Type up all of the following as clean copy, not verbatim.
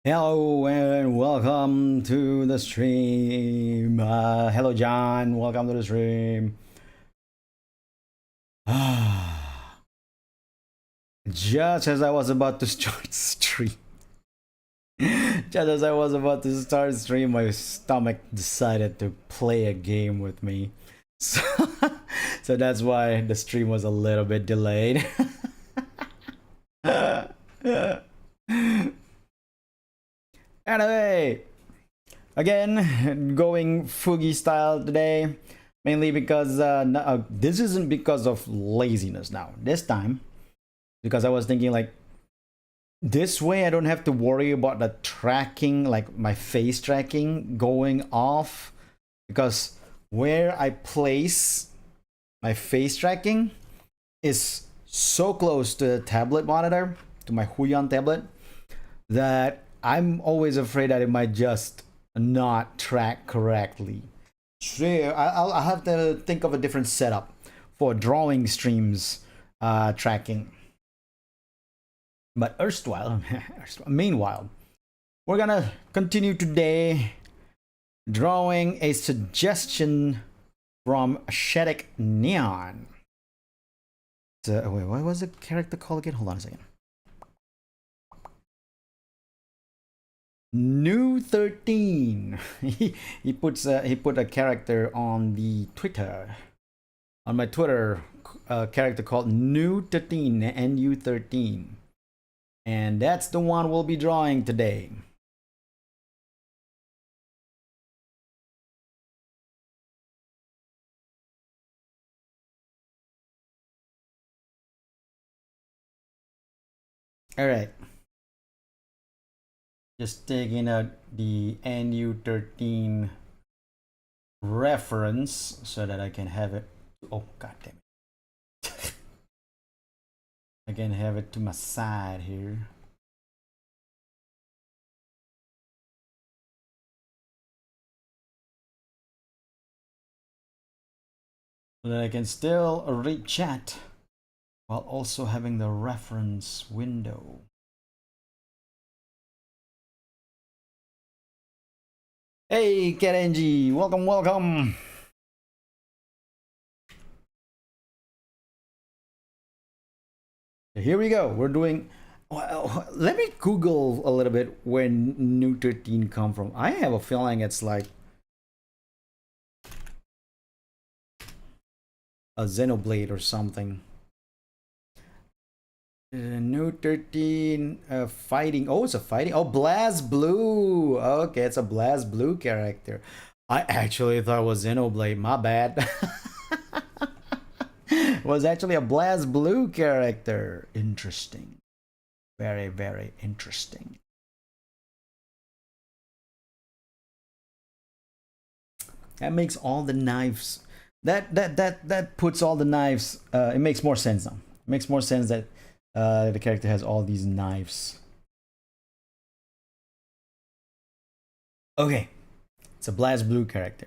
Hello and welcome to the stream. Hello, John. Welcome to the stream. Just as I was about to start stream, just as I was about to start stream, my stomach decided to play a game with me. So, so that's why the stream was a little bit delayed. Anyway, again, going Fugi style today, mainly because this isn't because of laziness now. This time, because I was thinking like this way I don't have to worry about the tracking, like my face tracking going off, because where I place my face tracking is so close to the tablet monitor, to my Huion tablet, that I'm always afraid that it might just not track correctly. Sure, I'll have to think of a different setup for drawing streams tracking. But meanwhile, we're gonna continue today drawing a suggestion from Shetic Neon. So, wait, what was the character called again? Hold on a second. New 13. he put a character on the Twitter, on my Twitter, character called New 13, NU13, and that's the one we'll be drawing today. All right, just taking out the NU13 reference so that I can have it. Oh, god damn it. I can have it to my side here. So that I can still read chat while also having the reference window. Hey, Kerenji, welcome, welcome. Here we go. We're doing. Well, let me Google a little bit where New 13 come from. I have a feeling it's like a Xenoblade or something. New 13 fighting. Oh, it's a fighting. Oh, BlazBlue. Okay, it's a BlazBlue character. I actually thought it was Xenoblade. My bad. It was actually a BlazBlue character. Interesting. Very, very interesting. That makes all the knives. That puts all the knives. It makes more sense now. It makes more sense that the character has all these knives. Okay, it's a BlazBlue character.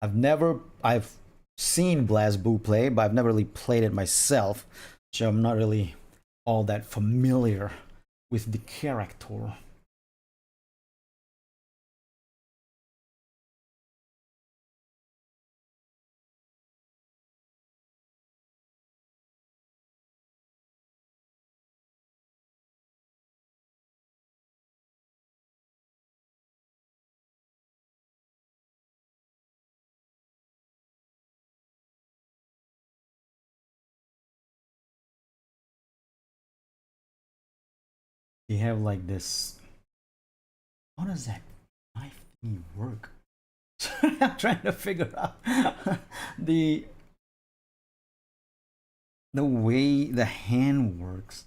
I've seen BlazBlue play, but I've never really played it myself, so I'm not really all that familiar with the character. You have like this. How does that knife thingy work? I'm trying to figure out the the way the hand works.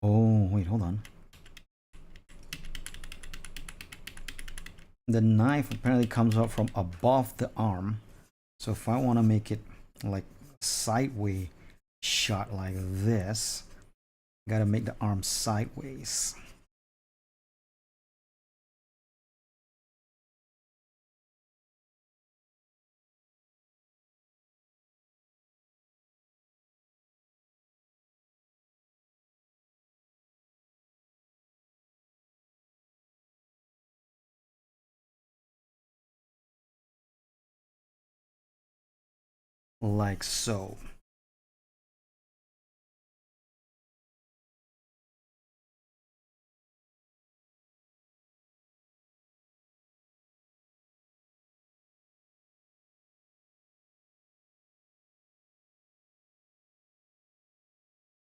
Oh, wait, hold on. The knife apparently comes out from above the arm. So if I want to make it like sideways shot like this, gotta make the arm sideways. like so.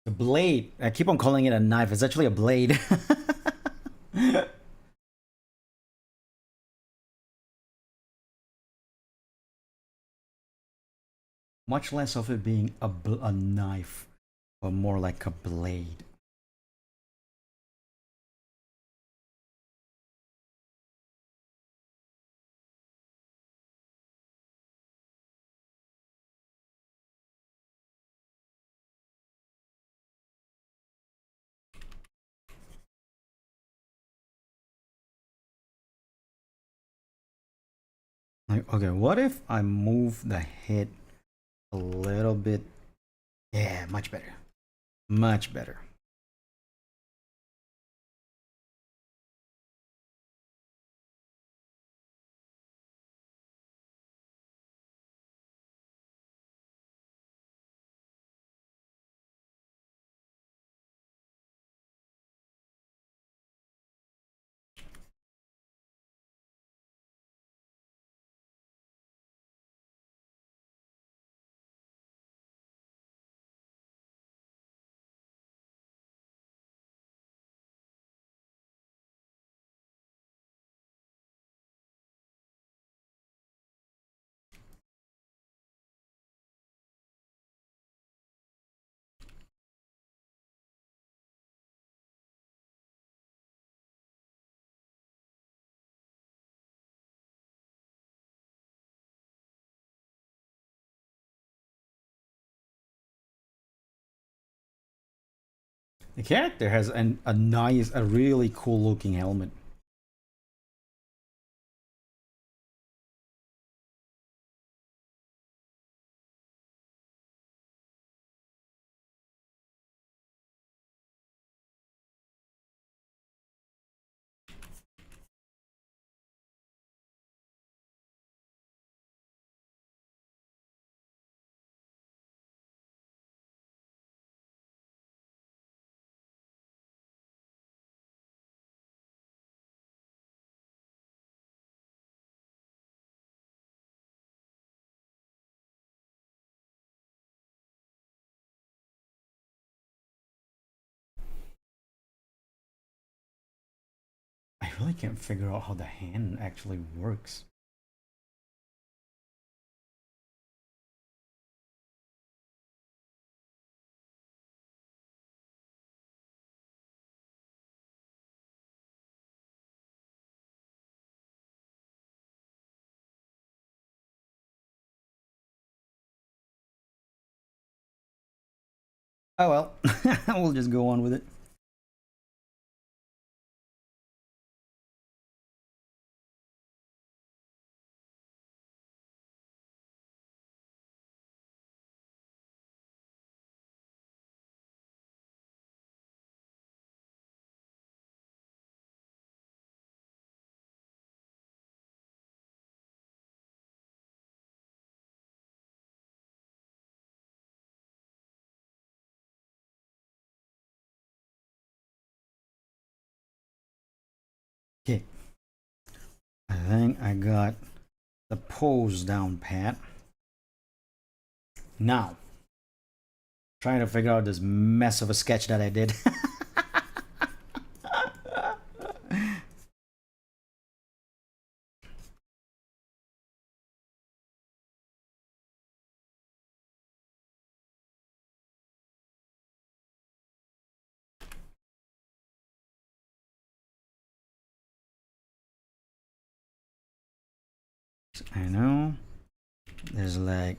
The blade. I keep on calling it a knife. It's actually a blade. Much less of it being a knife, but more like a blade. Like, okay, what if I move the head a little bit? Yeah, much better. Much better. The character has a nice, a really cool looking helmet. I really can't figure out how the hand actually works. Oh well, we'll just go on with it. Okay, I think I got the pose down pat. Now, trying to figure out this mess of a sketch that I did. I know there's like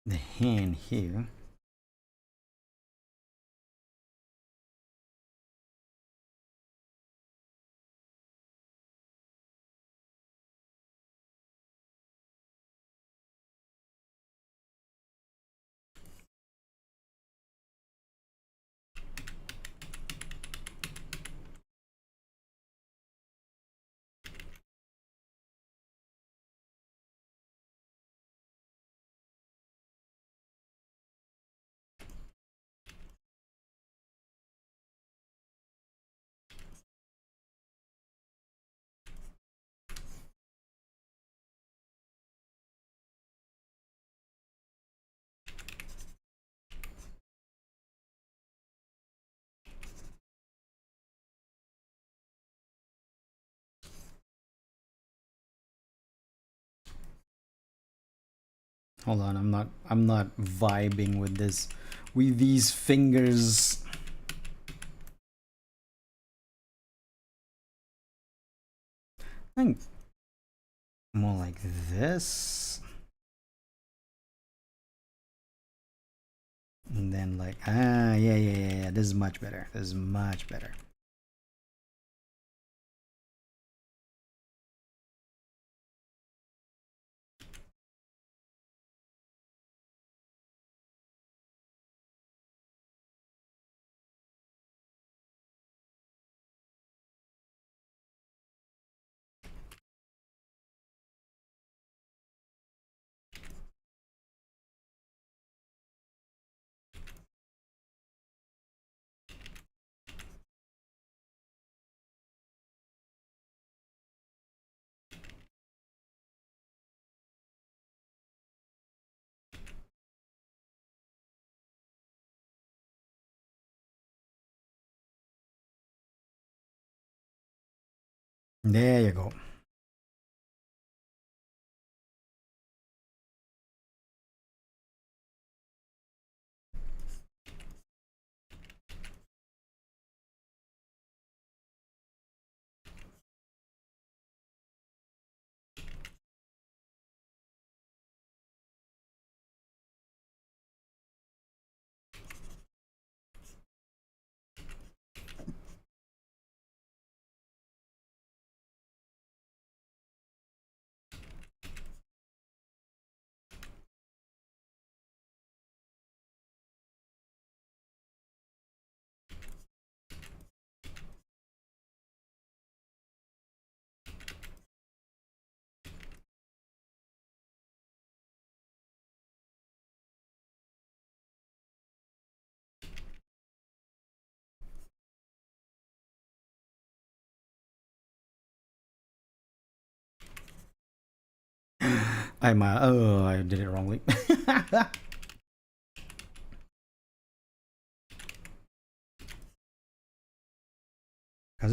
the hand here. Hold on, I'm not vibing with this, with these fingers. I think more like this. And then like, yeah. This is much better. This is much better. There you go. I did it wrongly. Because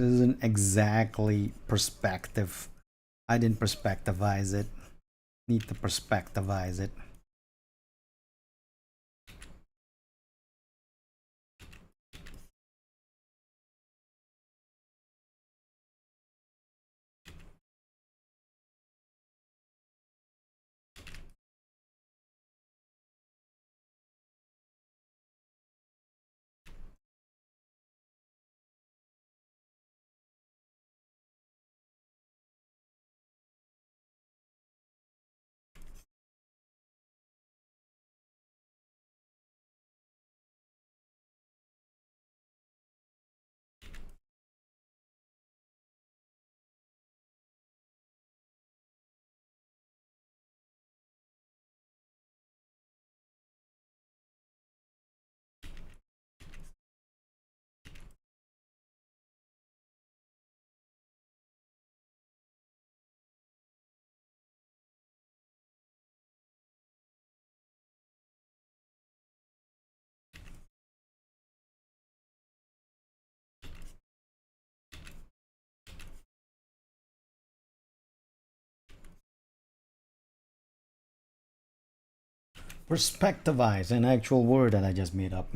it isn't exactly perspective. I didn't perspectivize it. Need to perspectivize it. Perspectivize, an actual word that I just made up.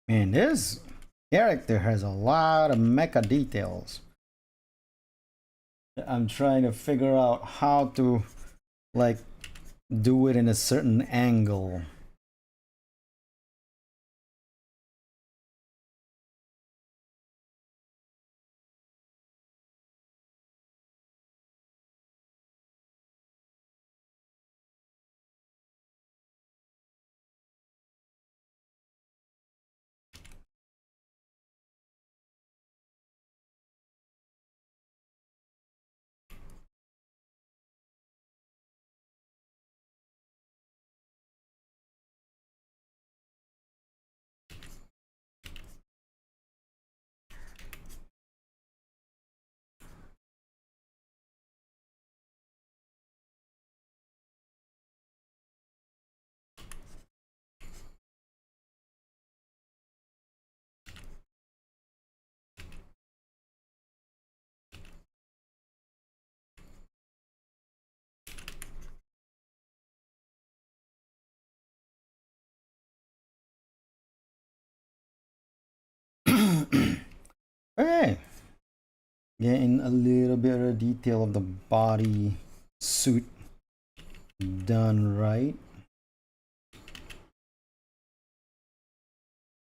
Man, this character has a lot of mecha details. I'm trying to figure out how to like do it in a certain angle. Okay, getting a little bit of detail of the body suit done right.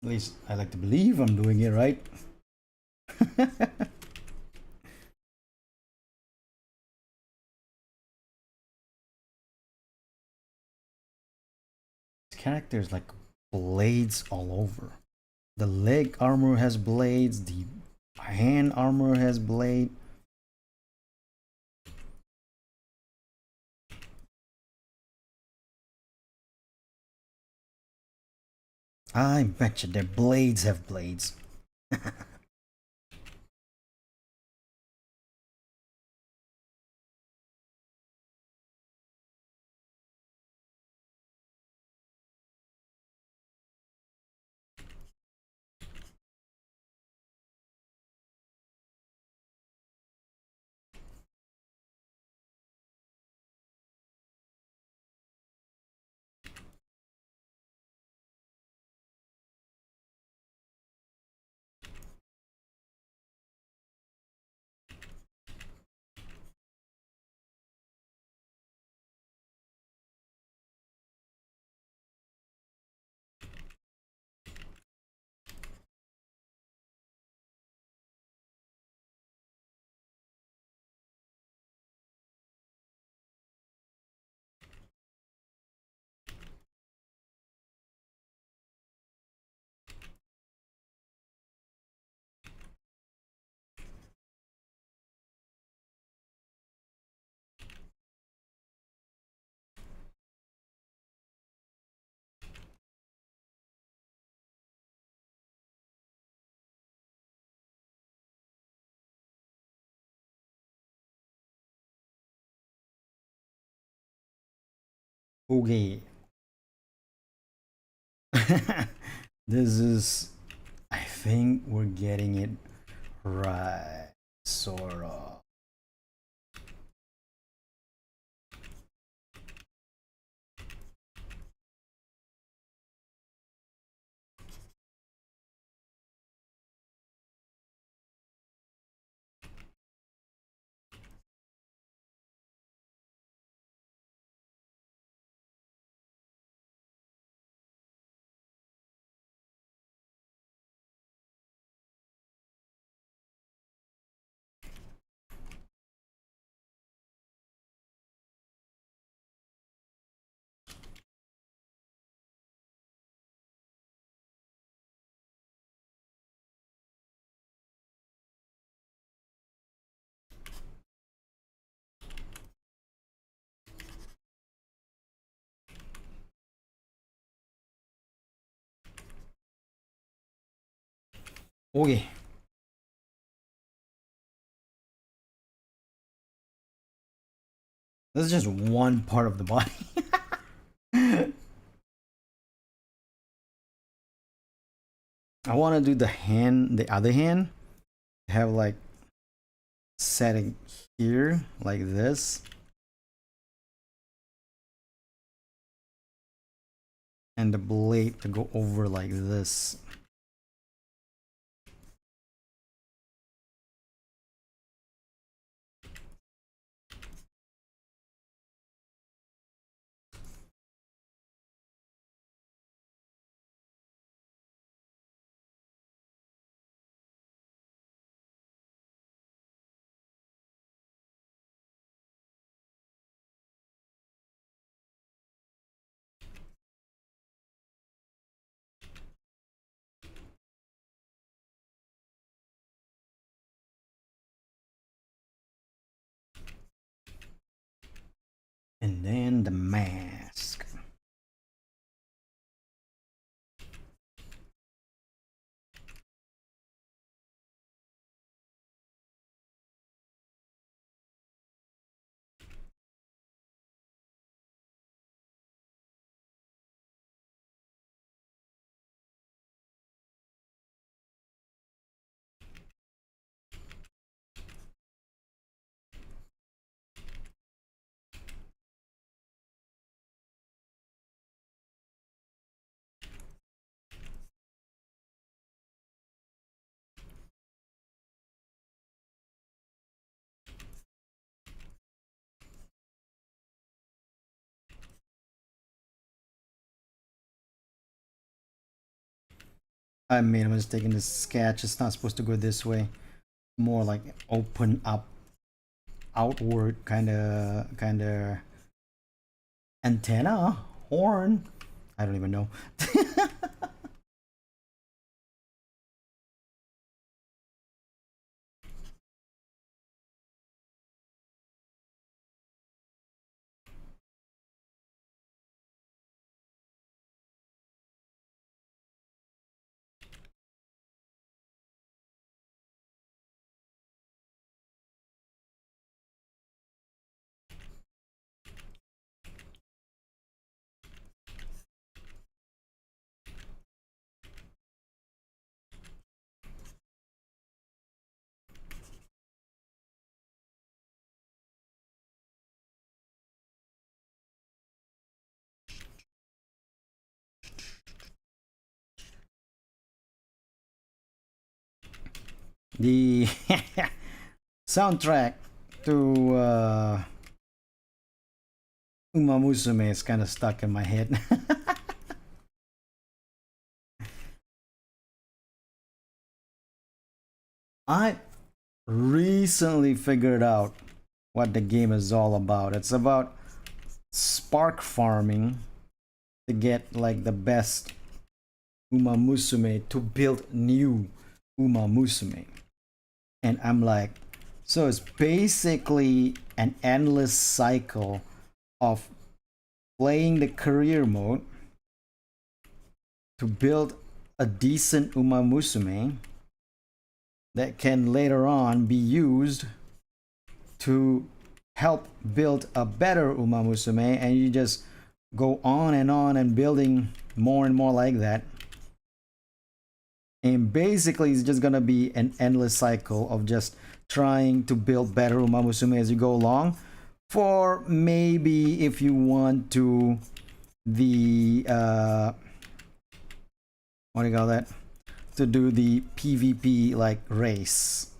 At least I like to believe I'm doing it right. This character is like blades all over. The leg armor has blades, the hand armor has blade. I bet you their blades have blades. Okay. This is, I think we're getting it right, sort of. Okay. This is just one part of the body. I want to do the hand, the other hand, have like setting here like this, and the blade to go over like this. And then the mask. I made a mistake in this sketch. It's not supposed to go this way. More like open up, outward kind of antenna, horn. I don't even know. The soundtrack to Uma Musume is kind of stuck in my head. I recently figured out what the game is all about. It's about spark farming to get like the best Uma Musume to build new Uma Musume. And I'm like, so it's basically an endless cycle of playing the career mode to build a decent Uma Musume that can later on be used to help build a better Uma Musume, and you just go on and building more and more like that. And basically it's just gonna be an endless cycle of just trying to build better Uma Musume as you go along, for maybe if you want to the what do you call that, to do the PvP like race.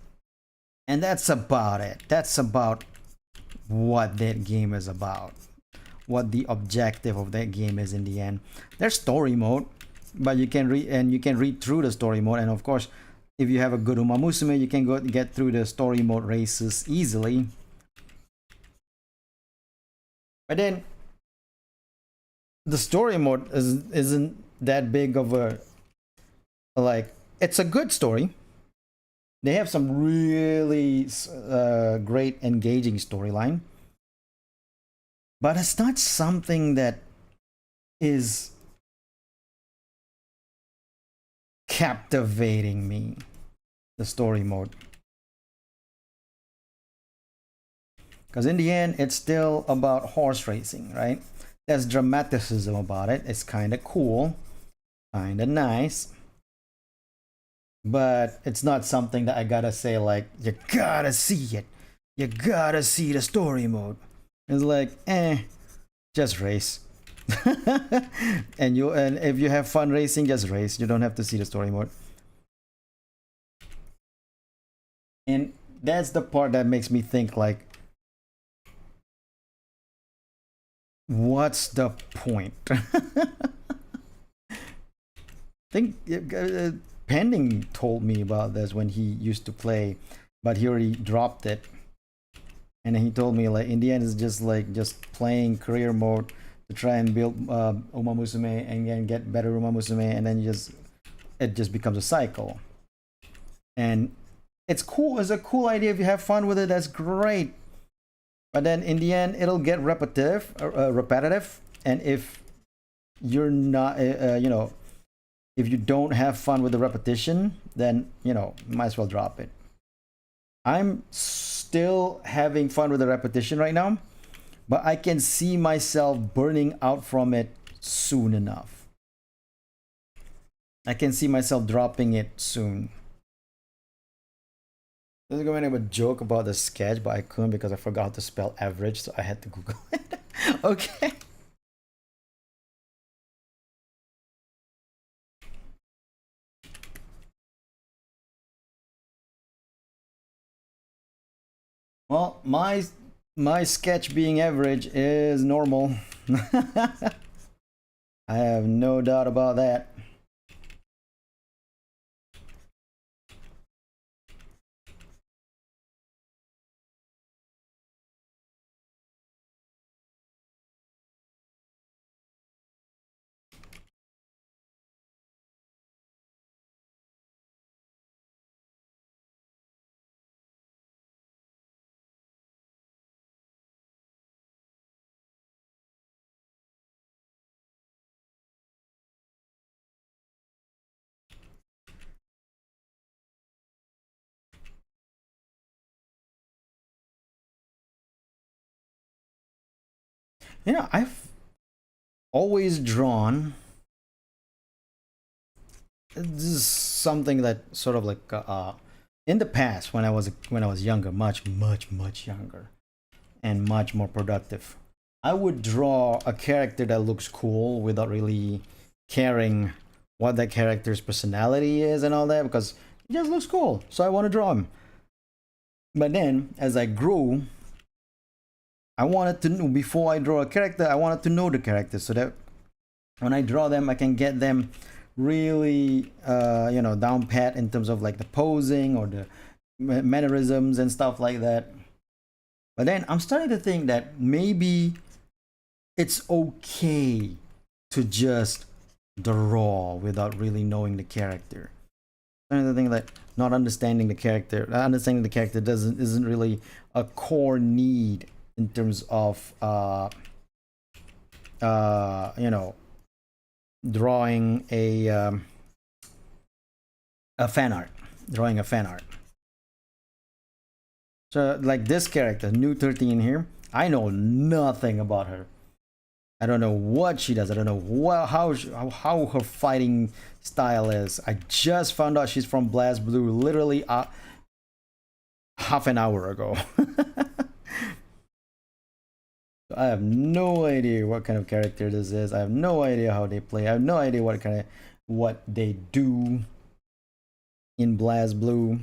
And that's about it. That's about what that game is about, what the objective of that game is in the end. There's story mode, but you can read through the story mode, and of course if you have a good Uma Musume you can get through the story mode races easily. But then the story mode isn't that big of a, like, it's a good story. They have some really great engaging storyline, but it's not something that is captivating me, the story mode. Because in the end, it's still about horse racing, right? There's dramaticism about it. It's kind of cool, kind of nice. But it's not something that I gotta say, like, you gotta see it. You gotta see the story mode. It's like, just race. and if you have fun racing, just race. You don't have to see the story mode. And that's the part that makes me think, like, what's the point? I think Pending told me about this when he used to play, but he already dropped it. And he told me, like, in the end it's just like just playing career mode to try and build Uma Musume and then get better Uma Musume, and then it just becomes a cycle. And it's cool. It's a cool idea. If you have fun with it, that's great. But then in the end, it'll get repetitive. And if you're not, if you don't have fun with the repetition, then, might as well drop it. I'm still having fun with the repetition right now, but I can see myself burning out from it soon enough. I can see myself dropping it soon. I was going to have a joke about the sketch, but I couldn't because I forgot to spell average, so I had to Google it. Okay. Well, my sketch being average is normal. I have no doubt about that. I've always drawn. This is something that sort of like in the past when I was younger, much younger, and much more productive. I would draw a character that looks cool without really caring what that character's personality is and all that because it just looks cool. So I want to draw him. But then as I grew, I wanted to know before I draw a character, I wanted to know the character so that when I draw them, I can get them really, down pat in terms of like the posing or the mannerisms and stuff like that. But then I'm starting to think that maybe it's okay to just draw without really knowing the character. I'm starting to think that not understanding the character, isn't really a core need in terms of drawing a fan art, drawing a fan art. So like this character, new 13 here, I know nothing about her. I don't know what she does. I don't know how her fighting style is. I just found out she's from Blast Blue literally half an hour ago. I have no idea what kind of character this is. I have no idea how they play. I have no idea what they do in Blast Blue.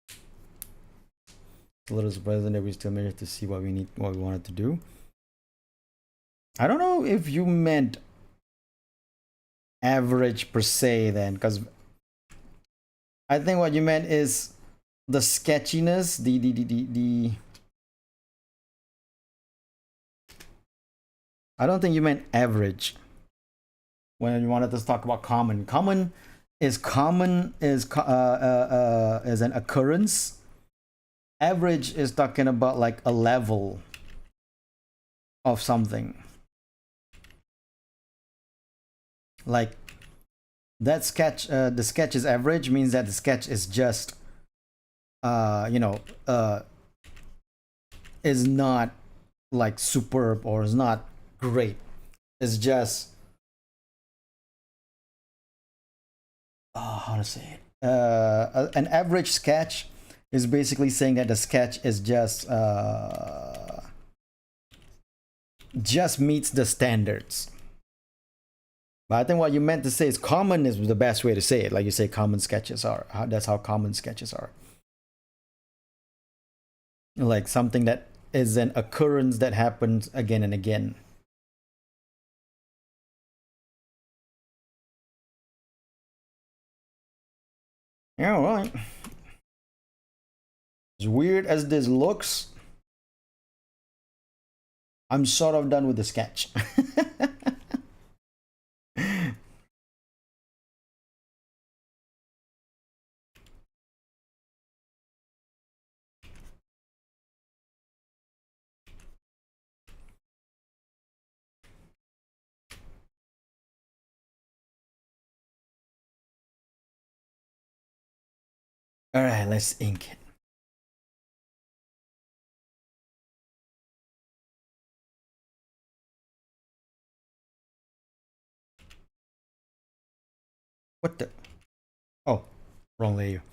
It's a little surprising that we still managed to see what we wanted to do. I don't know if you meant average per se then, because I think what you meant is the sketchiness, the I don't think you meant average when you wanted to talk about common. Common is an occurrence. Average is talking about like a level of something. Like that sketch, the sketch is average means that the sketch is just, is not like superb or is not great. It's just, how to say it? An average sketch is basically saying that the sketch is just meets the standards. But I think what you meant to say is common is the best way to say it. Like you say, common sketches are. That's how common sketches are. Like something that is an occurrence that happens again and again. Yeah, right. As weird as this looks, I'm sort of done with the sketch. All right, let's ink it. What the? Oh, wrong layer.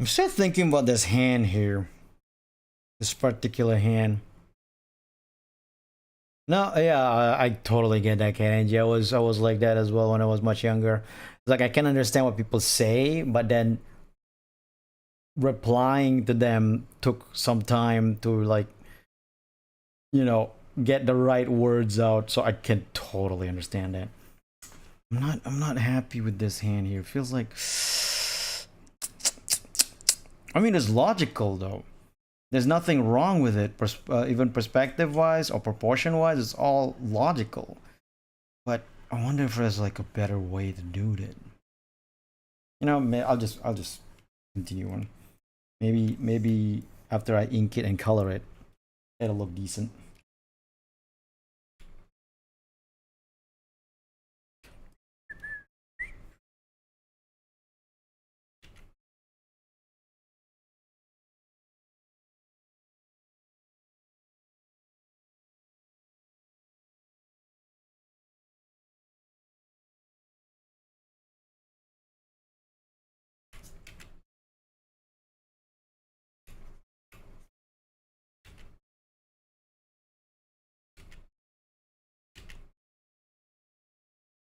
I'm still thinking about this hand here. This particular hand. No, yeah, I totally get that, Kenji. I was like that as well when I was much younger. It's like I can understand what people say, but then replying to them took some time to like, you know, get the right words out. So I can totally understand that. I'm not happy with this hand here. It feels like I mean it's logical though. There's nothing wrong with it, even perspective wise or proportion wise. It's all logical. But I wonder if there's like a better way to do it. You know, I'll just continue on. Maybe after I ink it and color it, it'll look decent.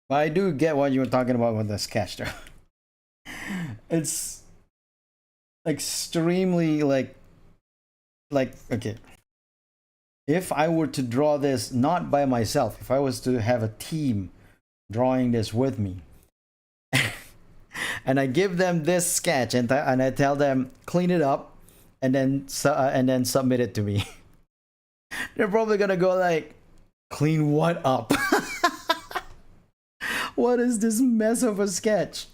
But I do get what you were talking about with the sketch though. It's extremely like okay. If I were to draw this not by myself, if I was to have a team drawing this with me, and I give them this sketch and I tell them clean it up and then submit it to me, they're probably gonna go like, clean what up? What is this mess of a sketch?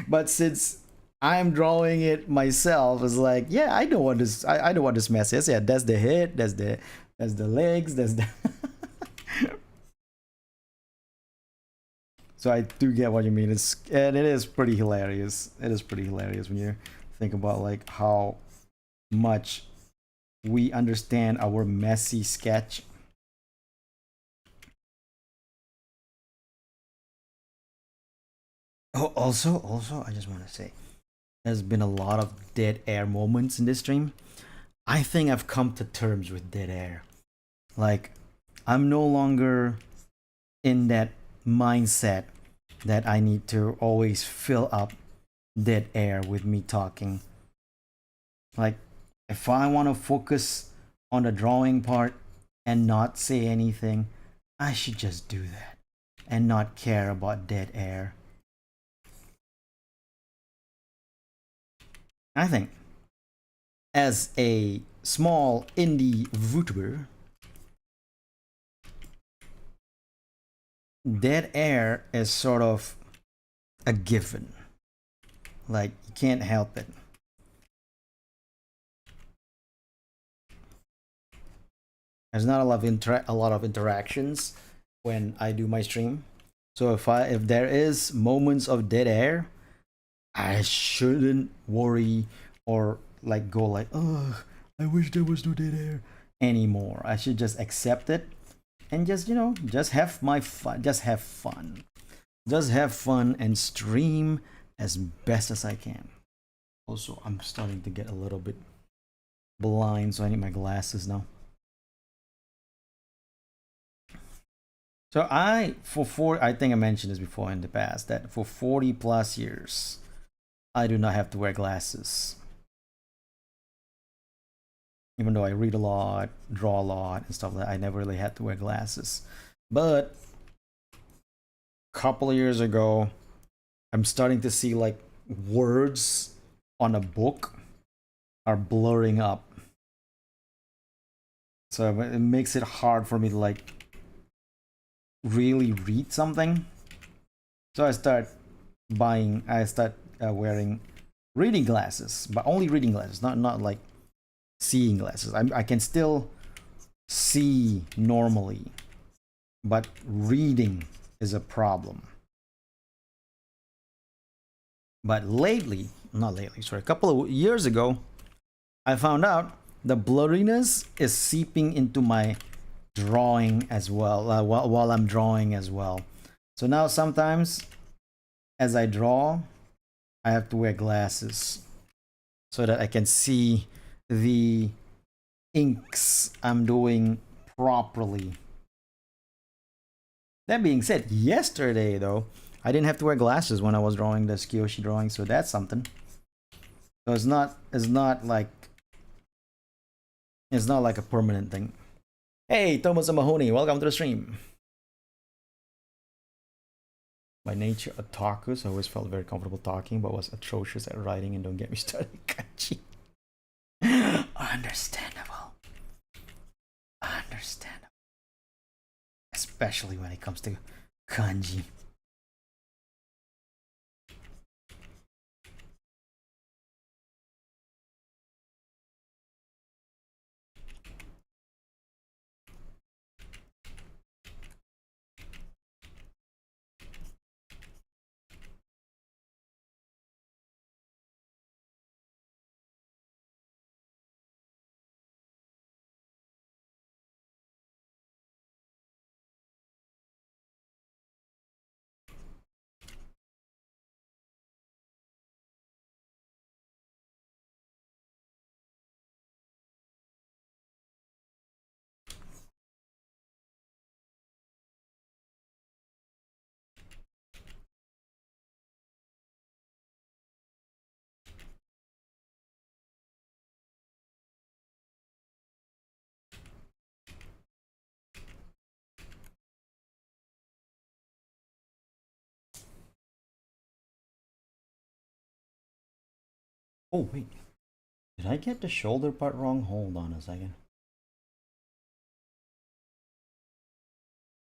But since I'm drawing it myself, it's like, yeah, I know what this I know what this mess is. Yeah, that's the head, that's the legs, that's the so I do get what you mean. It is pretty hilarious. It is pretty hilarious when you think about like how much we understand our messy sketch. Oh, also, I just want to say, there's been a lot of dead air moments in this stream. I think I've come to terms with dead air. Like, I'm no longer in that mindset that I need to always fill up dead air with me talking. Like, if I want to focus on the drawing part and not say anything, I should just do that. and not care about dead air. I think as a small indie VTuber, dead air is sort of a given. Like, you can't help it. There's not a lot of interactions when I do my stream. So if there is moments of dead air, I shouldn't worry or like go like, oh, I wish there was no dead air anymore. I should just accept it and just, you know, just have my fun. Just have fun. Just have fun and stream as best as I can. Also, I'm starting to get a little bit blind, so I need my glasses now. So I think I mentioned this before in the past, that for 40 plus years, I do not have to wear glasses. Even though I read a lot, draw a lot, and stuff like that, I never really had to wear glasses. But a couple of years ago, I'm starting to see like words on a book are blurring up. So it makes it hard for me to like really read something. So I start wearing reading glasses, but only reading glasses, not like seeing glasses. I can still see normally, but reading is a problem. But lately, not lately, sorry, a couple of years ago, I found out the blurriness is seeping into my drawing as well, while I'm drawing as well. So now sometimes as I draw, I have to wear glasses so that I can see the inks I'm doing properly. That being said, yesterday though, I didn't have to wear glasses when I was drawing the Kyoshi drawing, so that's something. So it's not like a permanent thing. Hey, Thomas and Mahoney, welcome to the stream. By nature, otaku, so I always felt very comfortable talking, but was atrocious at writing, and don't get me started kanji. Understandable. Understandable. Especially when it comes to kanji. Oh, wait. Did I get the shoulder part wrong? Hold on a second.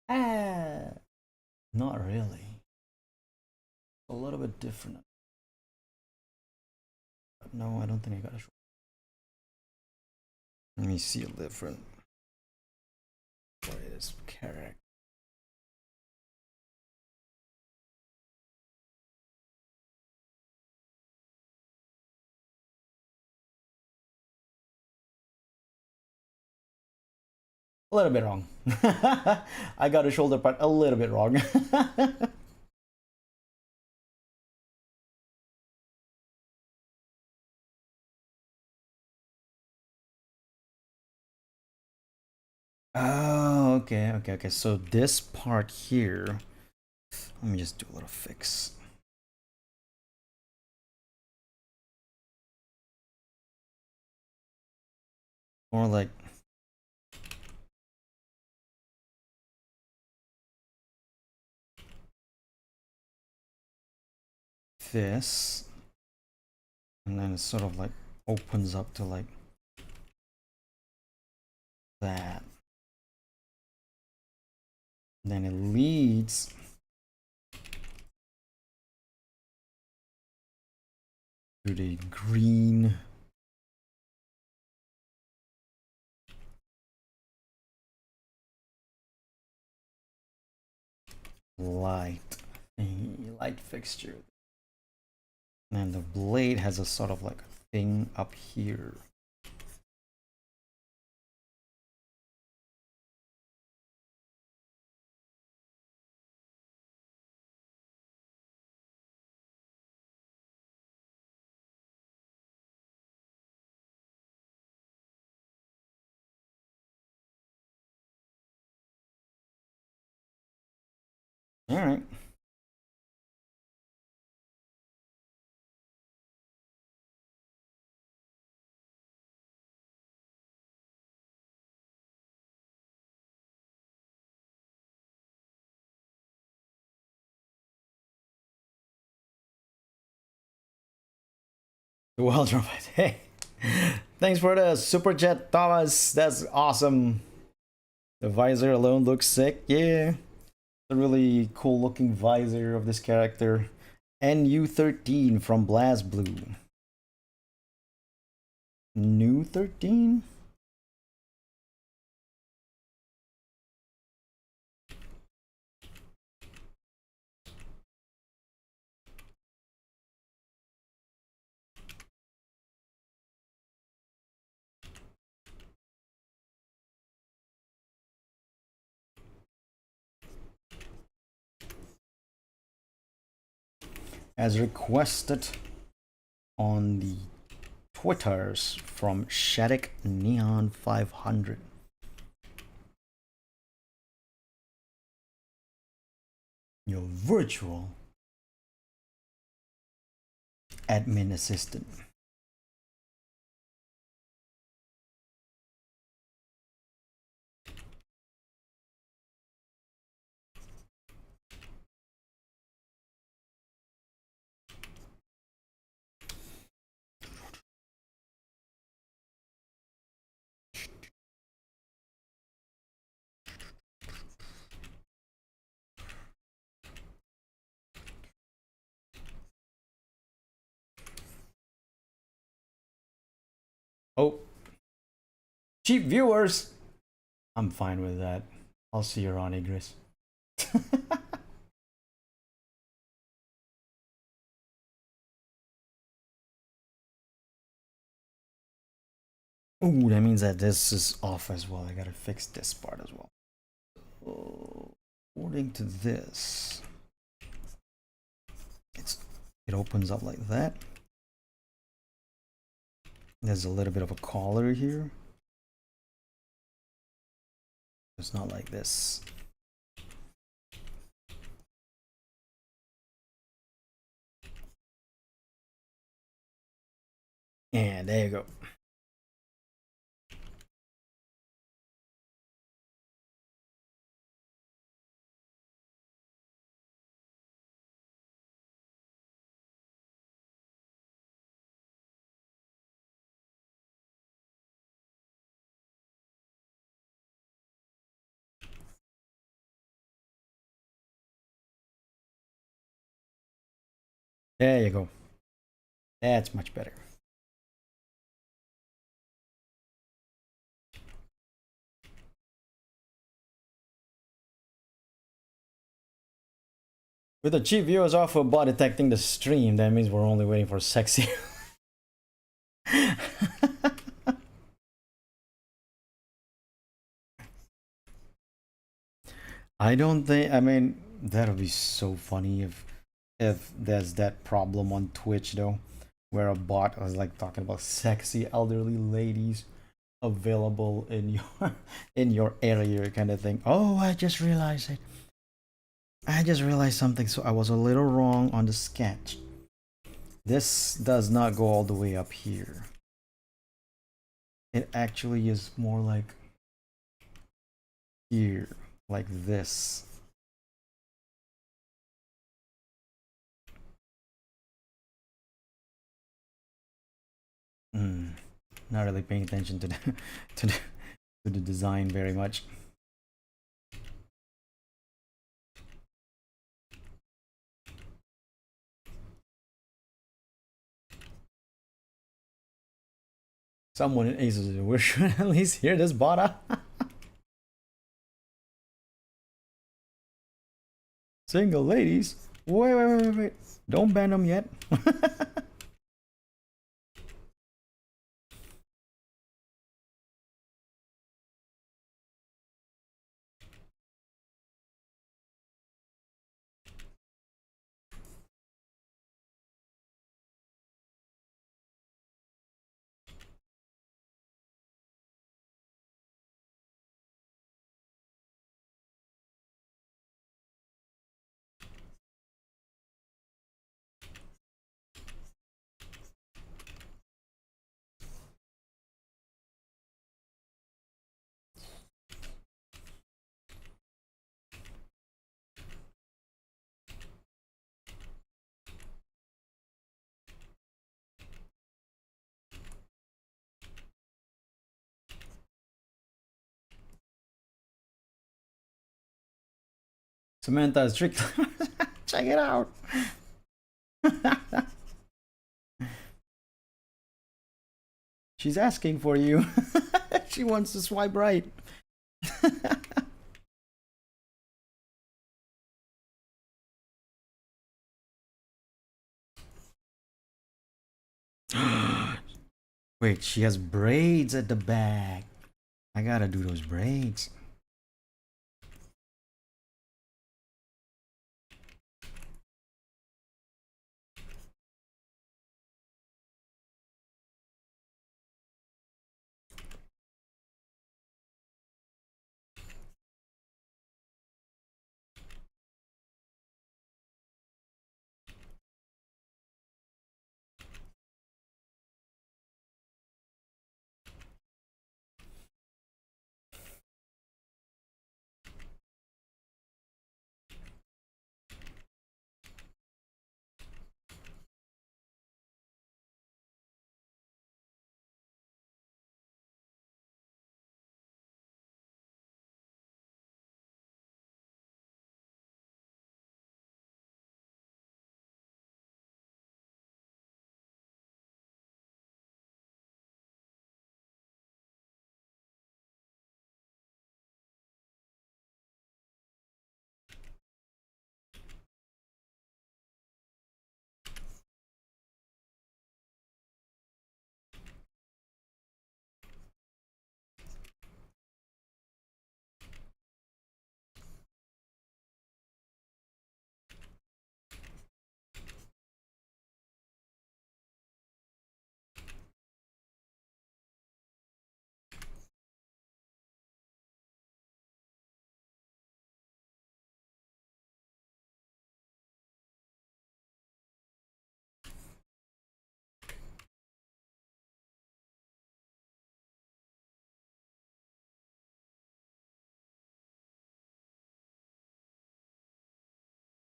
Ah, not really. A little bit different. No, I don't think I got a shoulder. Let me see a different. What is character? A little bit wrong. I got a shoulder part a little bit wrong. Oh, okay. So this part here, let me just do a little fix. More like, this, and then it sort of like opens up to like that. And then it leads to the green light fixture. And the blade has a sort of like a thing up here. All right. Well, Trumpet. Hey, thanks for the super chat, Thomas. That's awesome. The visor alone looks sick. Yeah, a really cool looking visor of this character. NU13 from Blast Blue. New 13? As requested on the Twitters from Shadik Neon 500. Your virtual admin assistant. Oh, cheap viewers. I'm fine with that. I'll see you around, Igris. Ooh, that means that this is off as well. I gotta fix this part as well. According to this, it opens up like that. There's a little bit of a collar here. It's not like this. And there you go. There you go. That's much better. With the cheap viewers off for bot detecting the stream, that means we're only waiting for sexy. I don't think, I mean, that would be so funny if there's that problem on Twitch though, where a bot was like talking about sexy elderly ladies available in your in your area kind of thing. Oh, I just realized it. I just realized something, so I was a little wrong on the sketch. This does not go all the way up here. It actually is more like here, like this. Not really paying attention to the to the to the design very much. Someone in Aces, we should at least hear this bota. Single ladies. Wait. Don't ban them yet. Samantha strict. Check it out. She's asking for you. She wants to swipe right. Wait, she has braids at the back. I gotta do those braids.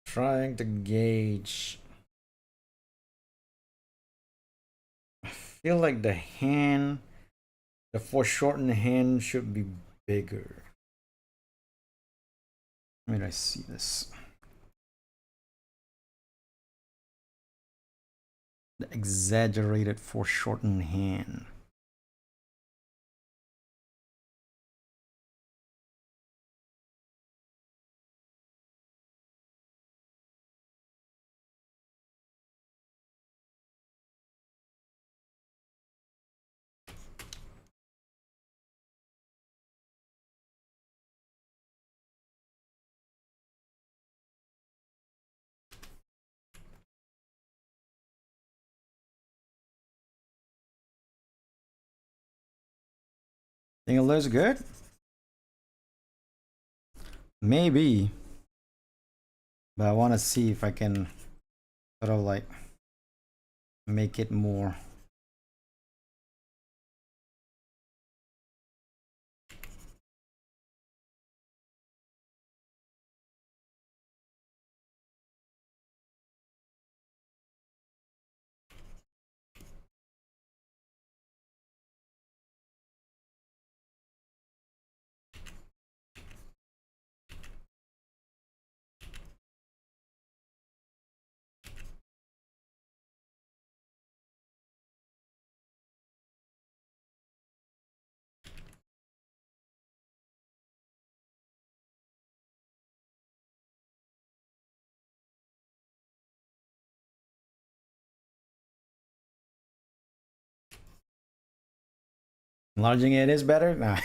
Trying to gauge. I feel like the hand, the foreshortened hand should be bigger. Where did I see this? The exaggerated foreshortened hand. Think it looks good? Maybe. But I want to see if I can sort of like make it more. Enlarging it is better? Nah.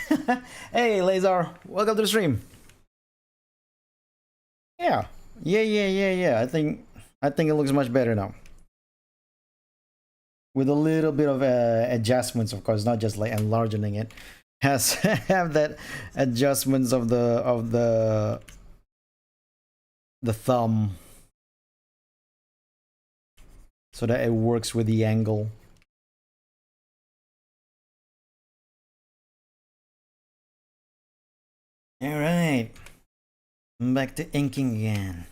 Hey, Lazar, welcome to the stream. Yeah. Yeah. I think it looks much better now. With a little bit of adjustments, of course, not just like enlarging it. Has have that adjustments of the thumb so that it works with the angle. All right. Back to inking again.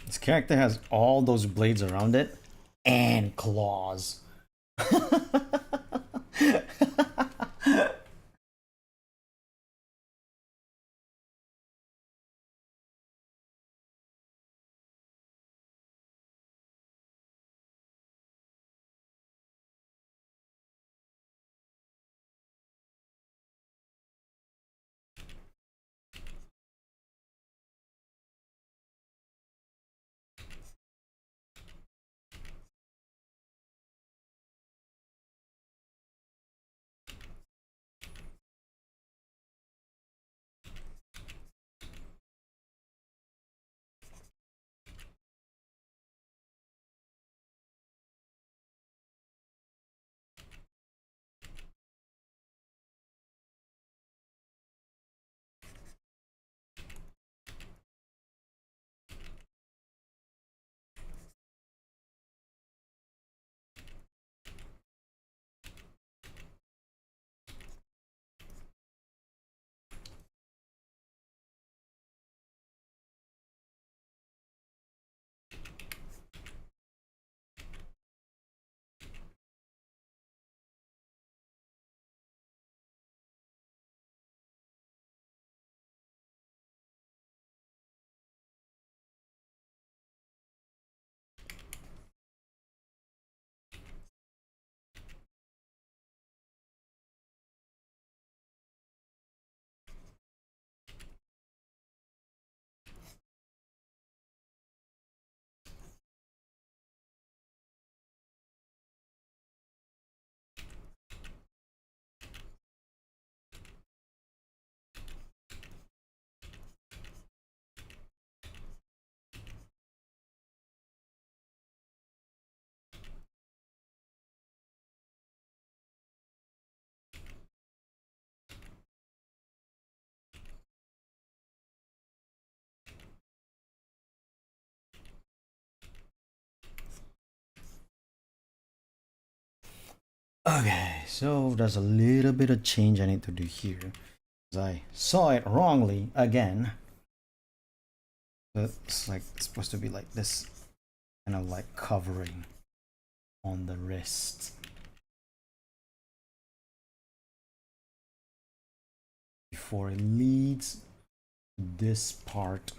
This character has all those blades around it and claws. Okay, so there's a little bit of change I need to do here. I saw it wrongly again. It's like it's supposed to be like this, kind of like covering on the wrist. Before it leads this part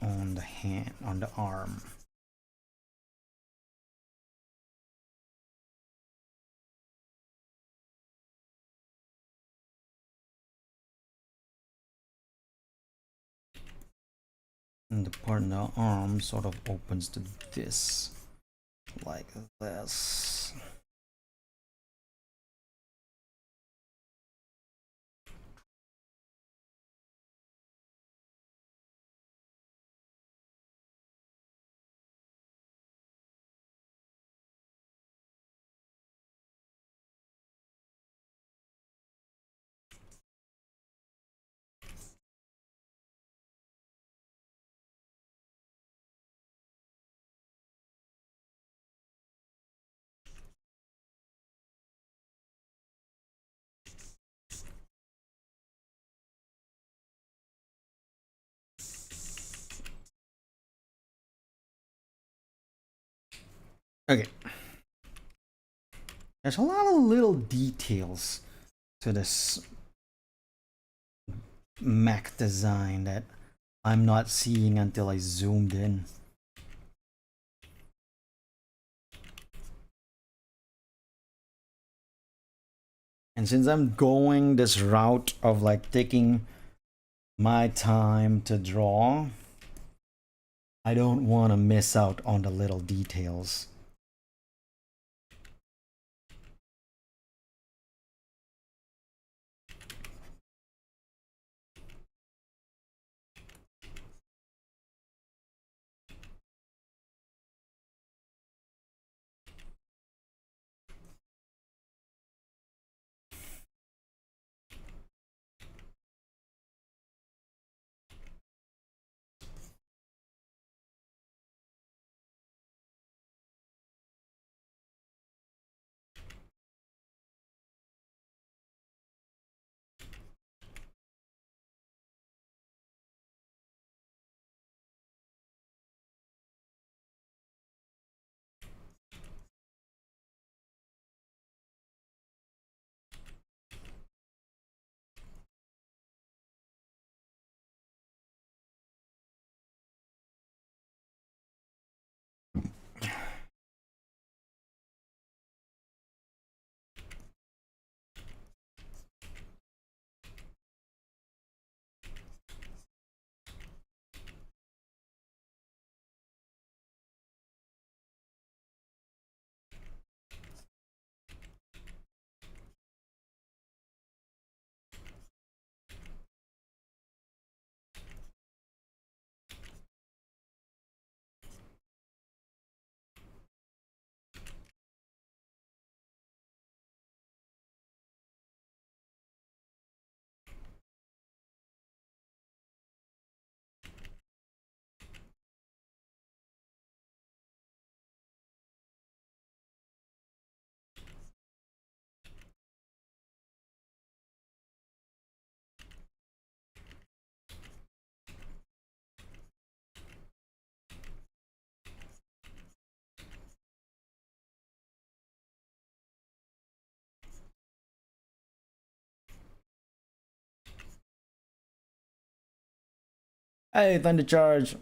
on the hand, on the arm. And the part in the arm sort of opens to this, like this. Okay. There's a lot of little details to this mech design that I'm not seeing until I zoomed in. And since I'm going this route of like taking my time to draw, I don't want to miss out on the little details. Hey, Thunder Charge!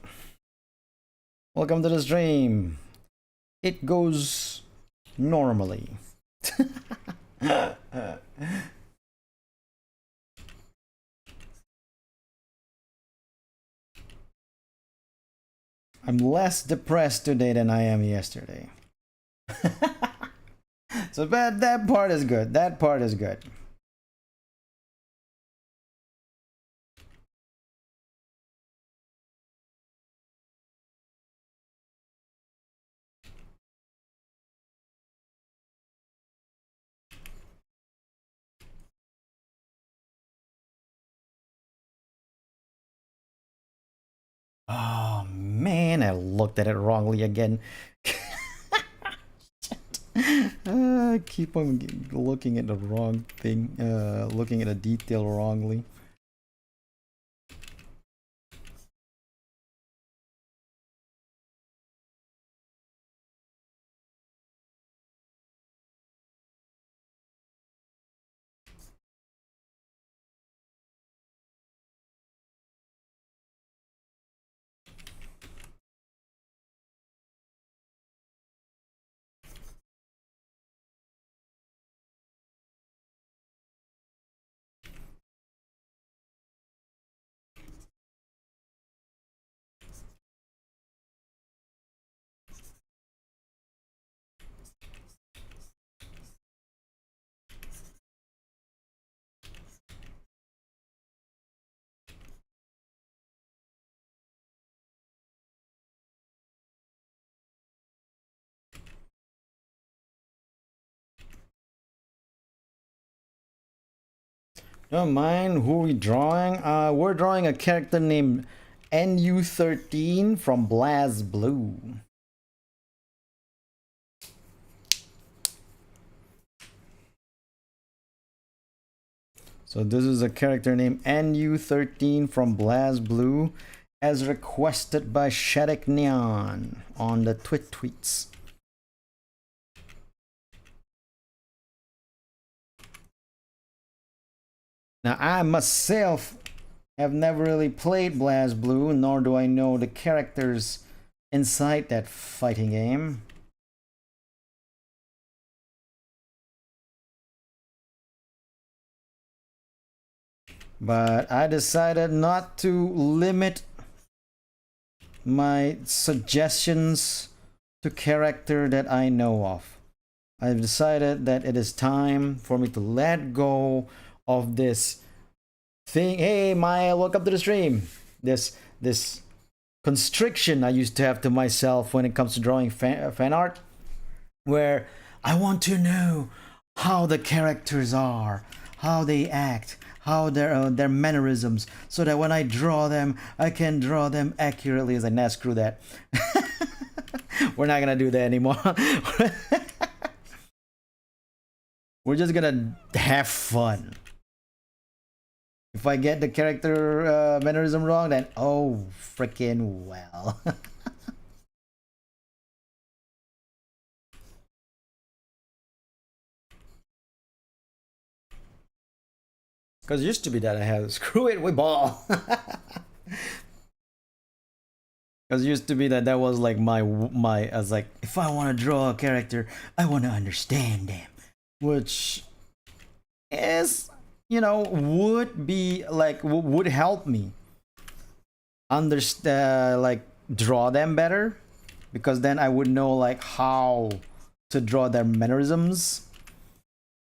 Welcome to the stream. It goes normally. I'm less depressed today than I am yesterday. So that part is good. That part is good. Oh man, I looked at it wrongly again. Keep on looking at the wrong thing, looking at a detail wrongly. Don't mind who we drawing. We're drawing a character named NU13 from BlazBlue. So this is a character named NU13 from BlazBlue, as requested by Shadik Neon on the tweets. Now I myself have never really played BlazBlue, nor do I know the characters inside that fighting game. But I decided not to limit my suggestions to character that I know of. I've decided that it is time for me to let go of this thing. Hey Maya, welcome to the stream. This constriction I used to have to myself when it comes to drawing fan art, where I want to know how the characters are, how they act, how their mannerisms, so that when I draw them, I can draw them accurately. As I nah, screw that. We're not gonna do that anymore. We're just gonna have fun. If I get the character mannerism wrong, then oh freaking well. Because it used to be that I had screw it, we ball. Because it used to be that was like my I was like, if I want to draw a character, I want to understand them, which is, you know, would be like would help me understand, like draw them better, because then I would know like how to draw their mannerisms.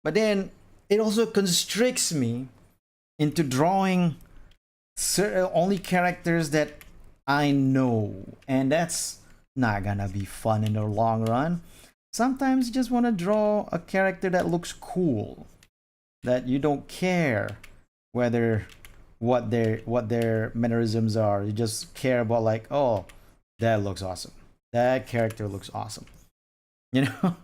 But then it also constricts me into drawing only characters that I know, and that's not gonna be fun in the long run. Sometimes you just want to draw a character that looks cool, that you don't care whether what their mannerisms are. You just care about like, oh, that looks awesome, that character looks awesome, you know.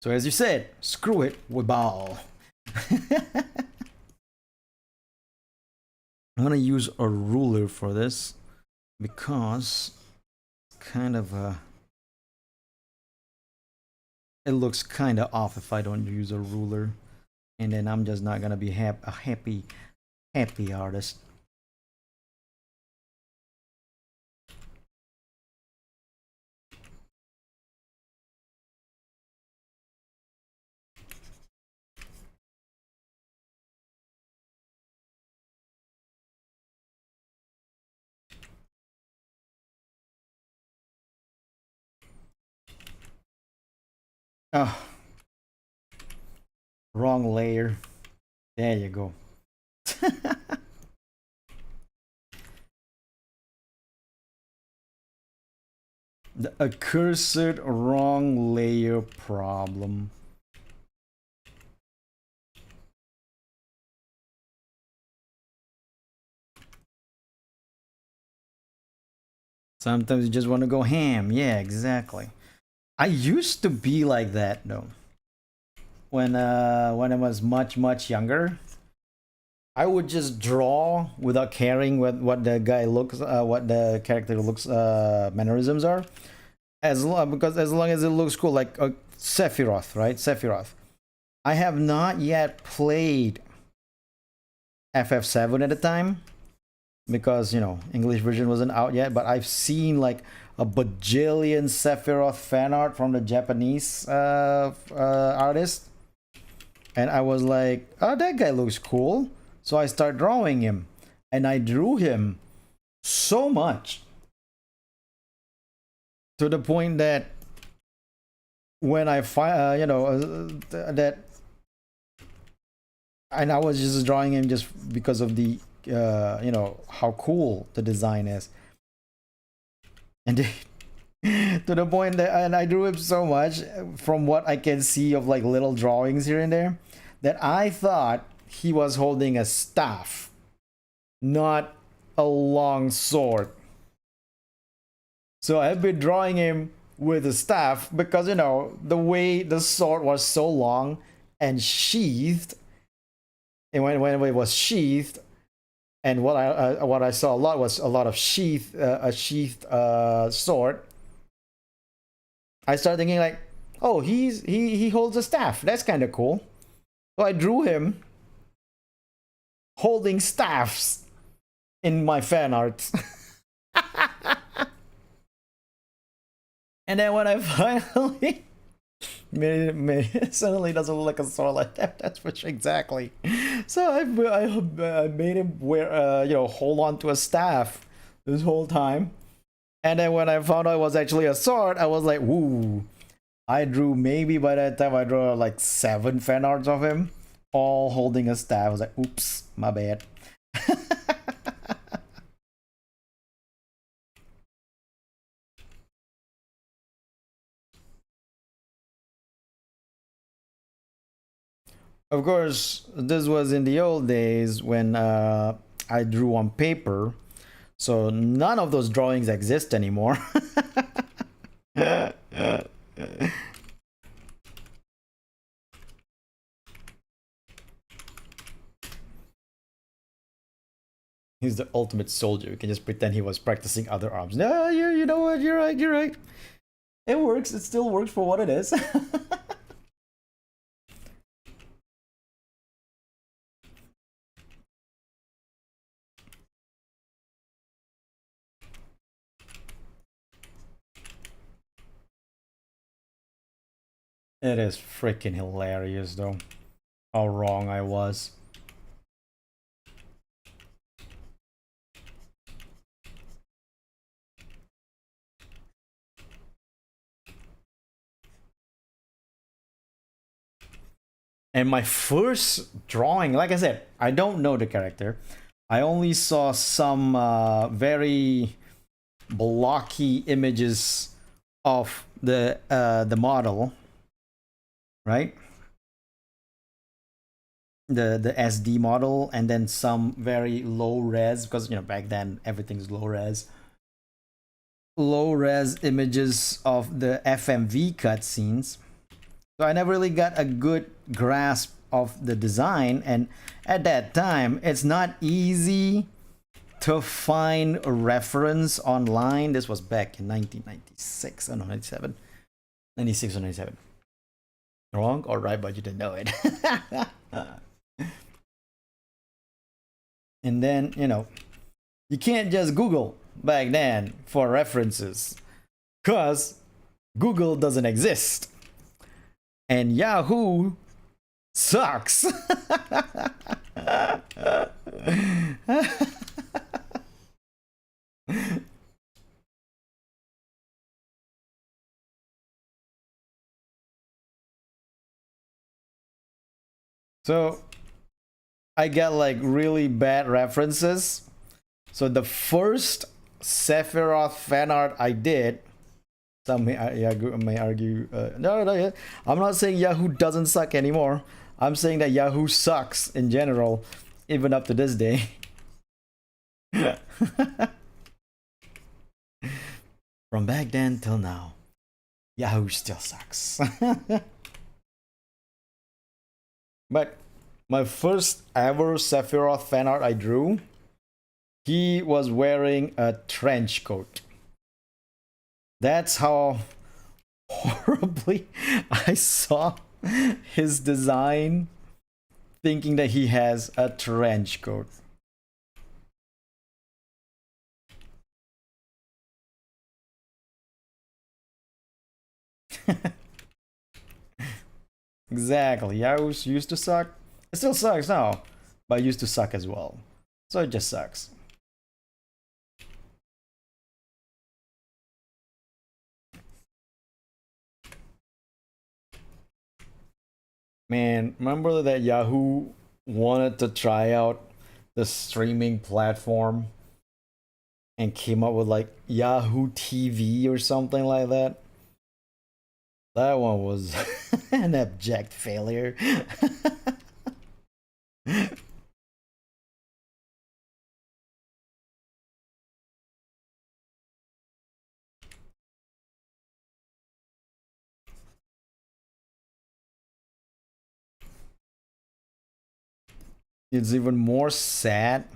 So as you said, screw it, we ball. I'm gonna use a ruler for this, because kind of it looks kind of off if I don't use a ruler, and then I'm just not gonna be a happy artist. Oh, wrong layer. There you go. The accursed wrong layer problem. Sometimes you just want to go ham. Yeah, exactly. I used to be like that though. When I was much younger, I would just draw without caring what the guy looks, what the character looks, mannerisms are, because as long as it looks cool, like Sephiroth, right? Sephiroth. I have not yet played FF7 at the time, because you know English version wasn't out yet. But I've seen like a bajillion Sephiroth fan art from the Japanese artist, and I was like, oh, that guy looks cool. So I start drawing him, and I drew him so much to the point that when I find, that, and I was just drawing him just because of the, how cool the design is, and to the point that, and I drew him so much from what I can see of like little drawings here and there, that I thought he was holding a staff, not a long sword. So I've been drawing him with a staff because, the way the sword was so long and sheathed, and when it was sheathed, and what I saw a lot was a lot of a sheathed sword. I started thinking like, oh, he holds a staff. That's kind of cool. So I drew him holding staffs in my fan art. And then when I finally it suddenly doesn't look like a sword like that. That's for sure, exactly. So I made him wear, hold on to a staff this whole time. And then when I found out it was actually a sword, I was like, woo. I drew, maybe by that time I drew like 7 fan arts of him, all holding a staff. I was like, oops, my bad. Of course, this was in the old days when I drew on paper, so none of those drawings exist anymore. He's the ultimate soldier. You can just pretend he was practicing other arms. No, you know what? You're right. You're right. It works. It still works for what it is. It is freaking hilarious, though. How wrong I was. And my first drawing, like I said, I don't know the character. I only saw some very blocky images of the model, right? The SD model, and then some very low res, because back then everything's low res images of the FMV cutscenes. So I never really got a good grasp of the design, and at that time it's not easy to find a reference online. This was back in 1996, I don't know, 97, 96 or 97. Wrong or right, but you didn't know it. And then, you can't just Google back then for references, because Google doesn't exist. And Yahoo sucks. So I get like really bad references. So the first Sephiroth fan art I did, some may argue, no, I'm not saying Yahoo doesn't suck anymore. I'm saying that Yahoo sucks in general, even up to this day. From back then till now, Yahoo still sucks. But my first ever Sephiroth fan art I drew, he was wearing a trench coat. That's how horribly I saw his design, thinking that he has a trench coat. Exactly. Yahoo used to suck. It still sucks now, but it used to suck as well. So it just sucks. Man, remember that Yahoo wanted to try out the streaming platform and came up with like Yahoo TV or something like that? That one was an abject failure. It's even more sad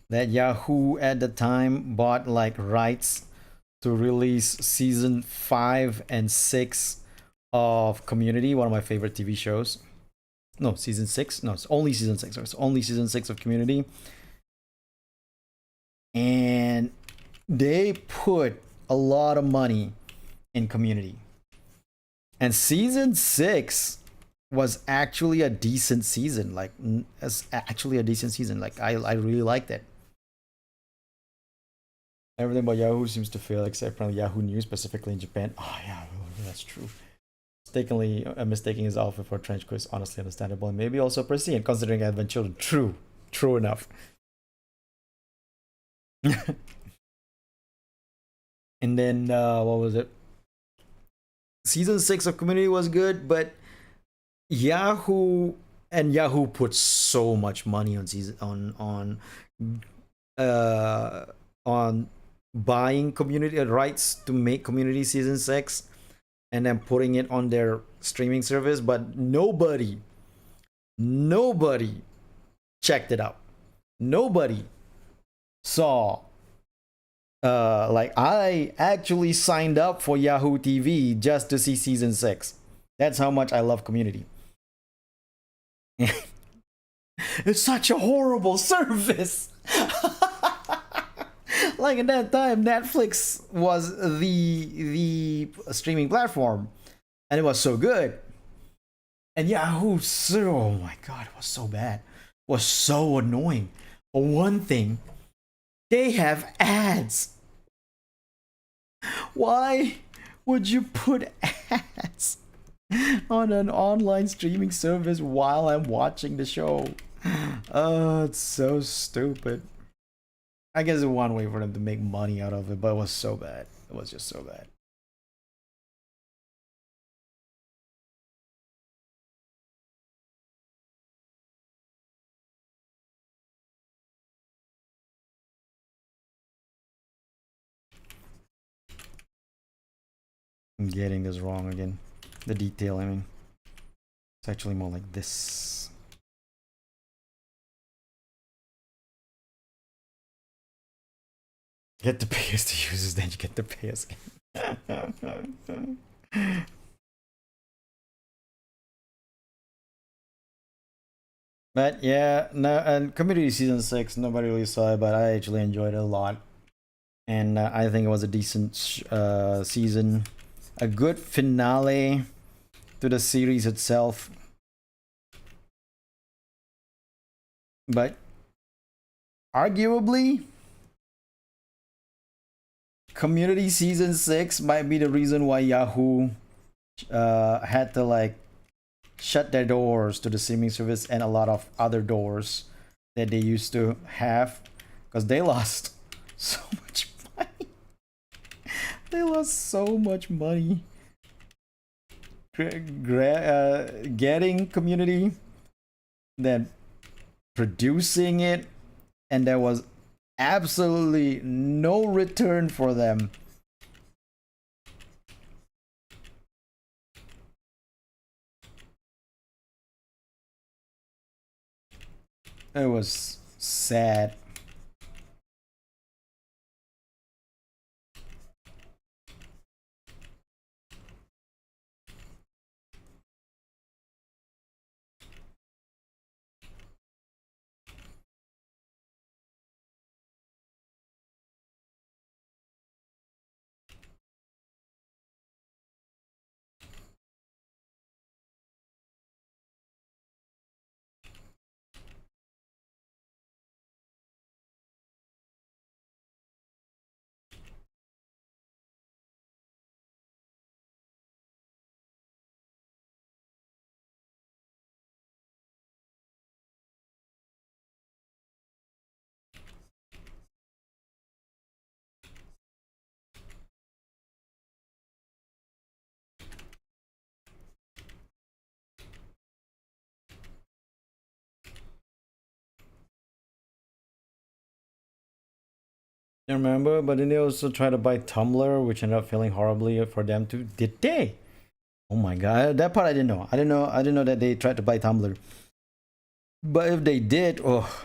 that Yahoo at the time bought like rights to release season 5 and 6 of Community, one of my favorite TV shows. No, season 6. No, it's only season 6. It's only season 6 of Community. And they put a lot of money in Community. And season 6 was actually a decent season. Like, it's actually a decent season. Like, I really liked it. Everything about Yahoo seems to fail except for Yahoo News, specifically in Japan. Oh, yeah, that's true. Mistaking his outfit for a trench coat is honestly understandable and maybe also prescient considering Advent children. True. True enough. And then, what was it? Season 6 of Community was good, but Yahoo put so much money on season uh on buying Community rights to make Community season 6 and then putting it on their streaming service, but nobody checked it out. Nobody saw like I actually signed up for Yahoo TV just to see season 6. That's how much I love Community. It's such a horrible service. Like at that time, Netflix was the streaming platform, and it was so good. And Yahoo, so oh my god, it was so bad, it was so annoying. For one thing, they have ads. Why would you put ads on an online streaming service while I'm watching the show? Oh, it's so stupid. I guess it's one way for them to make money out of it, but it was so bad. It was just so bad. I'm getting this wrong again. The detail, I mean. It's actually more like this. Get the payers to users, then you get the payers again. But yeah, no, and Community season 6, nobody really saw it, but I actually enjoyed it a lot. And I think it was a decent season. A good finale to the series itself. But arguably, Community season 6 might be the reason why Yahoo had to like shut their doors to the streaming service and a lot of other doors that they used to have because they lost so much money. They lost so much money getting Community, then producing it, and there was absolutely no return for them. It was sad. I remember, but then they also tried to buy Tumblr, which ended up failing horribly for them too. Did they? Oh my god, that part I didn't know. I didn't know that they tried to buy Tumblr. But if they did, oh,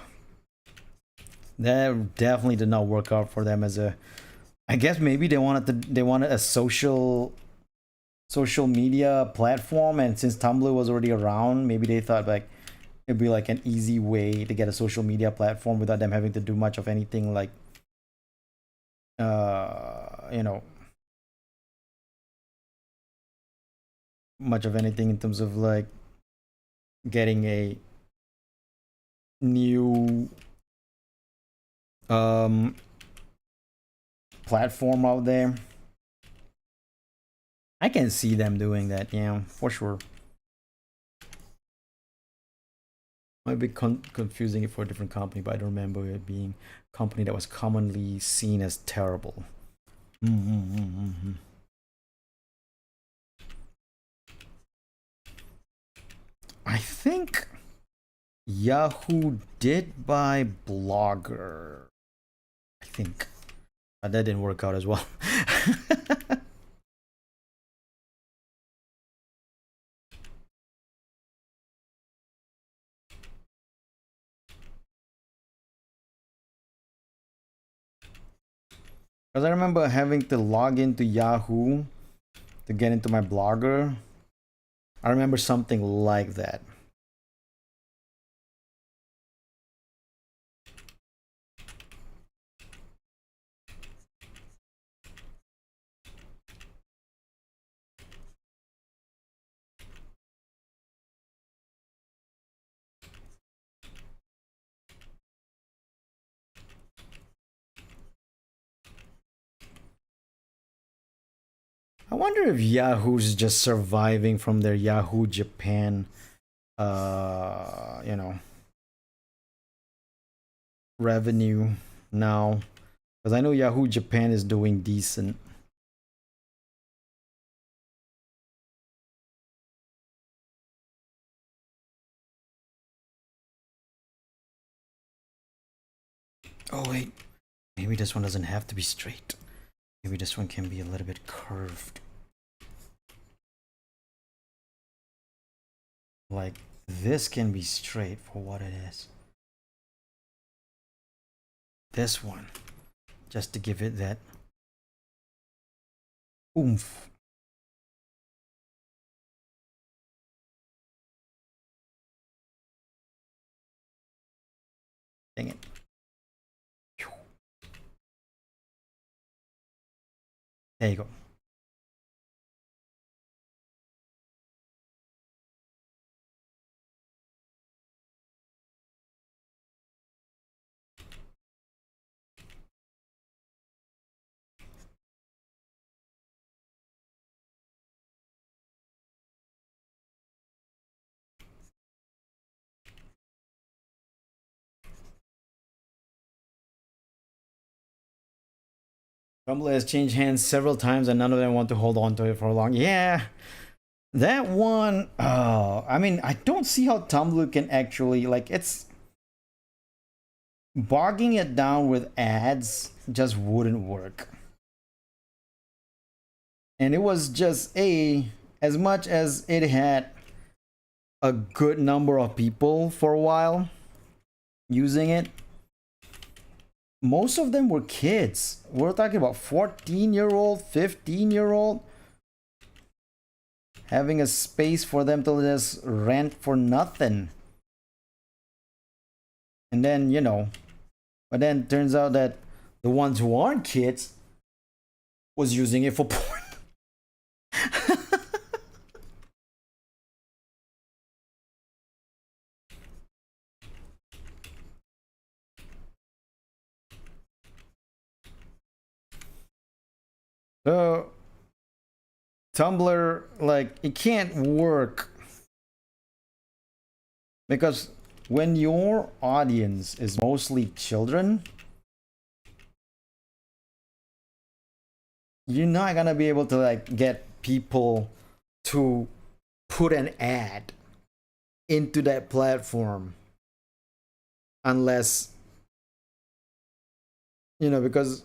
that definitely did not work out for them as a. I guess maybe they wanted a social media platform, and since Tumblr was already around, maybe they thought like it'd be like an easy way to get a social media platform without them having to do much of anything like you know, much of anything in terms of like getting a new platform out there. I can see them doing that, yeah, for sure. Might be confusing it for a different company, but I don't remember it being a company that was commonly seen as terrible. I think Yahoo did buy Blogger. I think. But that didn't work out as well. Because I remember having to log into Yahoo to get into my Blogger. I remember something like that. I wonder if Yahoo's just surviving from their Yahoo Japan, you know, revenue now. Because I know Yahoo Japan is doing decent. Oh wait, maybe this one doesn't have to be straight. Maybe this one can be a little bit curved. Like this can be straight for what it is. This one, just to give it that oomph. Dang it. There you go. Tumblr has changed hands several times and none of them want to hold on to it for long. Yeah, that one, I mean, I don't see how Tumblr can actually, like, it's bogging it down with ads just wouldn't work. And it was just as much as it had a good number of people for a while using it, most of them were kids. We're talking about 14-year-old, 15-year-old, having a space for them to just rent for nothing. And then, you know, but then it turns out that the ones who aren't kids was using it for porn. So Tumblr, like, it can't work because when your audience is mostly children, you're not gonna be able to like get people to put an ad into that platform unless, you know, because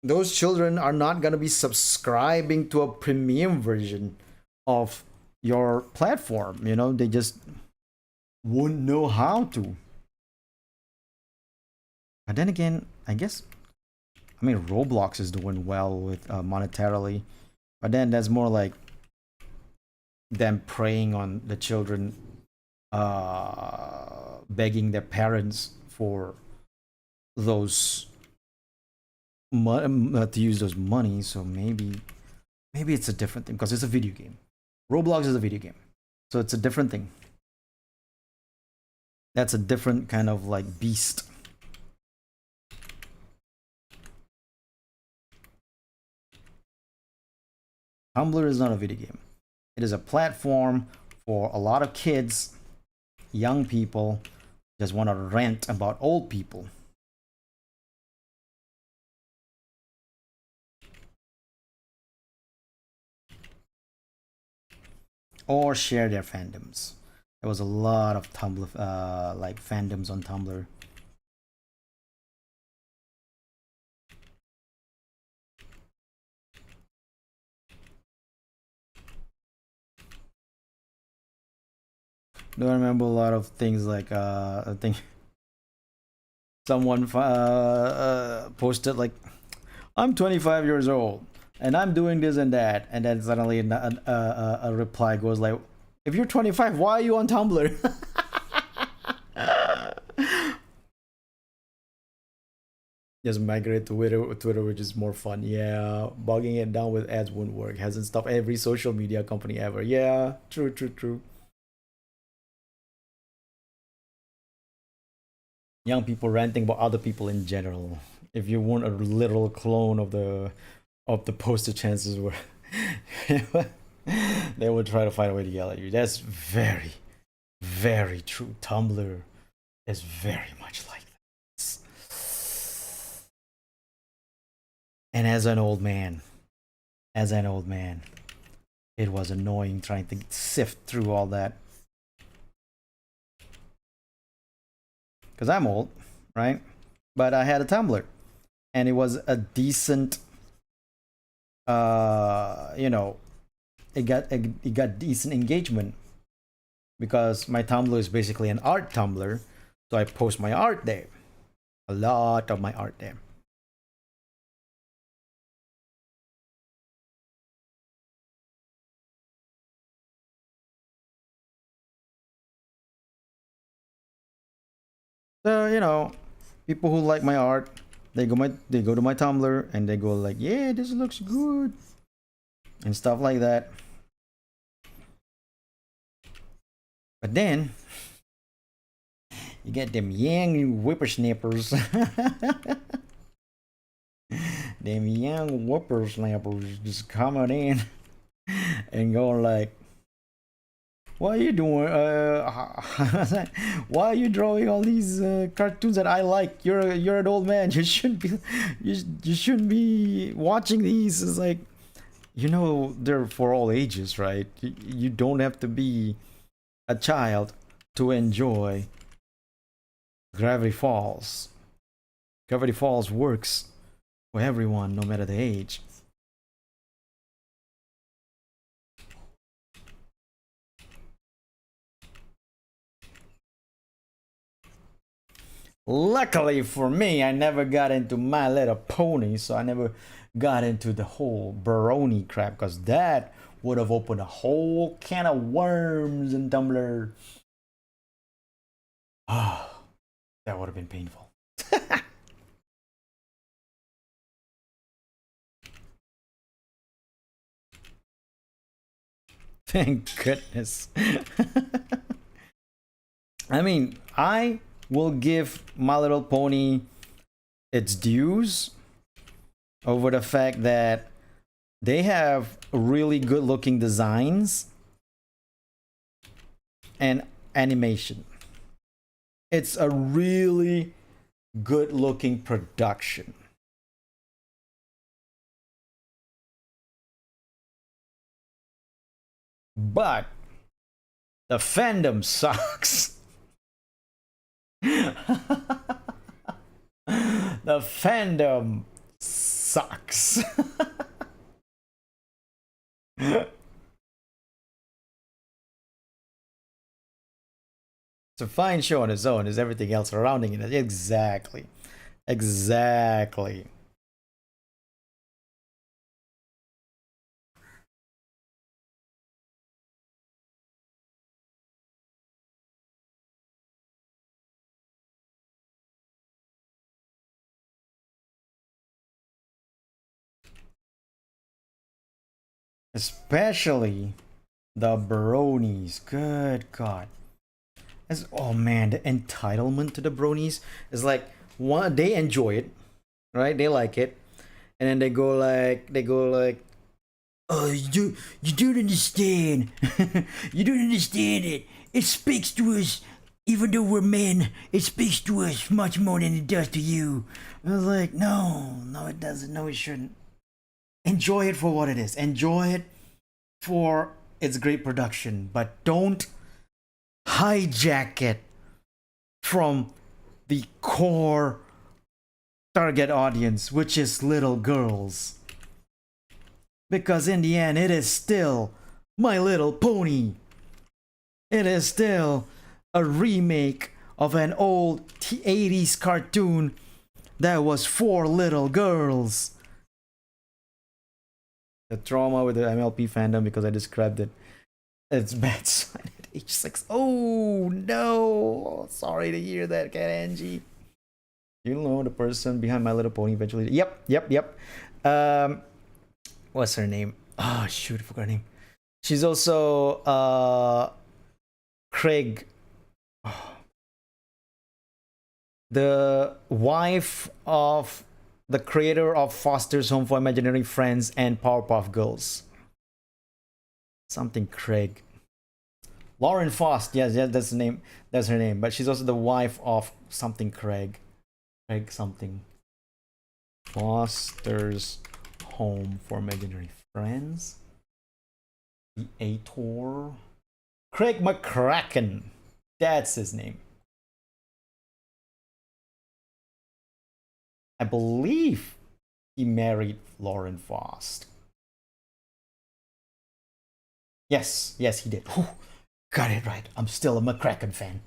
those children are not going to be subscribing to a premium version of your platform. You know, they just won't know how to. But then again, I guess, I mean, Roblox is doing well with monetarily, but then that's more like them preying on the children, begging their parents for those to use those money. So maybe it's a different thing because it's a video game. Roblox is a video game, so it's a different thing. That's a different kind of like beast. Tumblr is not a video game. It is a platform for a lot of kids, young people, just want to rant about old people. Or share their fandoms. There was a lot of Tumblr, like fandoms on Tumblr. Do I remember a lot of things like I think someone posted like, I'm 25 years old and I'm doing this and that, and then suddenly a reply goes like, if you're 25, why are you on Tumblr? Just migrate to Twitter, which is more fun. Yeah, bogging it down with ads won't work. Hasn't stopped every social media company ever. Yeah, true, true, true. Young people ranting about other people in general. If you weren't a literal clone of the poster, chances were they would try to find a way to yell at you. That's very, very true. Tumblr is very much like this. And as an old man, it was annoying trying to sift through all that. Because I'm old, right? But I had a Tumblr, and it was a decent, you know, it got decent engagement because my Tumblr is basically an art Tumblr, so I post my art there, a lot of my art there. So you know, people who like my art, they go to my Tumblr and they go like, yeah, this looks good, and stuff like that. But then you get them young whippersnappers, them young whippersnappers just coming in and going like, what are you doing? Why are you drawing all these cartoons that I like? You're an old man. You shouldn't be you shouldn't be watching these. It's like, you know, they're for all ages, right? You don't have to be a child to enjoy Gravity Falls. Gravity Falls works for everyone, no matter the age. Luckily for me, I never got into My Little Pony, so I never got into the whole Baroni crap, because that would have opened a whole can of worms in Tumblr. Ah, that would have been painful. Thank goodness. I mean, I will give My Little Pony its dues over the fact that they have really good looking designs and animation. It's a really good looking production. But the fandom sucks. The fandom sucks. sucks. It's a fine show on its own. Is everything else surrounding it? Exactly. Exactly. Especially the bronies. Good God. Oh man, the entitlement to the bronies is like one they enjoy it, right? They like it. And then they go like oh you don't understand. You don't understand it. It speaks to us even though we're men, it speaks to us much more than it does to you. I was like, no, it doesn't. No, it shouldn't. Enjoy it for what it is. Enjoy it for its great production, but don't hijack it from the core target audience, which is little girls. Because in the end, it is still My Little Pony. It is still a remake of an old 80s cartoon that was for little girls. The trauma with the MLP fandom because I described it. It's bad sign at age 6. Oh no! Sorry to hear that, Cat Angie. You know the person behind My Little Pony eventually. Yep. What's her name? Oh shoot, I forgot her name. She's also Craig, the wife of the creator of Foster's Home for Imaginary Friends and Powerpuff Girls. Something Craig. Lauren Faust, yes, that's the name. That's her name. But she's also the wife of something Craig. Craig something. Foster's Home for Imaginary Friends. The Ator. Craig McCracken. That's his name. I believe he married Lauren Faust. Yes, he did. Whew, got it right. I'm still a McCracken fan.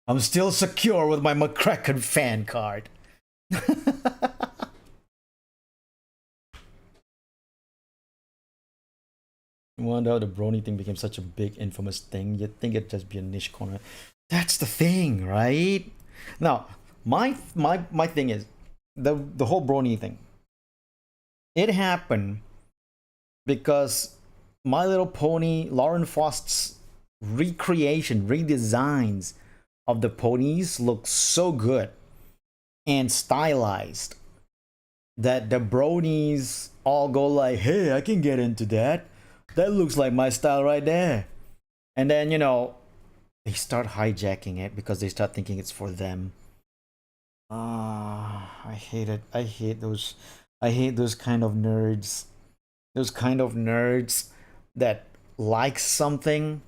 I'm still secure with my McCracken fan card. I wonder how the brony thing became such a big infamous thing. You'd think it'd just be a niche corner. That's the thing, right? Now, my thing is the whole brony thing. It happened because My Little Pony, Lauren Faust's redesigns of the ponies look so good and stylized that the bronies all go like, hey, I can get into that. That looks like my style right there. And then, they start hijacking it because they start thinking it's for them. I hate it. I hate those kind of nerds. Those kind of nerds that like something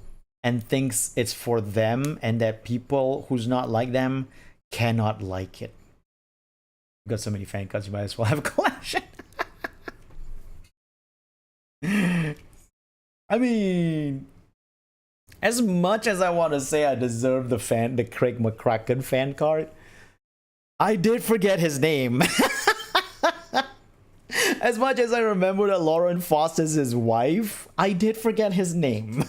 and thinks it's for them and that people who's not like them cannot like it. You've got so many fan cards, you might as well have a collection. I mean, as much as I want to say I deserve the Craig McCracken fan card, I did forget his name. As much as I remember that Lauren Faust is his wife, I did forget his name.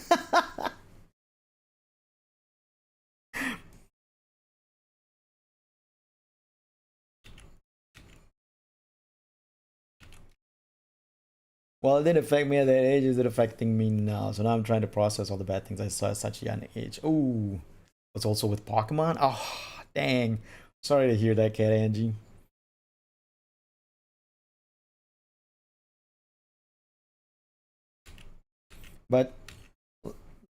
Well, it didn't affect me at that age. Is it affecting me now? So now I'm trying to process all the bad things I saw at such a young age. Ooh, was also with Pokemon. Oh, dang. Sorry to hear that, Cat Angie. But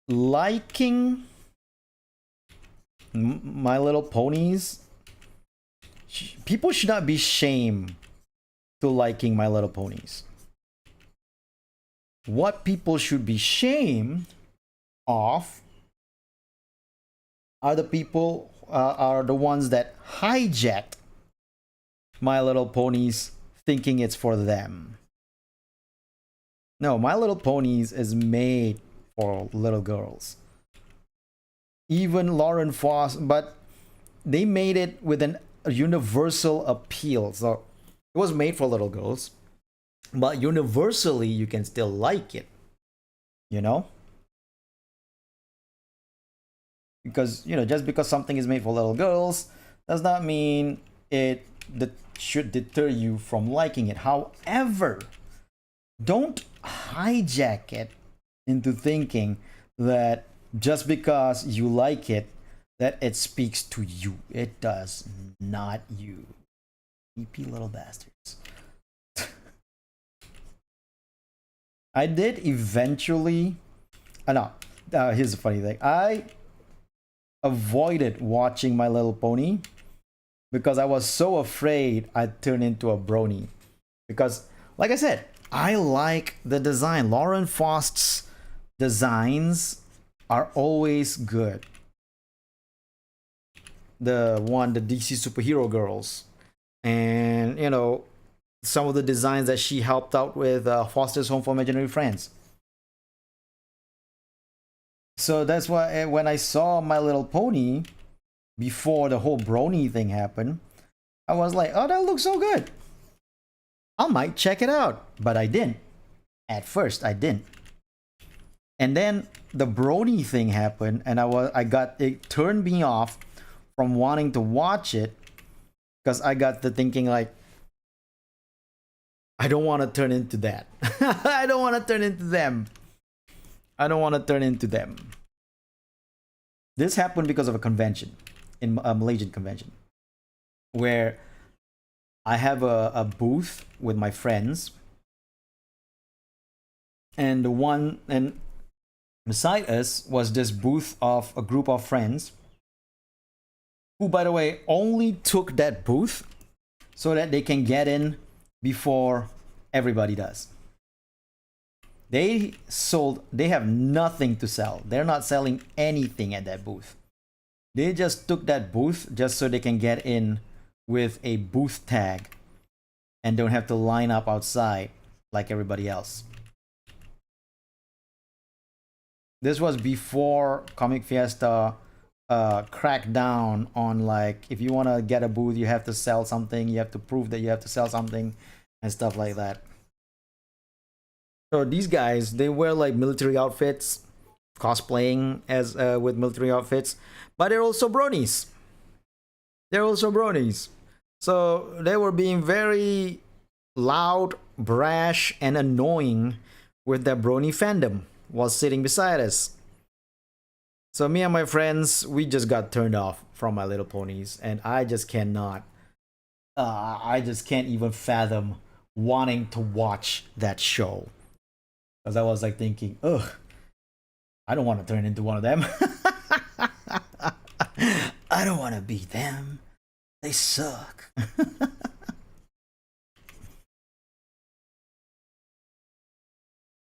liking My Little Ponies, people should not be shamed to liking My Little Ponies. What people should be shamed of are the people are the ones that hijacked My Little Ponies thinking it's for them. No, My Little Ponies is made for little girls. Even Lauren Foss, but they made it with a universal appeal. So it was made for little girls, but universally you can still like it, you know? Because, just because something is made for little girls does not mean it that should deter you from liking it. However, don't hijack it into thinking that just because you like it, that it speaks to you. It does not, you creepy little bastards. I did eventually. No, here's the funny thing. I avoided watching My Little Pony because I was so afraid I'd turn into a brony. Because, like I said, I like the design. Lauren Faust's designs are always good. The DC superhero girls, and some of the designs that she helped out with Foster's Home for Imaginary Friends. So that's why when I saw My Little Pony before the whole brony thing happened, I was like, oh, that looks so good. I might check it out. But I didn't. At first, I didn't. And then the brony thing happened, and it turned me off from wanting to watch it, because I got to thinking like, I don't want to turn into that. I don't want to turn into them. I don't want to turn into them. This happened because of a convention, in a Malaysian convention, where I have a booth with my friends, and beside us was this booth of a group of friends who, by the way, only took that booth so that they can get in before everybody does. They have nothing to sell. They're not selling anything at that booth. They just took that booth just so they can get in with a booth tag and don't have to line up outside like everybody else. This was before Comic Fiesta cracked down on, like, if you want to get a booth, you have to sell something, you have to prove that you have to sell something and stuff like that. So these guys, they wear like military outfits, cosplaying as with military outfits, but they're also bronies. So they were being very loud, brash, and annoying with their brony fandom while sitting beside us. So me and my friends, we just got turned off from My Little Ponies, and I just cannot. I just can't even fathom wanting to watch that show. Because I was like thinking, ugh, I don't want to turn into one of them. I don't want to be them. They suck.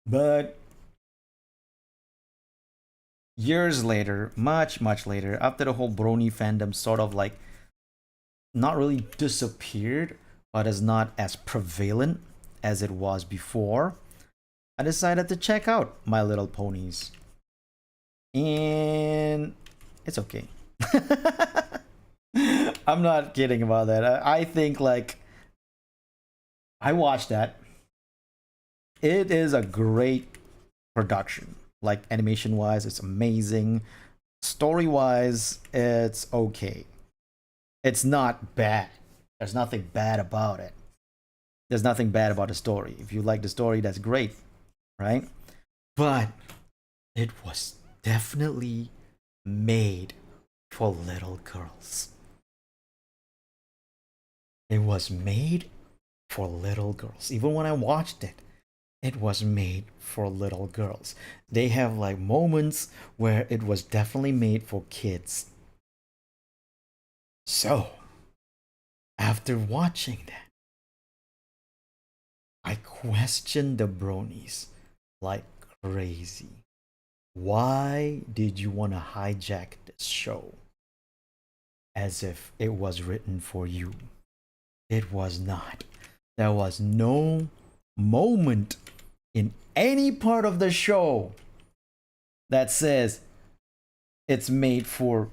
But years later, much later, after the whole brony fandom sort of like not really disappeared, but is not as prevalent as it was before, I decided to check out My Little Ponies. And it's okay. I'm not kidding about that. I think, like, I watched that. It is a great production. Like, animation wise, it's amazing. Story wise, it's okay. It's not bad. There's nothing bad about it. There's nothing bad about the story. If you like the story, that's great, right? But it was definitely made for little girls. It was made for little girls. Even when I watched it, it was made for little girls. They have like moments where it was definitely made for kids. So, after watching that, I questioned the bronies like crazy. Why did you want to hijack this show? as if it was written for you. It was not. There was no moment in any part of the show that says it's made for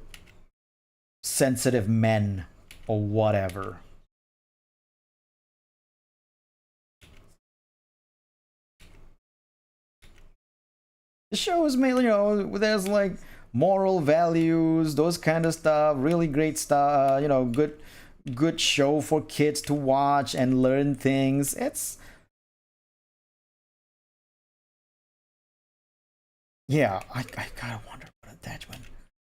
sensitive men or whatever. The show is made, there's like moral values, those kind of stuff, really great stuff, good show for kids to watch and learn things. Yeah, I kind of wonder about attachment.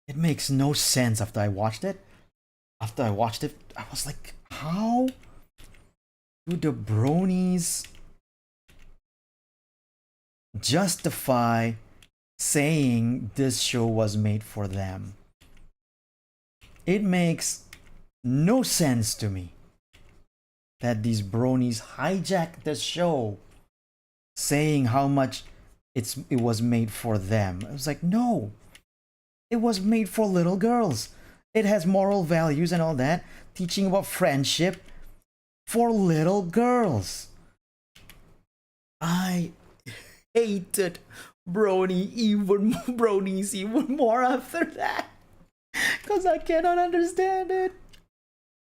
It makes no sense after I watched it. After I watched it, I was like, how do the bronies justify saying this show was made for them? It makes no sense to me that these bronies hijack the show saying how much it was made for them. I was like, no, it was made for little girls. It has moral values and all that, teaching about friendship for little girls. I hated bronies even more after that, because I cannot understand it.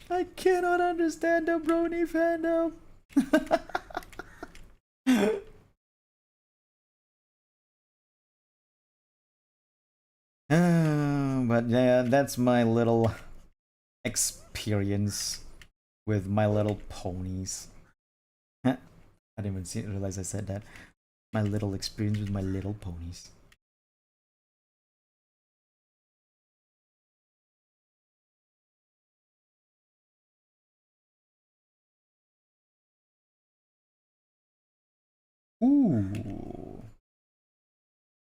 I cannot understand the brony fandom. But yeah, that's my little experience with My Little Ponies. I didn't even realize I said that. My little experience with My Little Ponies. Ooh.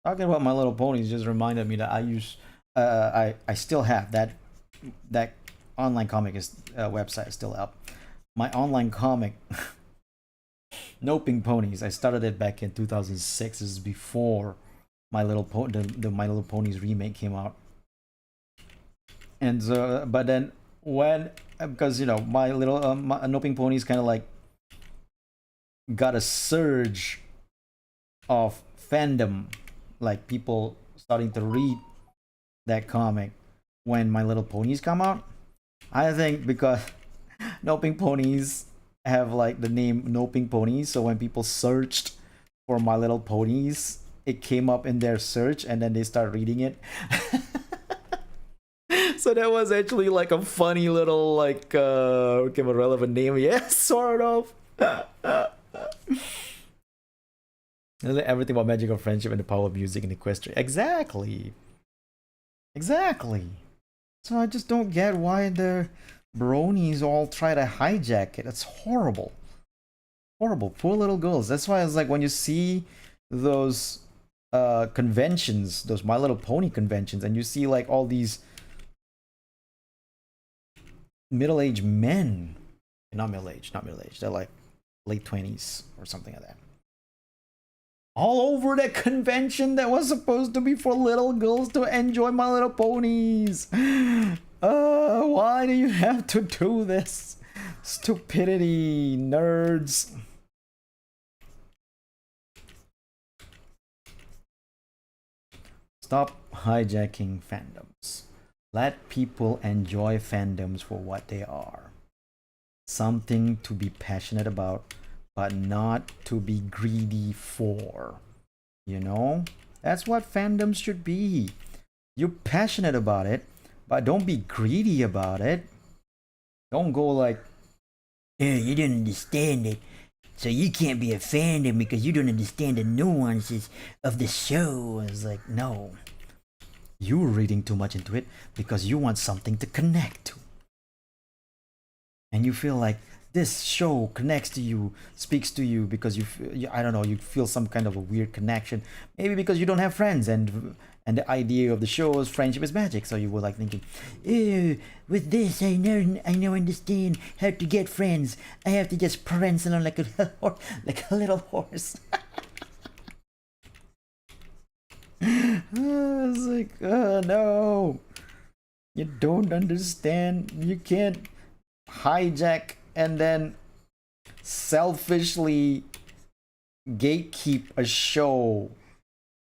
Talking about My Little Ponies just reminded me that I still have that online comic website is still up. My online comic, Noping Ponies. I started it back in 2006. This is before the My Little Ponies remake came out. And but then because My Little Noping Ponies kind of like got a surge of fandom, like people starting to read that comic when My Little Ponies come out. I think because Noping Ponies have like the name Noping Ponies, so when people searched for My Little Ponies, it came up in their search and then they start reading it. So that was actually like a funny little like a relevant name. Yes, sort of. Everything about magical friendship and the power of music and equestrian. Exactly. So I just don't get why the bronies all try to hijack it. It's horrible. Horrible. Poor little girls. That's why it's like when you see those conventions, those My Little Pony conventions, and you see like all these middle-aged men. Not middle-aged. They're like late 20s or something like that. All over that convention that was supposed to be for little girls to enjoy My Little Ponies. Why do you have to do this? Stupidity, nerds. Stop hijacking fandoms. Let people enjoy fandoms for what they are. Something to be passionate about, but not to be greedy for. That's what fandoms should be. You're passionate about it, but don't be greedy about it. Don't go like, you didn't understand it, so you can't be a fandom because you don't understand the nuances of the show. It's like, no. You're reading too much into it because you want something to connect to. And you feel like this show connects to you, speaks to you because I don't know, you feel some kind of a weird connection. Maybe because you don't have friends, and the idea of the show is friendship is magic. So you were like thinking, with this I know understand how to get friends. I have to just prance along like a little horse. It's like, no. You don't understand. You can't hijack and then selfishly gatekeep a show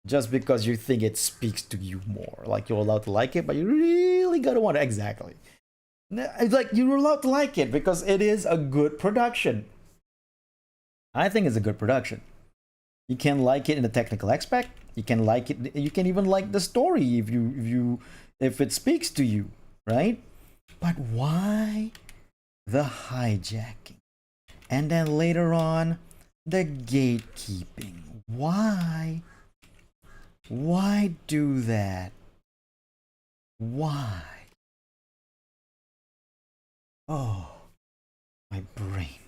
just because you think it speaks to you more. Like you're allowed to like it, but you really gotta want it. Exactly. It's like you're allowed to like it because it is a good production. I think it's a good production. You can like it in the technical aspect. You can like it. You can even like the story if it speaks to you, right? But why the hijacking? And then later on, the gatekeeping. Why? Why do that? Why? Oh, my brain.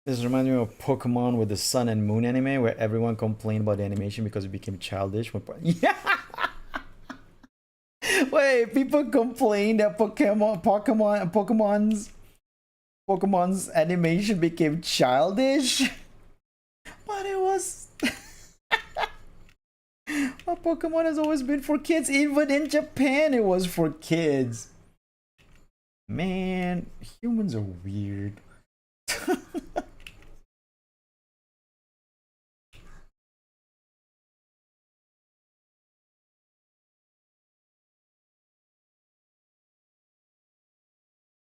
This reminds me of Pokemon with the Sun and Moon anime, where everyone complained about the animation because it became childish. Yeah. Wait, people complained that Pokemon's animation became childish, but it was. Well, Pokemon has always been for kids. Even in Japan, it was for kids. Man, humans are weird.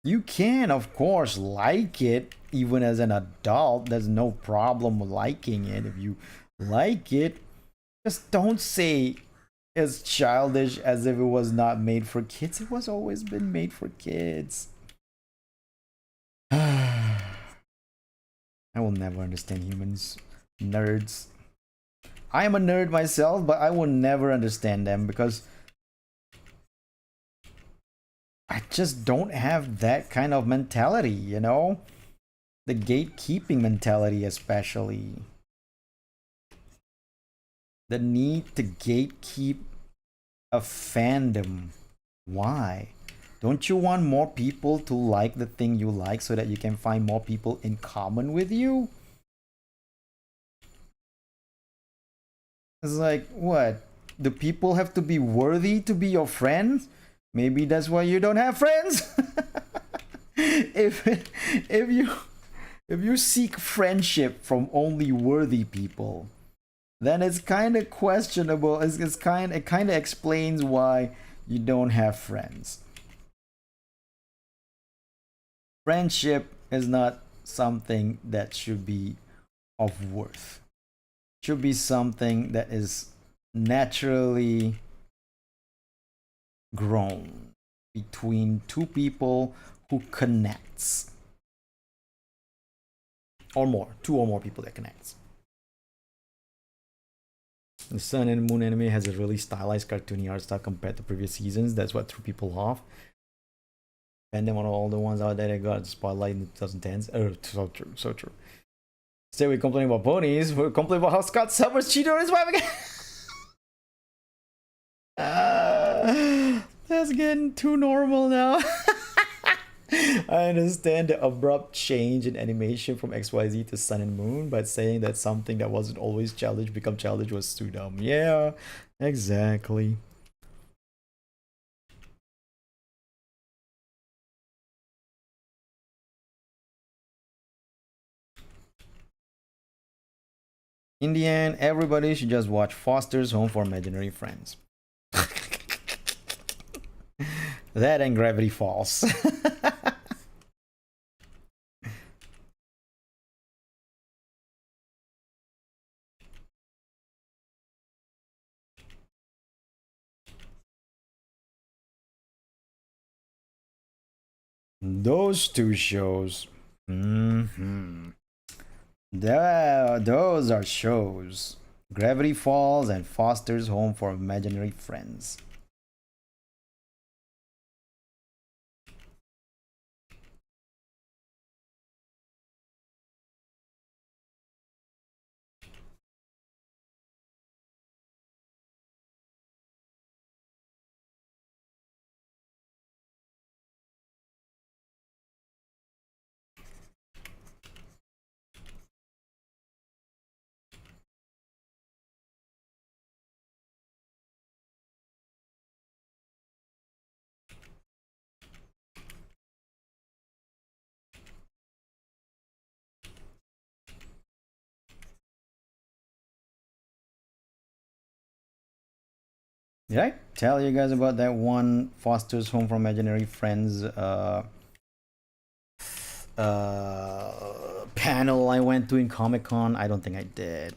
You can, of course, like it even as an adult. There's no problem liking it if you like it. Just don't say it's childish as if it was not made for kids. It was always been made for kids. I will never understand humans. Nerds. I am a nerd myself, but I will never understand them because I just don't have that kind of mentality, you know? The gatekeeping mentality, especially. The need to gatekeep a fandom. Why? Don't you want more people to like the thing you like so that you can find more people in common with you? It's like, what? Do people have to be worthy to be your friends? Maybe that's why you don't have friends. if if you if you seek friendship from only worthy people, then it's kind of questionable. It kind of explains why you don't have friends. Friendship is not something that should be of worth. It should be something that is naturally grown between two people who connects or more, two or more people that connects. The Sun and Moon anime has a really stylized cartoony art style compared to previous seasons. That's what threw people off. And then one of all the ones out there that got spotlight in the 2010s. Oh, so true, so true. Stay we complain about ponies. We're complaining about how Scott Summers cheated on his wife again. That's getting too normal now. I understand the abrupt change in animation from XYZ to Sun and Moon, but saying that something that wasn't always childish become childish was too dumb. Yeah, exactly. In the end, everybody should just watch Foster's Home for Imaginary Friends. That and Gravity Falls. Those two shows. Mm-hmm. Those are shows. Gravity Falls and Foster's Home for Imaginary Friends. Did I tell you guys about that one Foster's Home for Imaginary Friends panel I went to in Comic-Con? I don't think I did.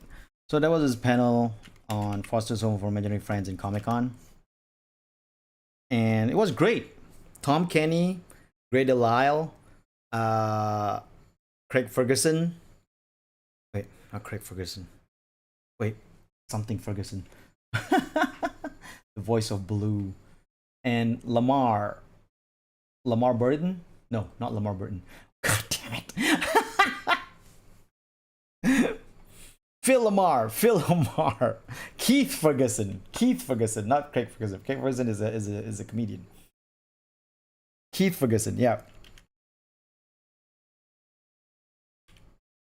So there was this panel on Foster's Home for Imaginary Friends in Comic-Con, and it was great. Tom Kenny, Gray Delisle, uh, Craig Ferguson. Wait, not Craig Ferguson. Wait, something Ferguson. The voice of Blue. And Lamar Burton? No, not Lamar Burton. God damn it. Phil Lamar. Keith Ferguson, not Craig Ferguson. Craig Ferguson is a comedian. Keith Ferguson, yeah.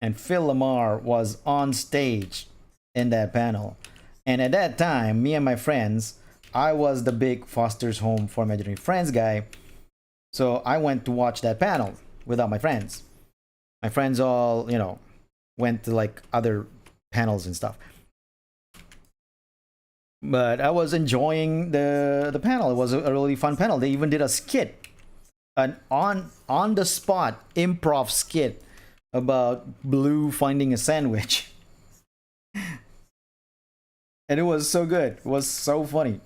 And Phil Lamar was on stage in that panel. And at that time, me and my friends, I was the big Foster's Home for Imaginary Friends guy. So I went to watch that panel without my friends. My friends all, went to like other panels and stuff. But I was enjoying the panel. It was a really fun panel. They even did a skit, an on the spot improv skit about Blue finding a sandwich. And it was so good. It was so funny.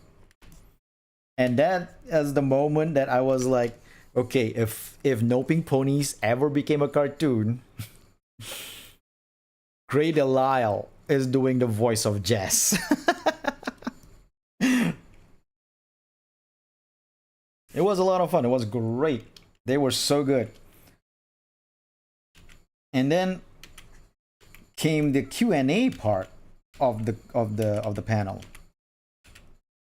And that is the moment that I was like, okay, if Noping Ponies ever became a cartoon, Gray Delisle is doing the voice of Jess. It was a lot of fun. It was great. They were so good. And then came the Q&A part of the panel.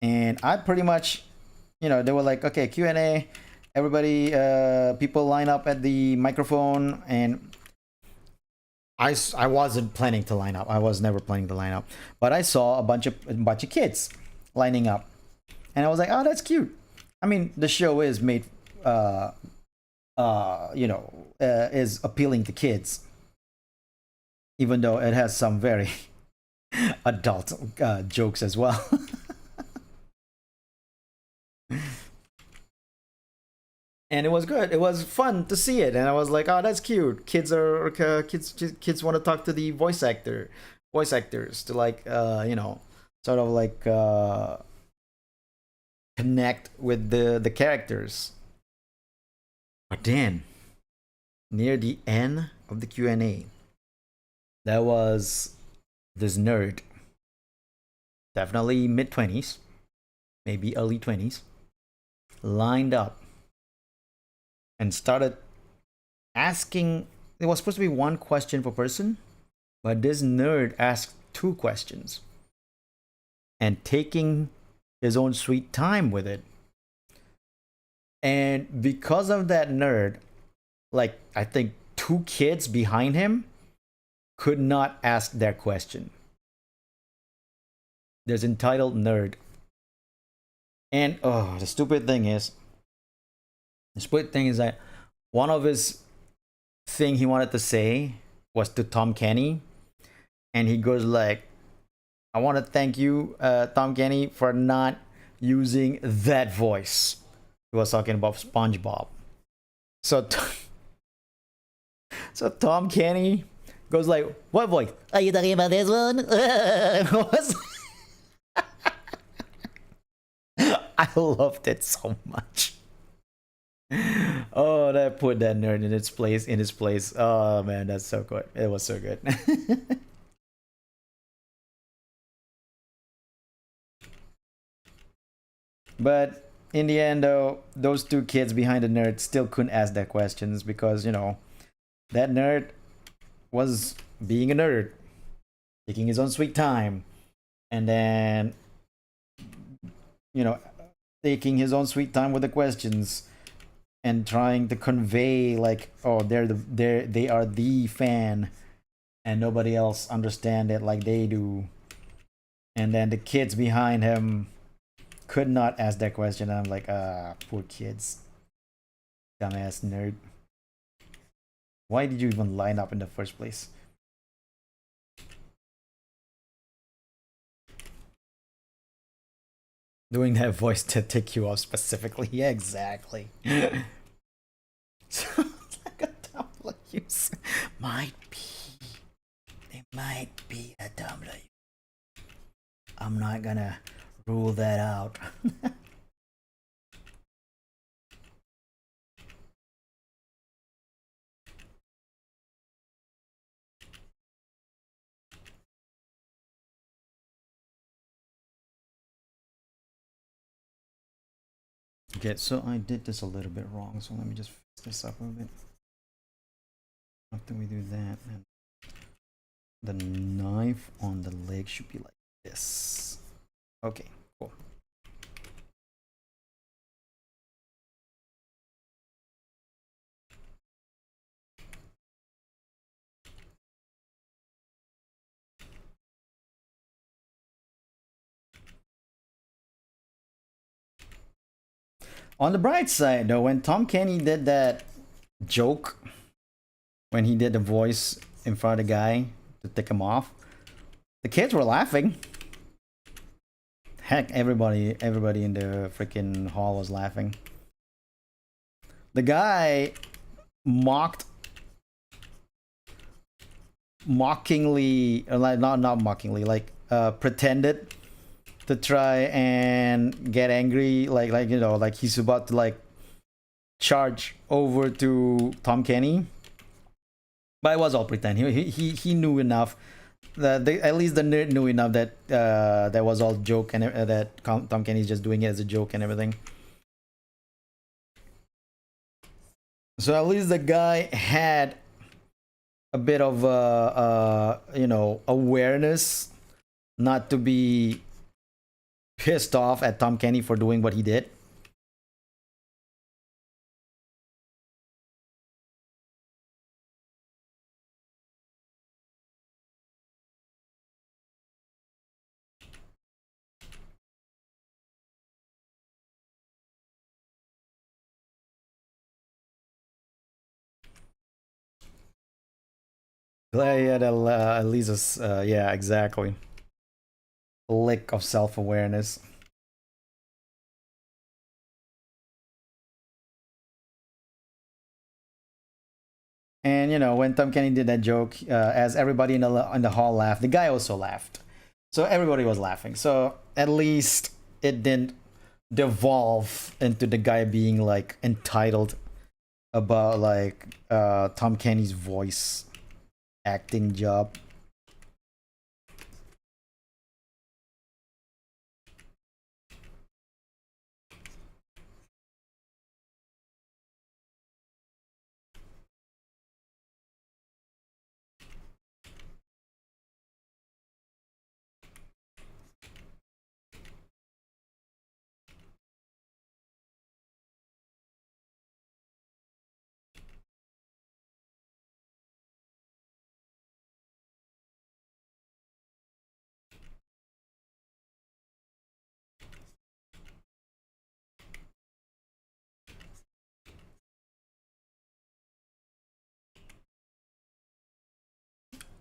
And I pretty much, they were like, okay, Q&A, everybody, people line up at the microphone. And I wasn't planning to line up. I was never planning to line up. But I saw a bunch of kids lining up. And I was like, oh, that's cute. I mean, the show is made, is appealing to kids. Even though it has some very adult jokes as well. And it was good. It was fun to see it, and I was like, "Oh, that's cute." Kids want to talk to the voice actors to like, sort of like connect with the characters. But then, near the end of the Q&A, there was this nerd, definitely mid-20s, maybe early 20s, lined up and started asking. It was supposed to be one question per person, but this nerd asked 2 questions and taking his own sweet time with it. And because of that nerd, like, I think 2 kids behind him could not ask their question. There's entitled nerd. And the stupid thing is that one of his thing he wanted to say was to Tom Kenny, and he goes like, I want to thank you, Tom Kenny, for not using that voice. He was talking about SpongeBob. So Tom Kenny goes like, what voice? Are you talking about this one? I loved it so much. Oh, that put that nerd in its place. Oh man, that's so good. It was so good. But in the end, though, those 2 kids behind the nerd still couldn't ask their questions because, that nerd was being a nerd, taking his own sweet time, and then, taking his own sweet time with the questions and trying to convey like, oh, they are the fan and nobody else understand it like they do. And then the kids behind him could not ask that question. I'm like, poor kids. Dumbass nerd. Why did you even line up in the first place? Doing that voice to tick you off specifically. Yeah, exactly. Sounds like a Tumblr user. Might be. It might be a Tumblr. I'm not gonna rule that out. Okay, so I did this a little bit wrong, so let me just fix this up a bit. After we do that, and the knife on the leg should be like this. Okay, cool. On the bright side, though, when Tom Kenny did that joke, when he did the voice in front of the guy to tick him off, the kids were laughing. Heck, everybody in the freaking hall was laughing. The guy mockingly, like not mockingly, like pretended to try and get angry, like you know, like he's about to like charge over to Tom Kenny, but it was all pretend. He knew enough. At least the nerd knew enough that that was all joke and that Tom Kenny's just doing it as a joke and everything. So at least the guy had a bit of you know, awareness not to be pissed off at Tom Kenny for doing what he did. Glad he had at least a, yeah, exactly, a lick of self-awareness. And you know, when Tom Kenny did that joke, as everybody in the hall laughed, the guy also laughed. So everybody was laughing. So at least it didn't devolve into the guy being like entitled about like Tom Kenny's voice acting job.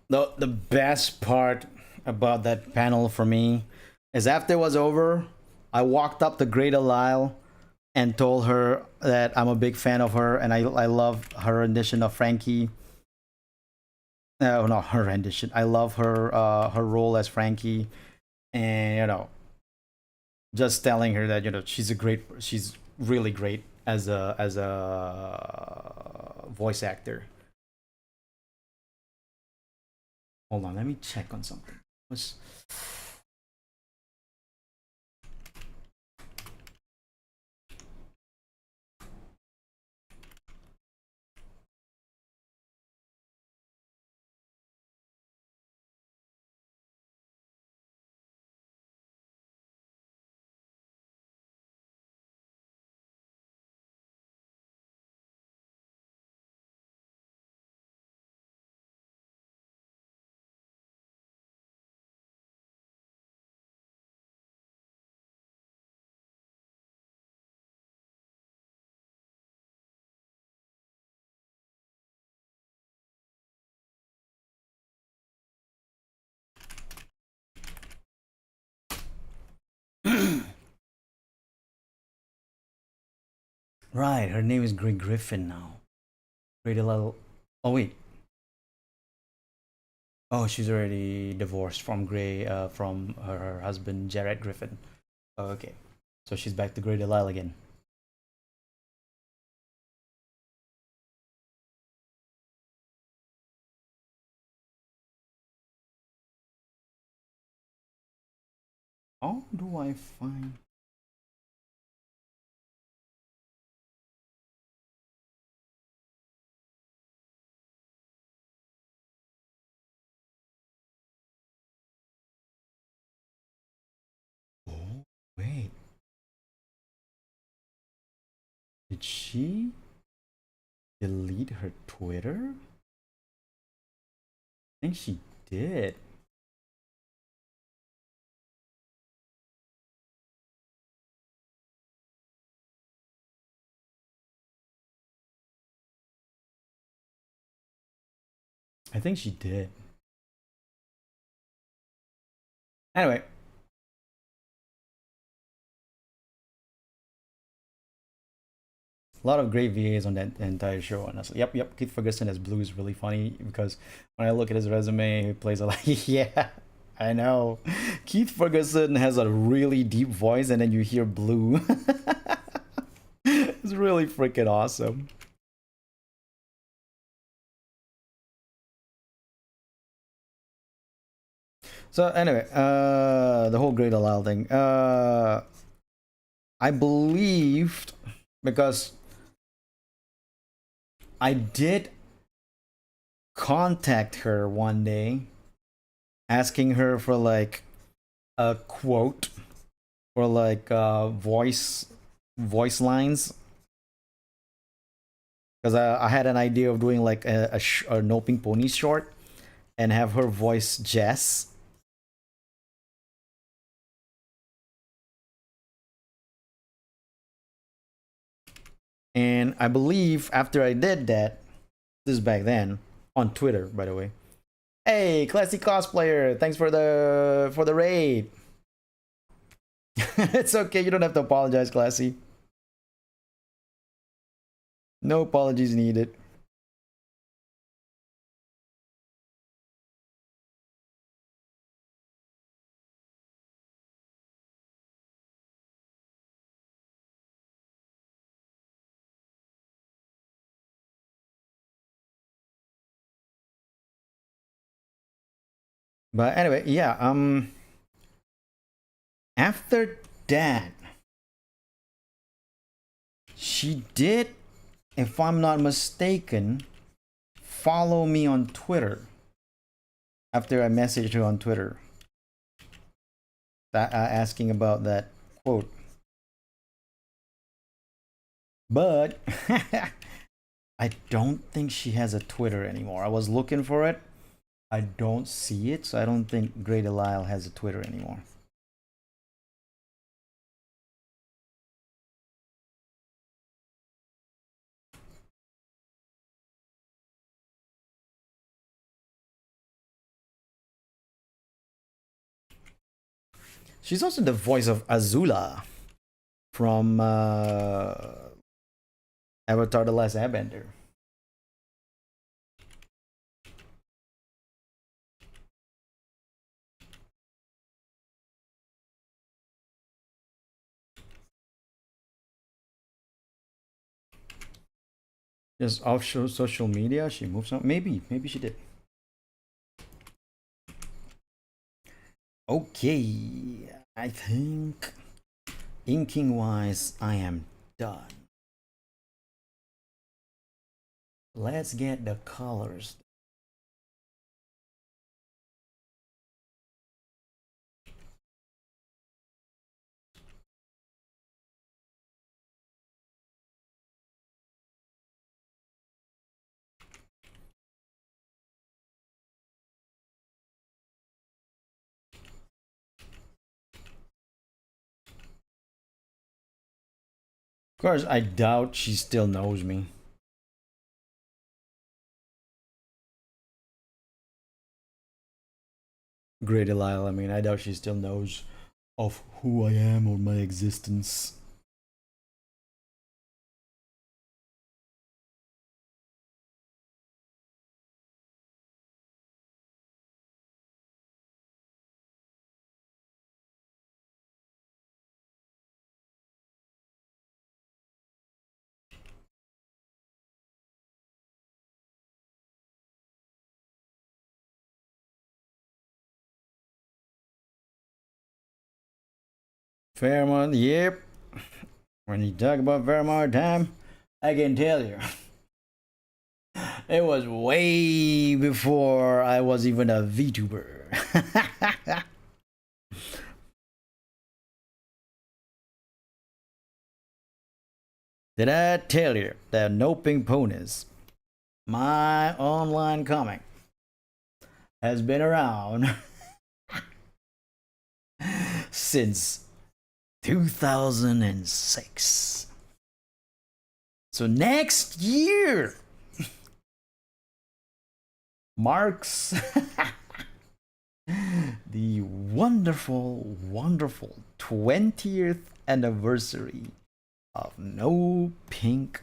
The best part about that panel for me is after it was over, I walked up to Greta Lyle and told her that I'm a big fan of her and I love her rendition of Frankie. No, not her rendition. I love her role as Frankie, and you know, just telling her that, you know, she's really great as a voice actor. Hold on, let me check on something. What's Right, her name is Grey Griffin now. Grey Delilah. Oh wait. Oh, she's already divorced from Grey, from her husband Jared Griffin. Oh, okay, so she's back to Grey Delilah again. How do I find? Oh, wait. Did she delete her Twitter? I think she did. I think she did. Anyway, a lot of great VAs on that entire show. Honestly, yep. Keith Ferguson as Blue is really funny because when I look at his resume, he plays a lot. Yeah, I know. Keith Ferguson has a really deep voice, and then you hear Blue. It's really freaking awesome. So anyway, the whole Great Alal thing. I believed because I did contact her one day, asking her for like a quote or like voice lines because I had an idea of doing like a No Pink Pony short and have her voice Jess. And I believe after I did that, this is back then on Twitter, by the way. Hey, classy cosplayer, thanks for the raid. It's okay, you don't have to apologize, classy. No apologies needed. But anyway, yeah. After that, she did, if I'm not mistaken, follow me on Twitter. After I messaged her on Twitter, asking about that quote, but I don't think she has a Twitter anymore. I was looking for it. I don't see it, so I don't think Grey Delisle has a Twitter anymore. She's also the voice of Azula from Avatar: The Last Airbender. Just off social media, she moves on. Maybe she did. Okay, I think inking wise, I am done. Let's get the colors. Of course, I doubt she still knows me. Great Delisle, I mean, I doubt she still knows of who I am or my existence. Fairmont, yep. When you talk about Fairmont time, I can tell you. It was way before I was even a VTuber. Did I tell you that No Pink Ponies, my online comic, has been around since 2006? So next year marks the wonderful, wonderful 20th anniversary of No Pink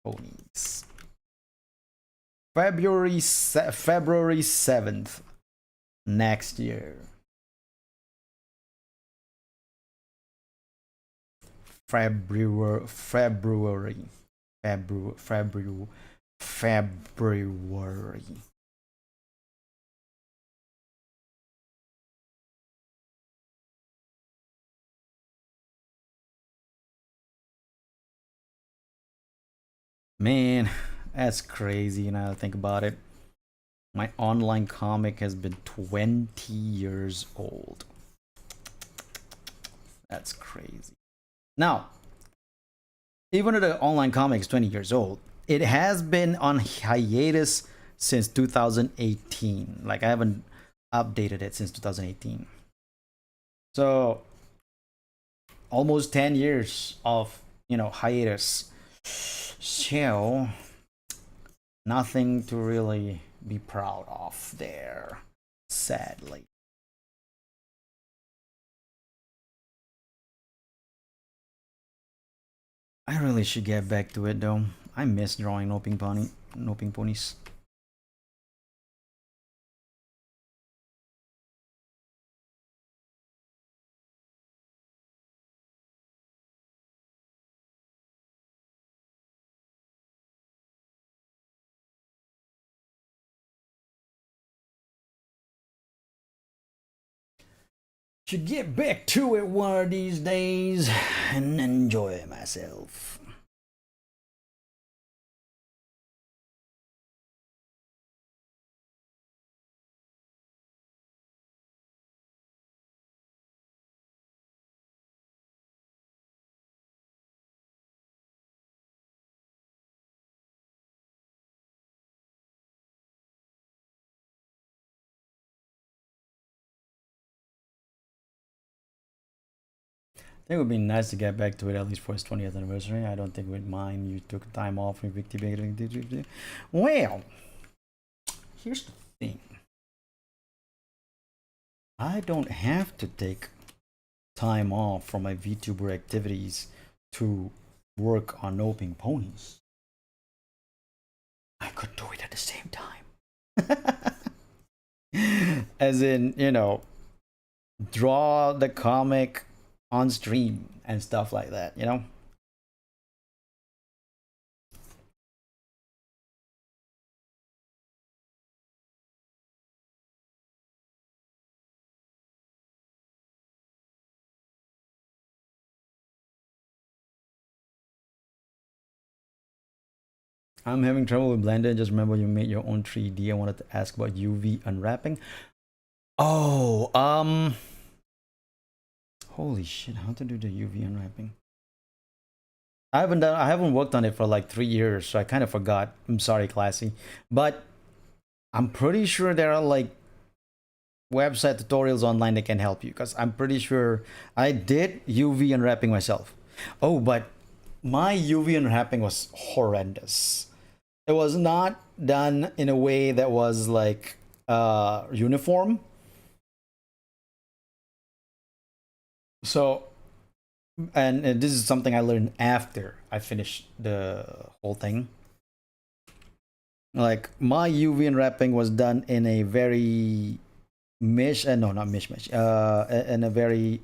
Ponies. February 7th next year. February. Man, that's crazy now to think about it. My online comic has been 20 years old. That's crazy. Now, even though the online comic is 20 years old, it has been on hiatus since 2018. Like, I haven't updated it since 2018. So, almost 10 years of, hiatus. So, nothing to really be proud of there, sadly. I really should get back to it though. I miss drawing No Pink Ponies. Should get back to it one of these days and enjoy myself. I think it would be nice to get back to it at least for his 20th anniversary. I don't think we'd mind you took time off. Well, here's the thing. I don't have to take time off from my VTuber activities to work on No Pink Ponies. I could do it at the same time. As in, draw the comic on stream and stuff like that. I'm having trouble with Blender. Just remember you made your own 3D. I wanted to ask about UV unwrapping. Oh, holy shit, how to do the UV unwrapping? I haven't worked on it for like 3 years, so I kind of forgot. I'm sorry, Classy. But I'm pretty sure there are like website tutorials online that can help you, because I'm pretty sure I did UV unwrapping myself. Oh, but my UV unwrapping was horrendous. It was not done in a way that was like uniform. So, and this is something I learned after I finished the whole thing. Like, my UV unwrapping was done in a very no, not mishmash, in a very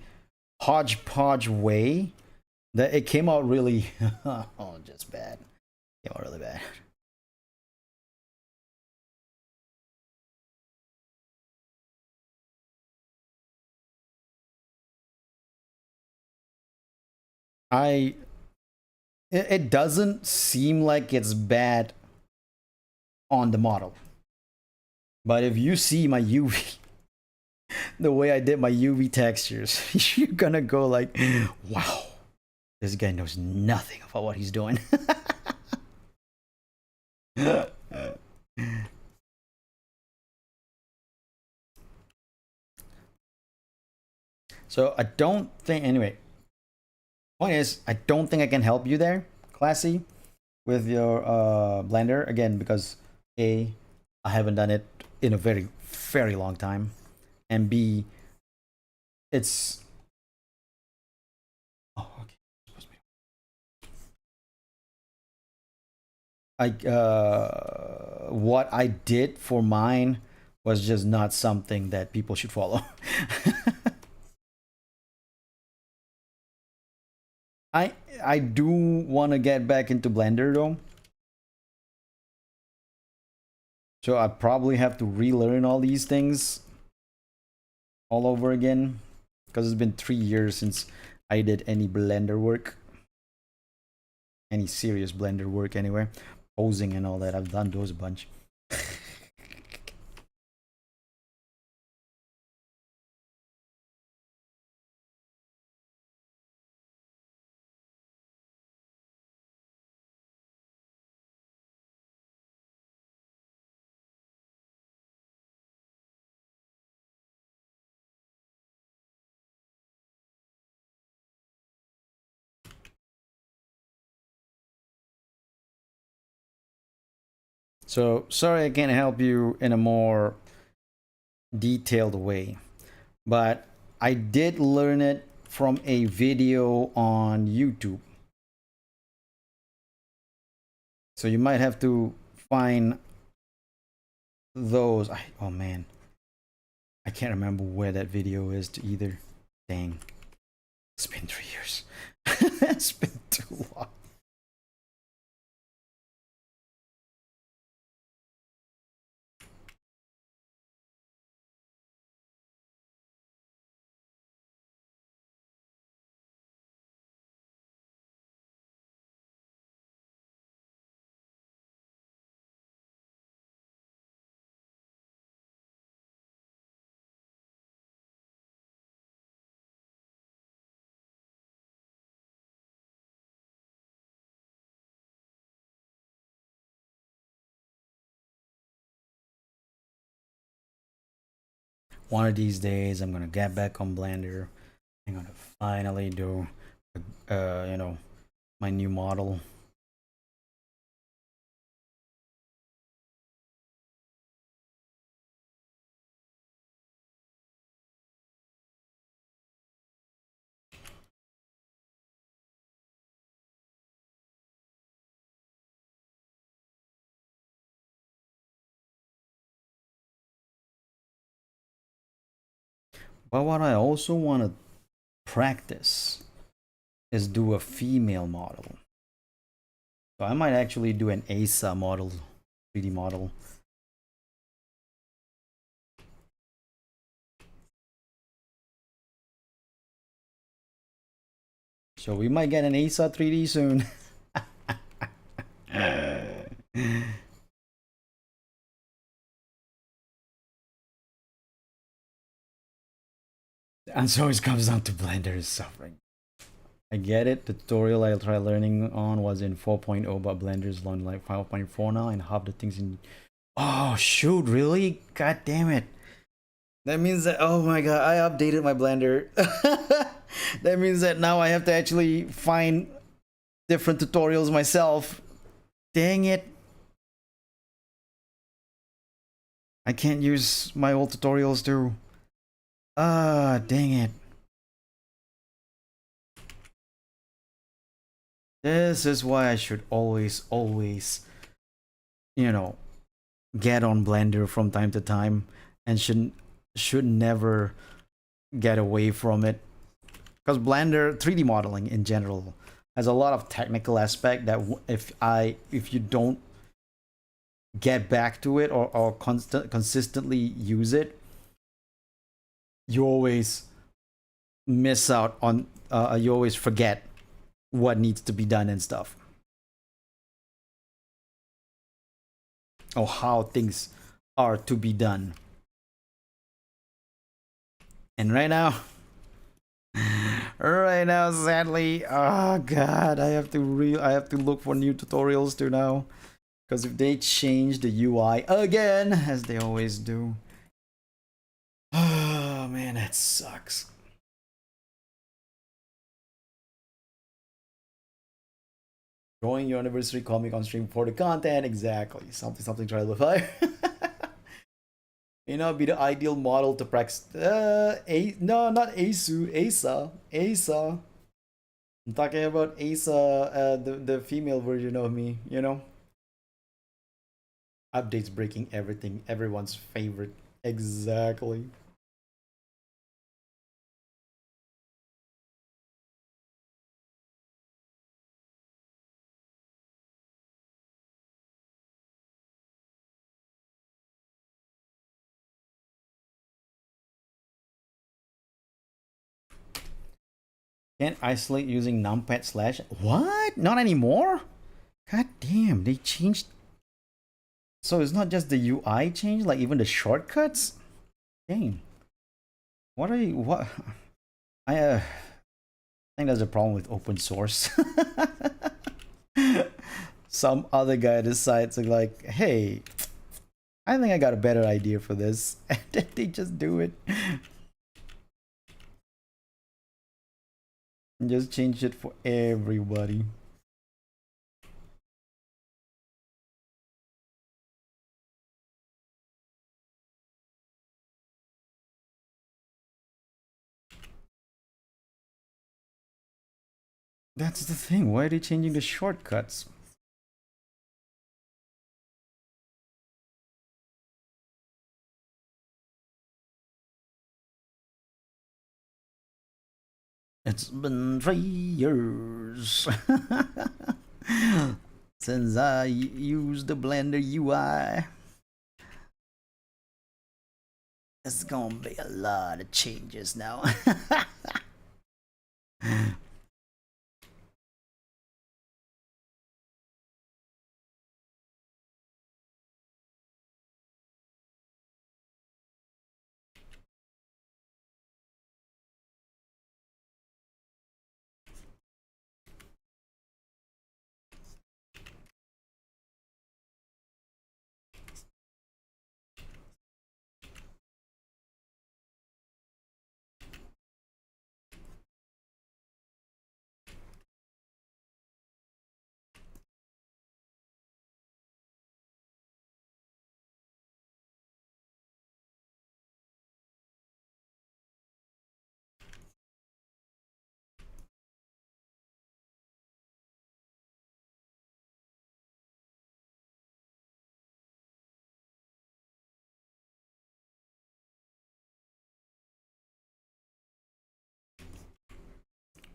hodgepodge way that it came out really, oh, just bad. Came out really bad. I it doesn't seem like it's bad on the model. But if you see my UV, the way I did my UV textures, you're gonna go like, wow, this guy knows nothing about what he's doing. So I don't think, anyway, point is, I don't think I can help you there, Classy, with your Blender, again, because A, I haven't done it in a very, very long time, and B, it's... Oh, okay. What I did for mine was just not something that people should follow. I do want to get back into Blender though. So I probably have to relearn all these things all over again, because it's been 3 years since I did any Blender work. Any serious Blender work anyway. Posing and all that, I've done those a bunch. So sorry I can't help you in a more detailed way, but I did learn it from a video on YouTube. So you might have to find those. Oh man, I can't remember where that video is to either. Dang, it's been 3 years. It's been too long. One of these days, I'm gonna get back on Blender. I'm gonna finally do, you know, my new model. But what I also want to practice is do a female model. So I might actually do an ASA model, 3D model. So we might get an ASA 3D soon. And so it comes down to Blender suffering. I get it. The tutorial I tried learning on was in 4.0, but Blender's on like 5.4 now, and half the things in... Oh shoot, really? God damn it. That means that, oh my god, I updated my Blender. That means that now I have to actually find different tutorials myself. Dang it. I can't use my old tutorials too. Ah, dang it. This is why I should always, you know, get on Blender from time to time, and should never get away from it. Because Blender 3D modeling in general has a lot of technical aspect that if you don't get back to it, or consistently use it, you always miss out on, you always forget what needs to be done and stuff, or how things are to be done. And right now, sadly, oh god, I have to look for new tutorials too now, because if they change the UI again, as they always do, oh man, that sucks. Join your anniversary comic on stream for the content. Exactly. Something try to fire. You know, be the ideal model to practice. No, not Asu. Asa. I'm talking about Asa, the female version of me. You know, updates breaking everything. Everyone's favorite. Exactly. Can't isolate using numpad slash. What? Not anymore? God damn, they changed. So it's not just the UI change, like even the shortcuts? Dang. What are you. What? I think that's a problem with open source. Some other guy decides to, like, hey, I think I got a better idea for this. And then they just do it. And just change it for everybody. That's the thing. Why are they changing the shortcuts? It's been 3 years since I used the Blender UI. It's gonna be a lot of changes now.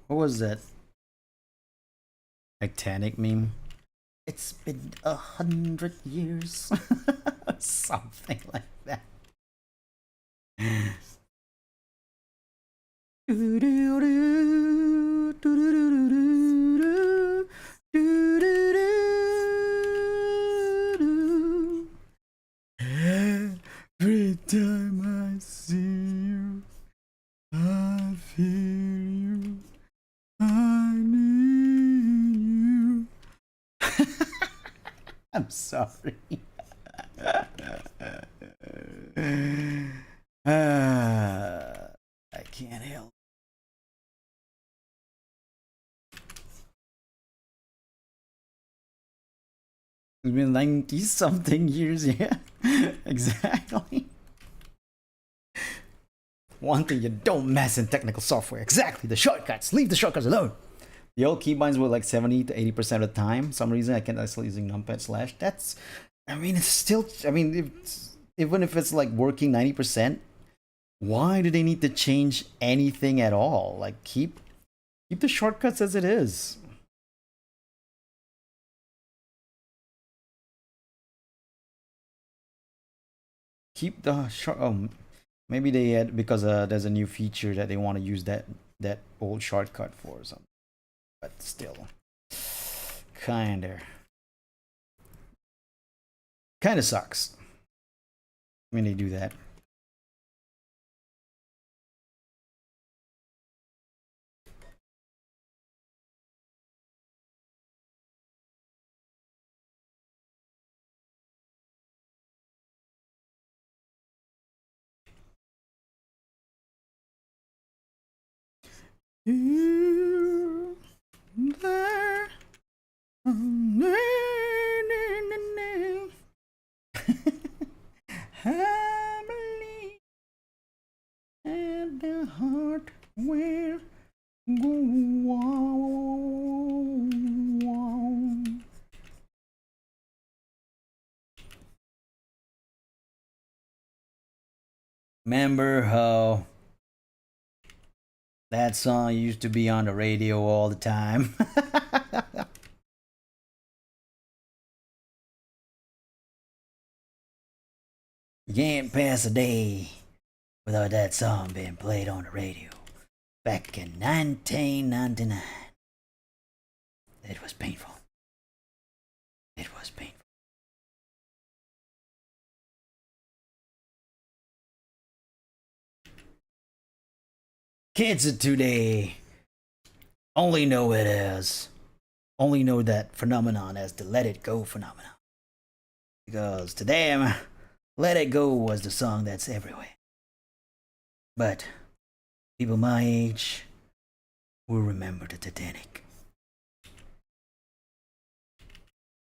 What was that Titanic meme? It's been 100 years. Something like that. Every time I see you, I feel you. I need you. I'm sorry. I can't help. It's been 90 something years, yeah. Exactly. One thing, you don't mess in technical software. Exactly, the shortcuts. Leave the shortcuts alone. The old keybinds were like 70 to 80% of the time. Some reason I can't isolate using numpad slash. That's, I mean, it's still, I mean, even if it's like working 90%, why do they need to change anything at all? Like keep the shortcuts as it is. Keep the short. Oh, maybe they had because there's a new feature that they want to use that old shortcut for or something. but still, kinda sucks when they do that. You there. I believe and the heart will go on. Remember how that song used to be on the radio all the time? You can't pass a day without that song being played on the radio. Back in 1999. It was painful. It was painful. Kids of today only know that phenomenon as the Let It Go phenomenon. Because to them, Let It Go was the song that's everywhere. But people my age will remember the Titanic.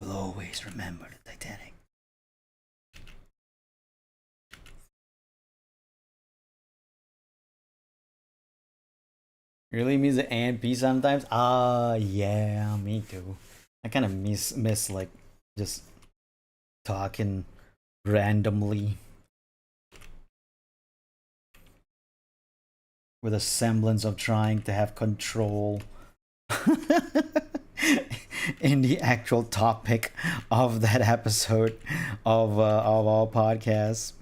Will always remember the Titanic. Really miss the AMP sometimes? Yeah, me too. I kind of miss like just talking randomly with a semblance of trying to have control in the actual topic of that episode of our podcast.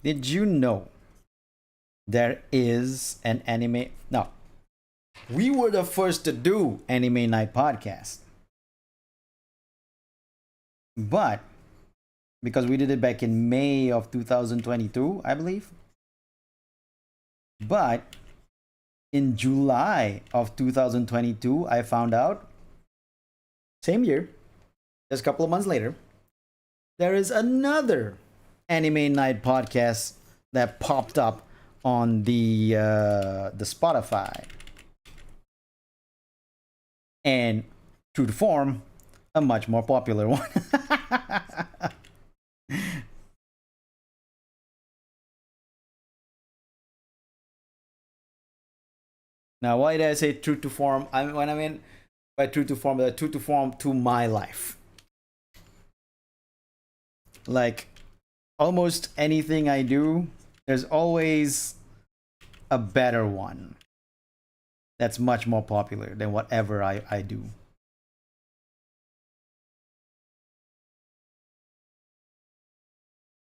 Did you know there is an anime? No, we were the first to do Anime Night podcast, but because we did it back in May of 2022, I believe. But in July of 2022, I found out, same year, just a couple of months later, there is another Anime Night podcast that popped up on the Spotify, and true to form, a much more popular one. Now, why did I say true to form? I mean by true to form, true to form to my life. Like almost anything I do, there's always a better one that's much more popular than whatever I do.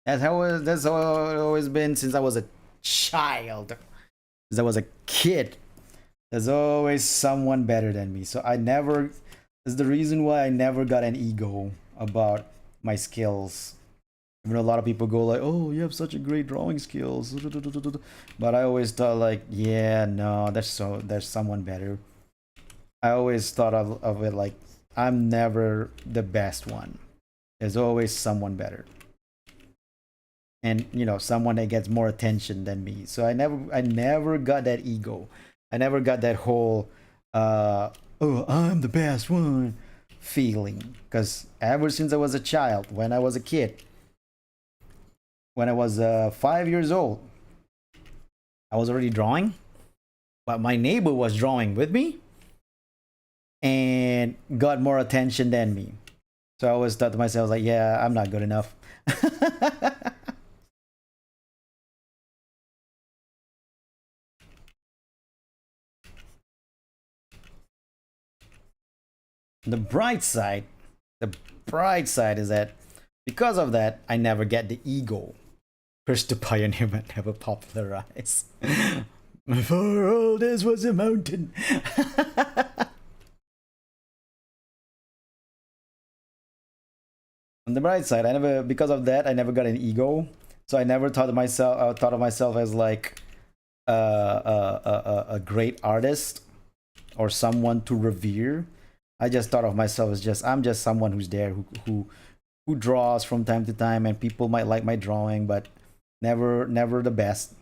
That's how it's always been since I was a child. Since I was a kid, there's always someone better than me. So I never. That's the reason why I never got an ego about my skills. Even though a lot of people go like, "Oh, you have such a great drawing skills," but I always thought like, "Yeah, no, there's someone better." I always thought of it like I'm never the best one. There's always someone better. And someone that gets more attention than me. So I never got that ego. I never got that whole oh, I'm the best one feeling, because ever since I was a child, when I was a kid, when I was 5 years old, I was already drawing, but my neighbor was drawing with me and got more attention than me. So I always thought to myself like, yeah, I'm not good enough. the bright side is that because of that, I never get the ego. First to pioneer but never popularize. For all this was a mountain. the bright side, I never, because of that, I never got an ego. So I never thought of myself as like a great artist or someone to revere. I just thought of myself as just, I'm just someone who's there, who draws from time to time, and people might like my drawing, but never the best.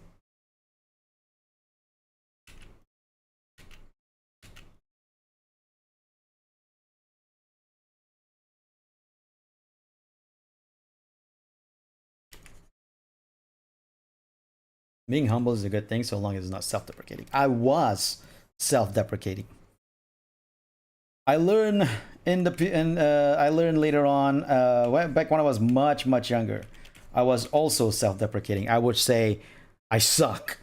Being humble is a good thing so long as it's not self-deprecating. I was self-deprecating. I learned I learned later on, back when I was much younger. I was also self-deprecating. I would say, I suck.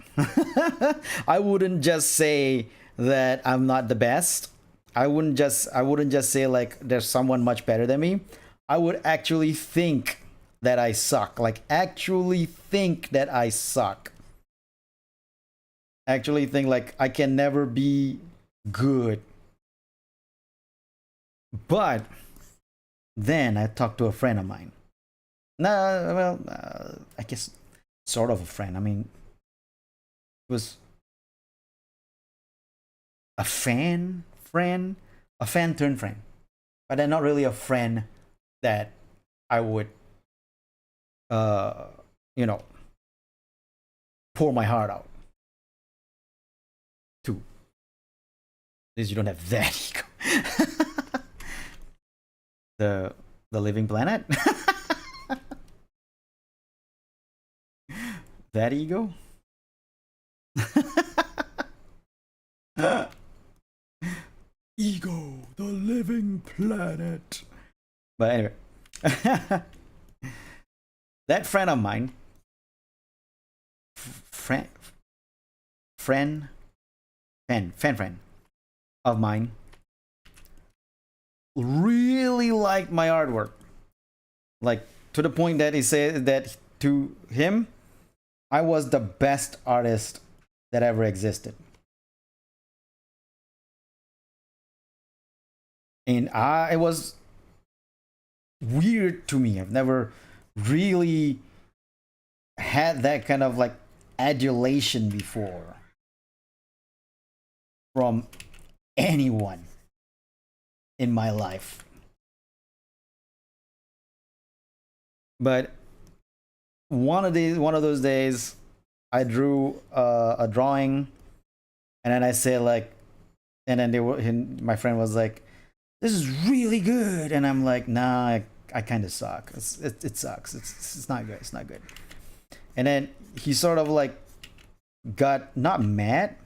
I wouldn't just say that I'm not the best. I wouldn't just say like there's someone much better than me. I would actually think that I suck. Like actually think that I suck. Actually think like I can never be good. But then I talked to a friend of mine. Nah, well, I guess sort of a friend. I mean, it was a fan turned friend, but then not really a friend that I would, uh, you know, pour my heart out to. At least you don't have that ego. The living planet. That ego. Ego, the living planet. But anyway, that friend of mine, friend of mine, really liked my artwork, like to the point that he said that to him I was the best artist that ever existed. And it was weird to me. I've never really had that kind of like adulation before from anyone in my life. But one of those days, I drew a drawing, and then I said like, and then my friend was like, "This is really good," and I'm like, "Nah, I kind of suck. It sucks. It's not good. It's not good." And then he sort of like got not mad,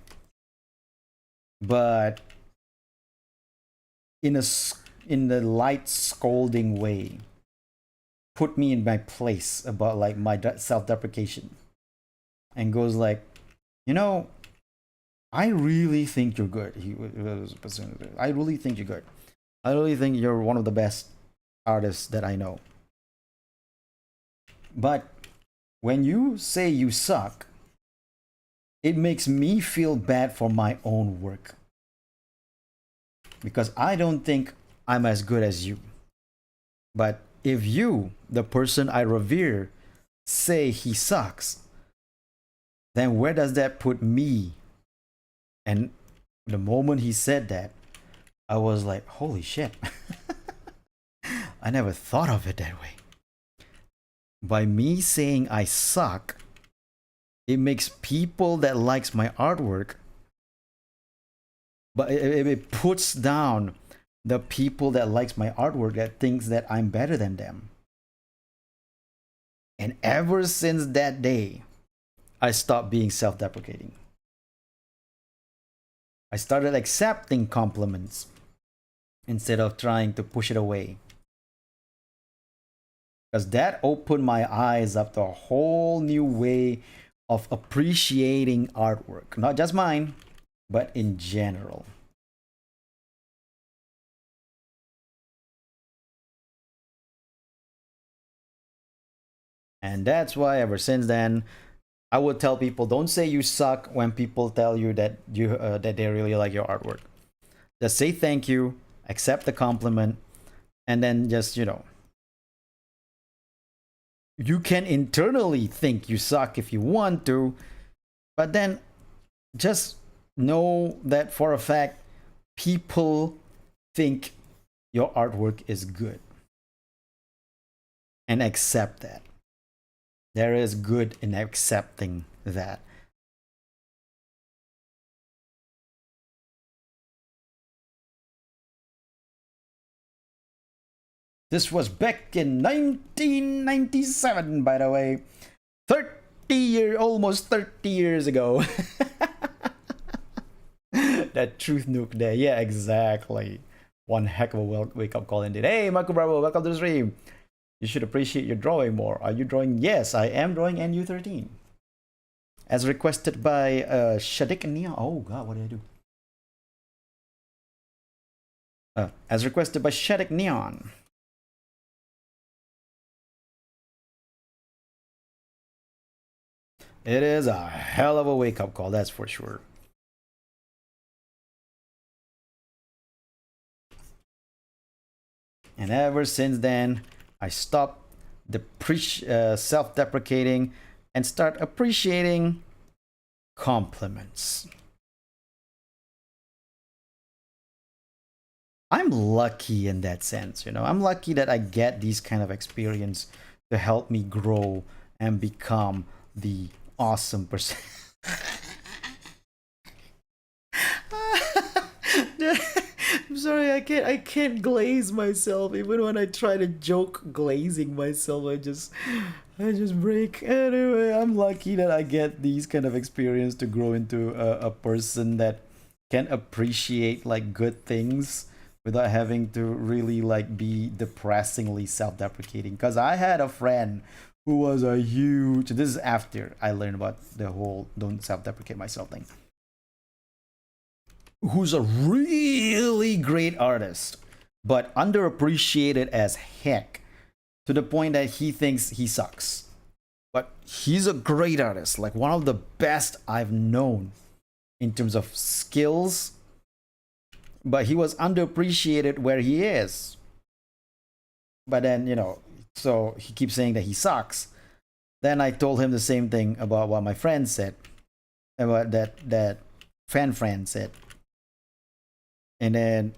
but in the light scolding way, put me in my place about like my self-deprecation, and goes like, I really think you're good. I really think you're good. I really think you're one of the best artists that I know. But when you say you suck, it makes me feel bad for my own work, because I don't think I'm as good as you. But if you, the person I revere, say he sucks, then where does that put me? And the moment he said that, I was like, holy shit. I never thought of it that way. By me saying I suck, it makes people that likes my artwork, but it puts down the people that likes my artwork, that thinks that I'm better than them. And ever since that day, I stopped being self-deprecating. I started accepting compliments instead of trying to push it away. Because that opened my eyes up to a whole new way of appreciating artwork. Not just mine, but in general. And that's why ever since then, I would tell people, don't say you suck when people tell you that that they really like your artwork. Just say thank you, accept the compliment, and then just You can internally think you suck if you want to, but then just know that for a fact, people think your artwork is good, and accept that. There is good in accepting that. This was back in 1997, by the way. almost 30 years ago. That truth nuke there. Yeah, exactly. One heck of a wake up call indeed. Hey, Marco Bravo, welcome to the stream. You should appreciate your drawing more. Are you drawing? Yes, I am drawing NU13. As requested by Shadik Nia. Oh, God, what did I do? As requested by Shadik Neon. It is a hell of a wake-up call, that's for sure. And ever since then, I stopped self-deprecating and start appreciating compliments. I'm lucky in that sense, you know. I'm lucky that I get these kind of experience to help me grow and become the awesome person. I'm sorry, I can't glaze myself. Even when I try to joke glazing myself, I just break. Anyway, I'm lucky that I get these kind of experience to grow into a person that can appreciate like good things without having to really like be depressingly self-deprecating. Because I had a friend who was a huge, this is after I learned about the whole don't self-deprecate myself thing, who's a really great artist but underappreciated as heck, to the point that he thinks he sucks. But he's a great artist, like one of the best I've known in terms of skills, but he was underappreciated where he is. But then, you know, so he keeps saying that he sucks. Then I told him the same thing about what my friend said, about that friend said. And then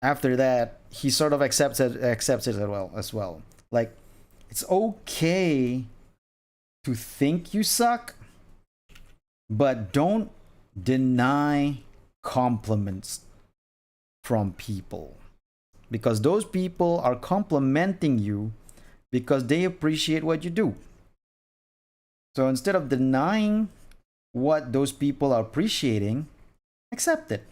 after that, he sort of accepts it as well. Like, it's okay to think you suck, but don't deny compliments from people, because those people are complimenting you because they appreciate what you do. So instead of denying what those people are appreciating, accept it.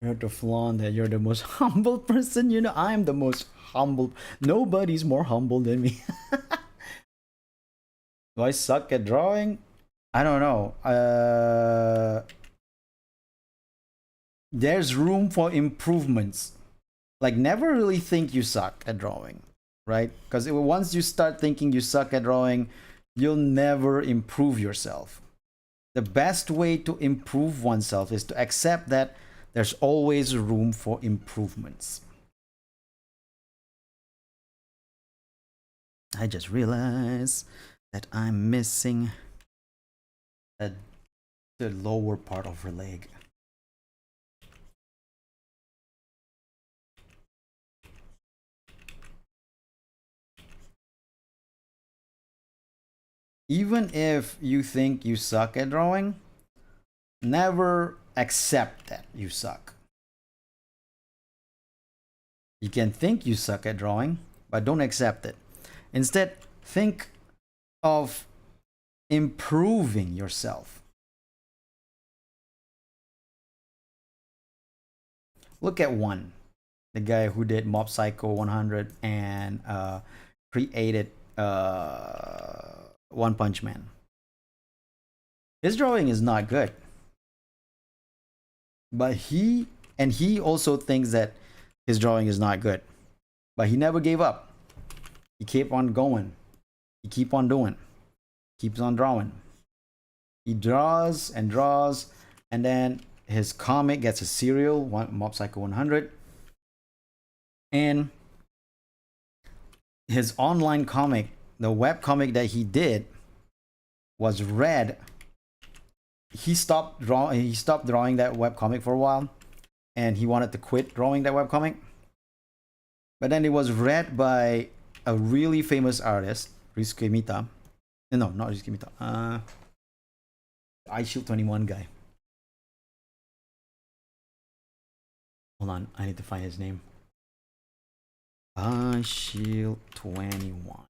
You have to flaunt that you're the most humble person. You know, I'm the most humble. Nobody's more humble than me. Do I suck at drawing? I don't know. There's room for improvements. Like, never really think you suck at drawing, right? Because once you start thinking you suck at drawing, you'll never improve yourself. The best way to improve oneself is to accept that there's always room for improvements. I just realized that I'm missing the lower part of her leg. Even if you think you suck at drawing, never accept that you suck. You can think you suck at drawing, but don't accept it. Instead, think of improving yourself. Look at one, the guy who did Mob Psycho 100 and created One Punch Man. His drawing is not good, but he And he also thinks that his drawing is not good, but he never gave up. He kept on going. He keep on doing. Keeps on drawing. He draws and draws, and then his comic gets a serial, Mob Psycho 100, and his online comic, the web comic that he did, was read. He stopped drawing that web comic for a while, and he wanted to quit drawing that web comic. But then it was read by a really famous artist, Ryusuke Mita. No, not Ryusuke Mita. iShield 21 guy. Hold on, I need to find his name. iShield 21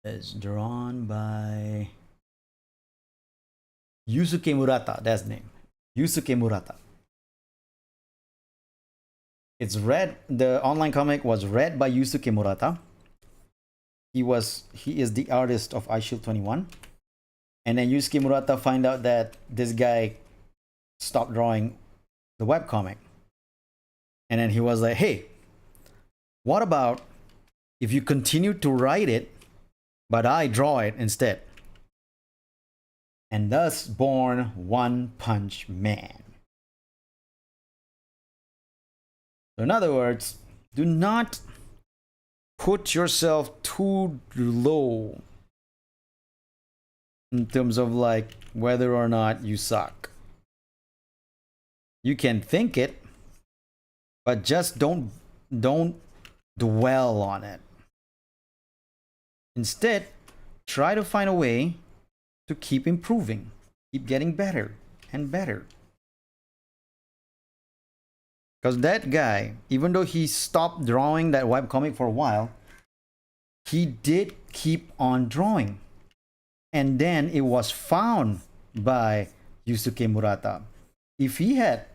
is drawn by Yusuke Murata. That's the name. Yusuke Murata. It's read. The online comic was read by Yusuke Murata. He is the artist of iShield 21. And then Yusuke Murata find out that this guy stopped drawing the webcomic. And then he was like, hey, what about if you continue to write it, but I draw it instead? And thus born One Punch Man. So in other words, do not put yourself too low in terms of like whether or not you suck. You can think it, but just don't dwell on it. Instead, try to find a way to keep improving, keep getting better and better. Because that guy, even though he stopped drawing that webcomic for a while, he did keep on drawing. And then it was found by Yusuke Murata. If he had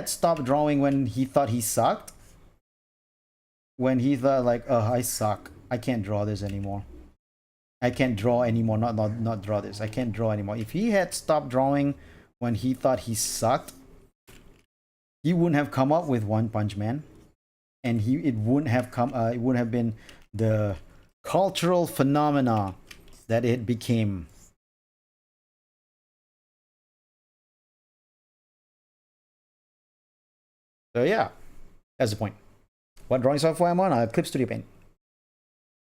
stopped drawing when he thought he sucked, when he thought like, oh, I suck, I can't draw this anymore. I can't draw anymore, not draw this. I can't draw anymore. If he had stopped drawing when he thought he sucked, he wouldn't have come up with One Punch Man, and it wouldn't have been the cultural phenomena that it became. So yeah, that's the point. What drawing software I'm on? Clip Studio Paint.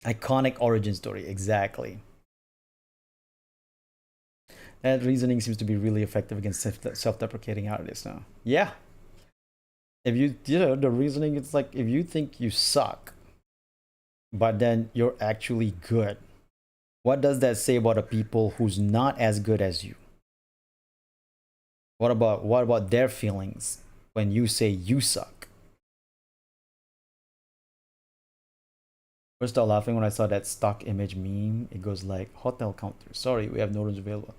Iconic origin story, exactly. That reasoning seems to be really effective against self-deprecating artists now. Yeah. If the reasoning, it's like if you think you suck, but then you're actually good, what does that say about a people who's not as good as you? What about their feelings when you say you suck? I started laughing when I saw that stock image meme. It goes like, hotel counter, sorry, we have no rooms available.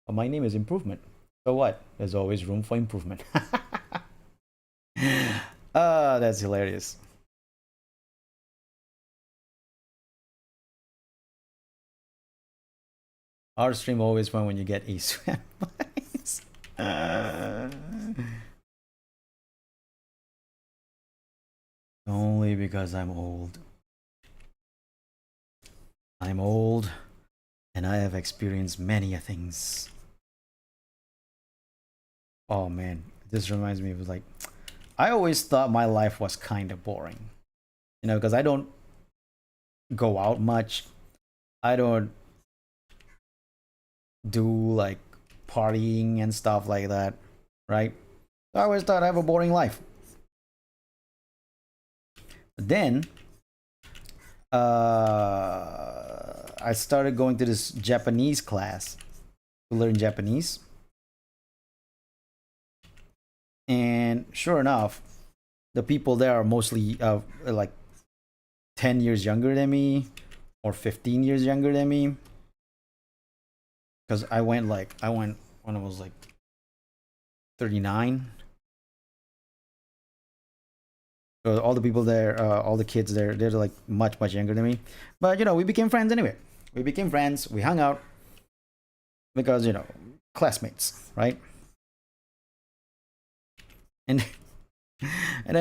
But my name is Improvement. So what? There's always room for improvement. That's hilarious. Our stream always fun when you get Ace. Only because I'm old. I'm old, and I have experienced many things. Oh man, this reminds me of like, I always thought my life was kind of boring, because I don't go out much. I don't do like partying and stuff like that, right? I always thought I have a boring life. But then, I started going to this Japanese class to learn Japanese. And sure enough, the people there are mostly like 10 years younger than me or 15 years younger than me. Because I went when I was like 39. So all the people there, all the kids there, they're like much younger than me. But we became friends anyway. We became friends. We hung out because classmates, right? and and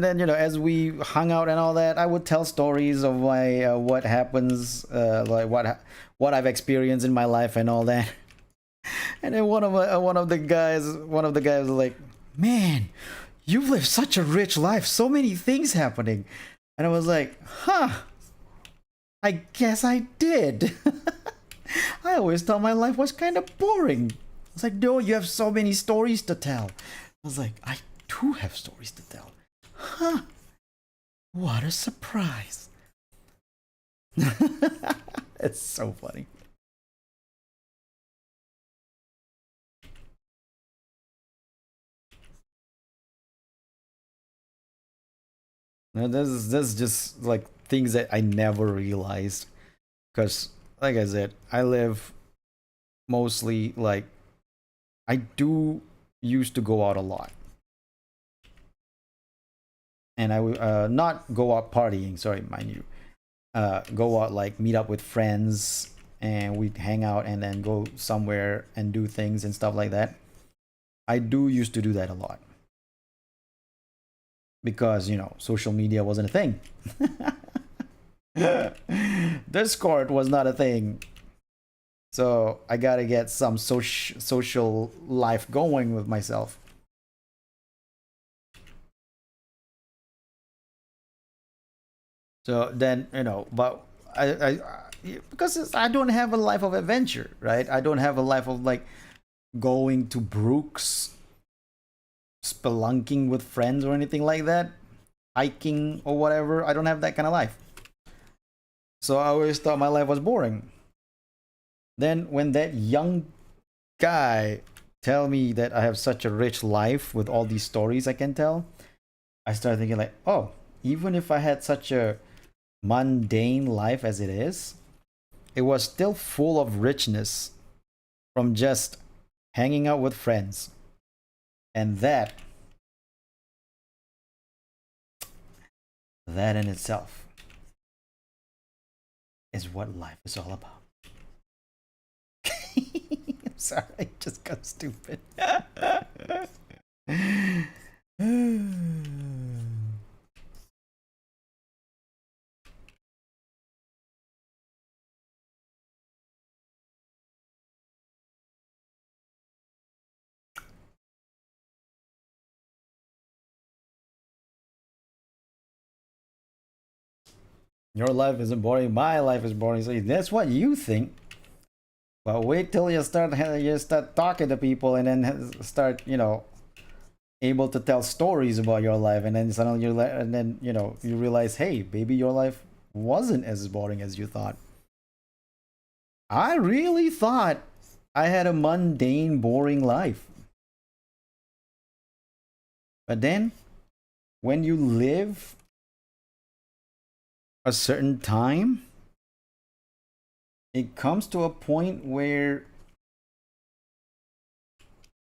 then as we hung out and all that, I would tell stories of my what happens, like what I've experienced in my life and all that. And then one of the guys was like, "Man, you've lived such a rich life, so many things happening." And I was like, "Huh, I guess I did." I always thought my life was kind of boring. I was like, "No, you have so many stories to tell." I was like, "I do have stories to tell." Huh, what a surprise. It's so funny. Now, this is just like things that I never realized. Because, like I said, I live mostly like I do used to go out a lot, and I would not go out partying. Sorry, mind you, go out like meet up with friends, and we'd hang out and then go somewhere and do things and stuff like that. I do used to do that a lot because social media wasn't a thing. Discord was not a thing. So I gotta get some social life going with myself. So then but because I don't have a life of adventure, right? I don't have a life of like going to Brooks, spelunking with friends or anything like that, hiking or whatever. I don't have that kind of life. So I always thought my life was boring. Then when that young guy tell me that I have such a rich life with all these stories I can tell, I started thinking like, oh, even if I had such a mundane life as it is, it was still full of richness from just hanging out with friends. And that in itself is what life is all about. I'm sorry, I just got stupid. Your life isn't boring. My life is boring. So that's what you think. But wait till you start talking to people and then start able to tell stories about your life, and then suddenly you realize, hey, maybe your life wasn't as boring as you thought. I really thought I had a mundane, boring life. But then when you live a certain time, it comes to a point where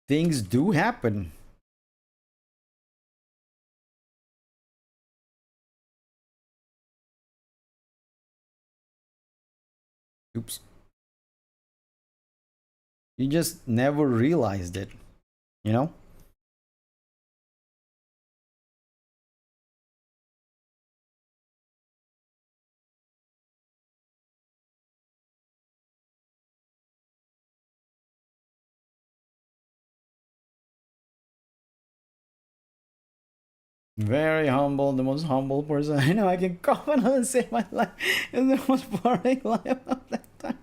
things do happen. Oops. You just never realized it, you know? Very humble, the most humble person I know. I can comment on and say my life is the most boring life of that time.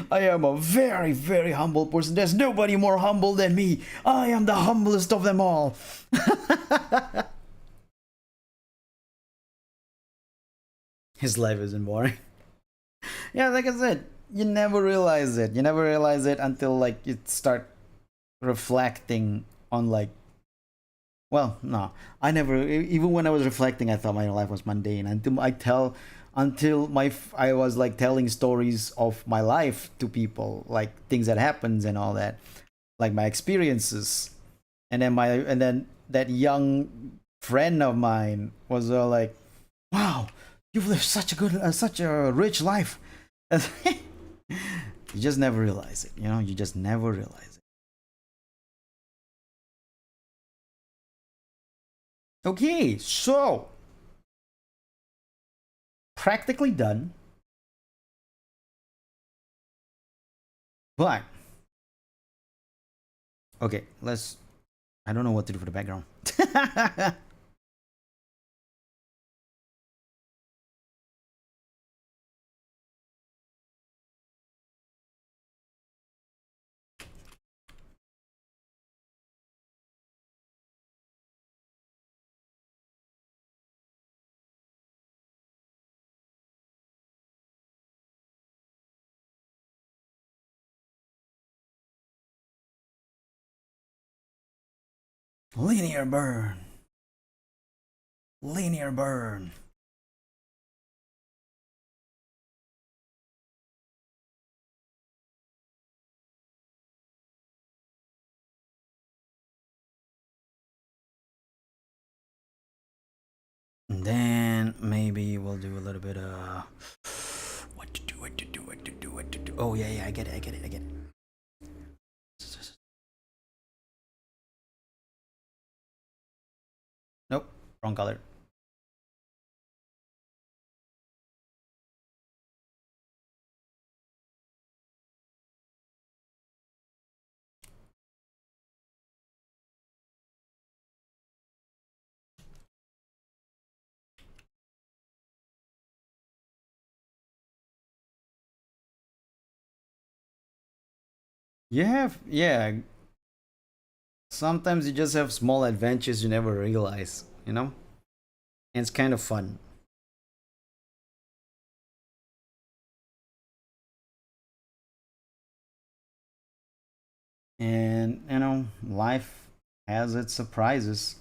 I am a very, very humble person. There's nobody more humble than me. I am the humblest of them all. His life isn't boring. Yeah, like I said, you never realize it. You never realize it until like you start reflecting on like, well, no, I never. Even when I was reflecting, I thought my life was mundane until I was like telling stories of my life to people, like things that happens and all that, like my experiences, and then that young friend of mine was like, "Wow, you've lived such a rich life." You just never realize it, you just never realize it. Okay, so practically done, but okay, let's. I don't know what to do for the background. Linear burn. Linear burn. And then maybe we'll do a little bit of what to do, what to do, what to do, what to do. Oh yeah, yeah, I get it, I get it, I get it. Nope, wrong color. You have, yeah. Sometimes you just have small adventures you never realize, you know? And it's kind of fun. And, you know, life has its surprises.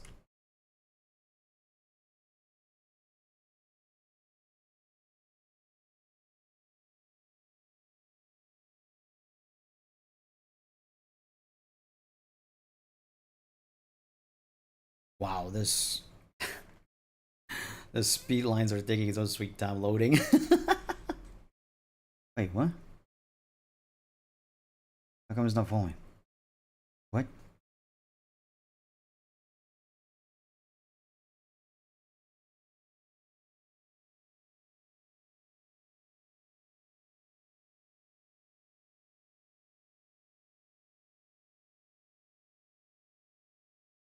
Wow, the speed lines are taking its own sweet time loading. Wait, what? How come it's not following? What?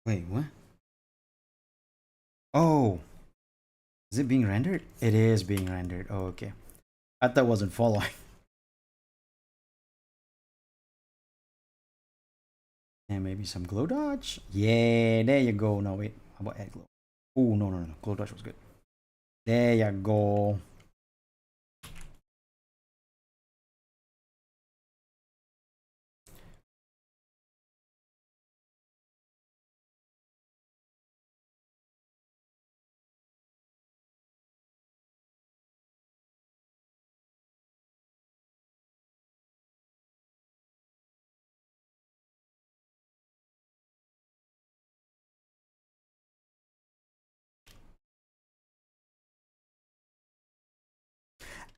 Wait, what? Oh, is it being rendered? It is being rendered. Oh, okay. I thought it wasn't following. And maybe some glow dodge. Yeah, there you go. No, wait. How about add glow? Oh, no, no, no. Glow dodge was good. There you go.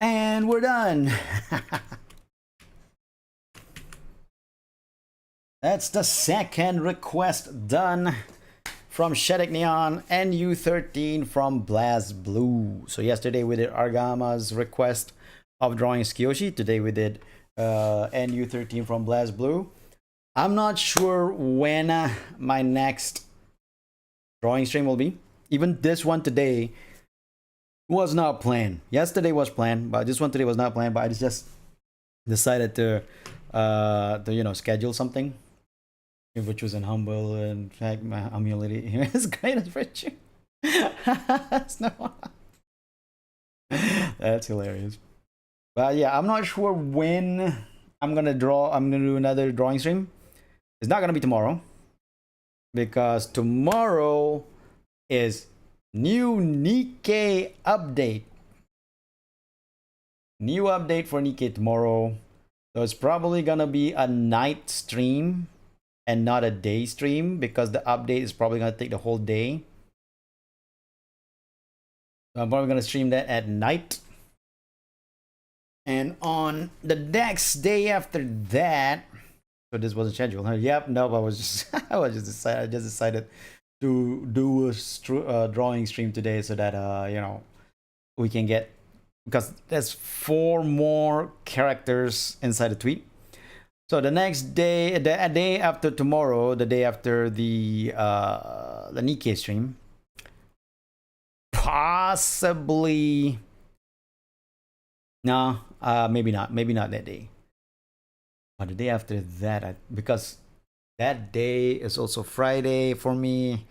And we're done. That's the second request done from Shedek Neon and U13 from Blast Blue. So yesterday we did Argama's request of drawing Skyoshi. Today we did NU13 from Blast Blue. I'm not sure when my next drawing stream will be. Even this one today was not planned. Yesterday was planned, but this one today was not planned. But I just decided to you know, schedule something, which was in humble and fact my humility is greatest virtue. No. That's hilarious. But yeah, I'm not sure when I'm gonna do another drawing stream. It's not gonna be tomorrow because tomorrow is new Nikkei update. New update for Nikkei tomorrow. So it's probably gonna be a night stream and not a day stream because the update is probably gonna take the whole day. So I'm probably gonna stream that at night. And on the next day after that, so this wasn't scheduled. Huh? Yep, no, I was just I just decided do a drawing stream today so that we can get, because there's 4 more characters inside the tweet. So the next day, the day after tomorrow, the day after the Nikkei stream, possibly. No, maybe not that day. But the day after that, because that day is also Friday for me,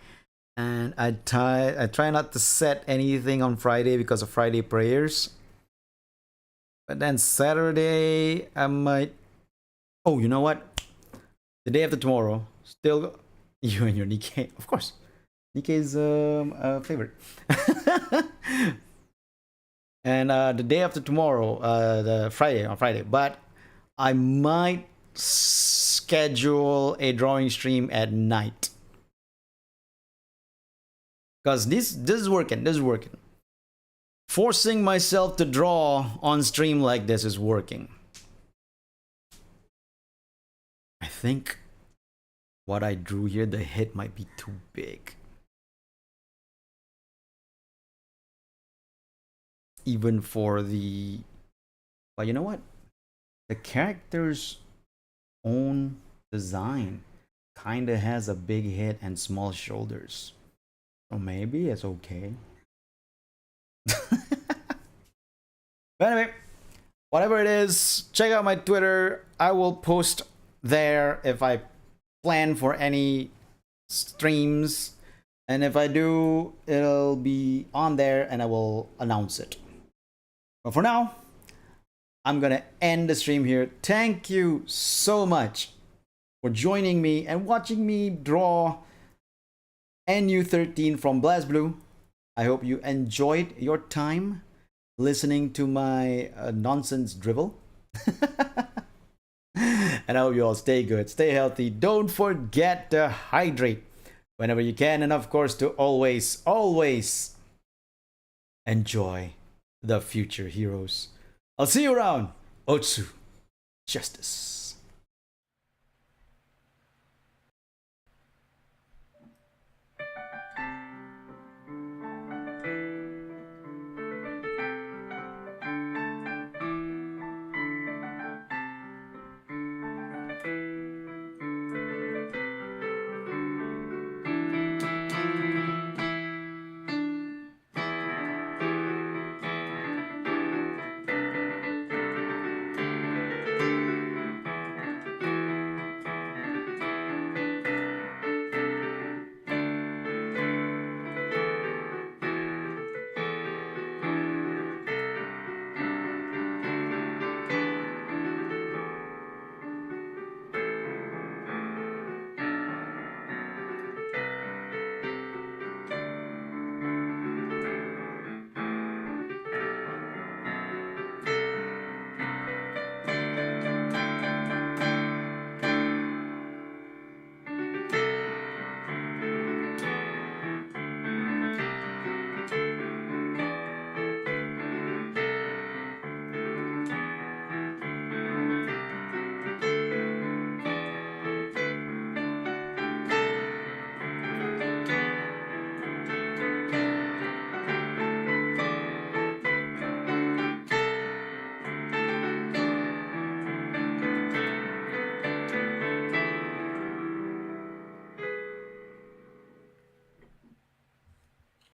and I try not to set anything on Friday because of Friday prayers. But then Saturday I might. Oh, you know what? The day after tomorrow, still you and your Nikkei, of course. Nikkei's a favorite. And the day after tomorrow, the on Friday, but I might schedule a drawing stream at night, because this is working. This is working. Forcing myself to draw on stream like this is working. I think what I drew here, the hit might be too big. Even for the, but you know what? The character's own design kind of has a big head and small shoulders. So maybe it's okay. But anyway, whatever it is, check out my Twitter. I will post there if I plan for any streams. And if I do, it'll be on there and I will announce it. But for now, I'm gonna end the stream here. Thank you so much for joining me and watching me draw NU13 from BlazBlue. I hope you enjoyed your time listening to my nonsense dribble. And I hope you all stay good, stay healthy. Don't forget to hydrate whenever you can. And of course, to always enjoy the future heroes. I'll see you around. Otsu. Justice.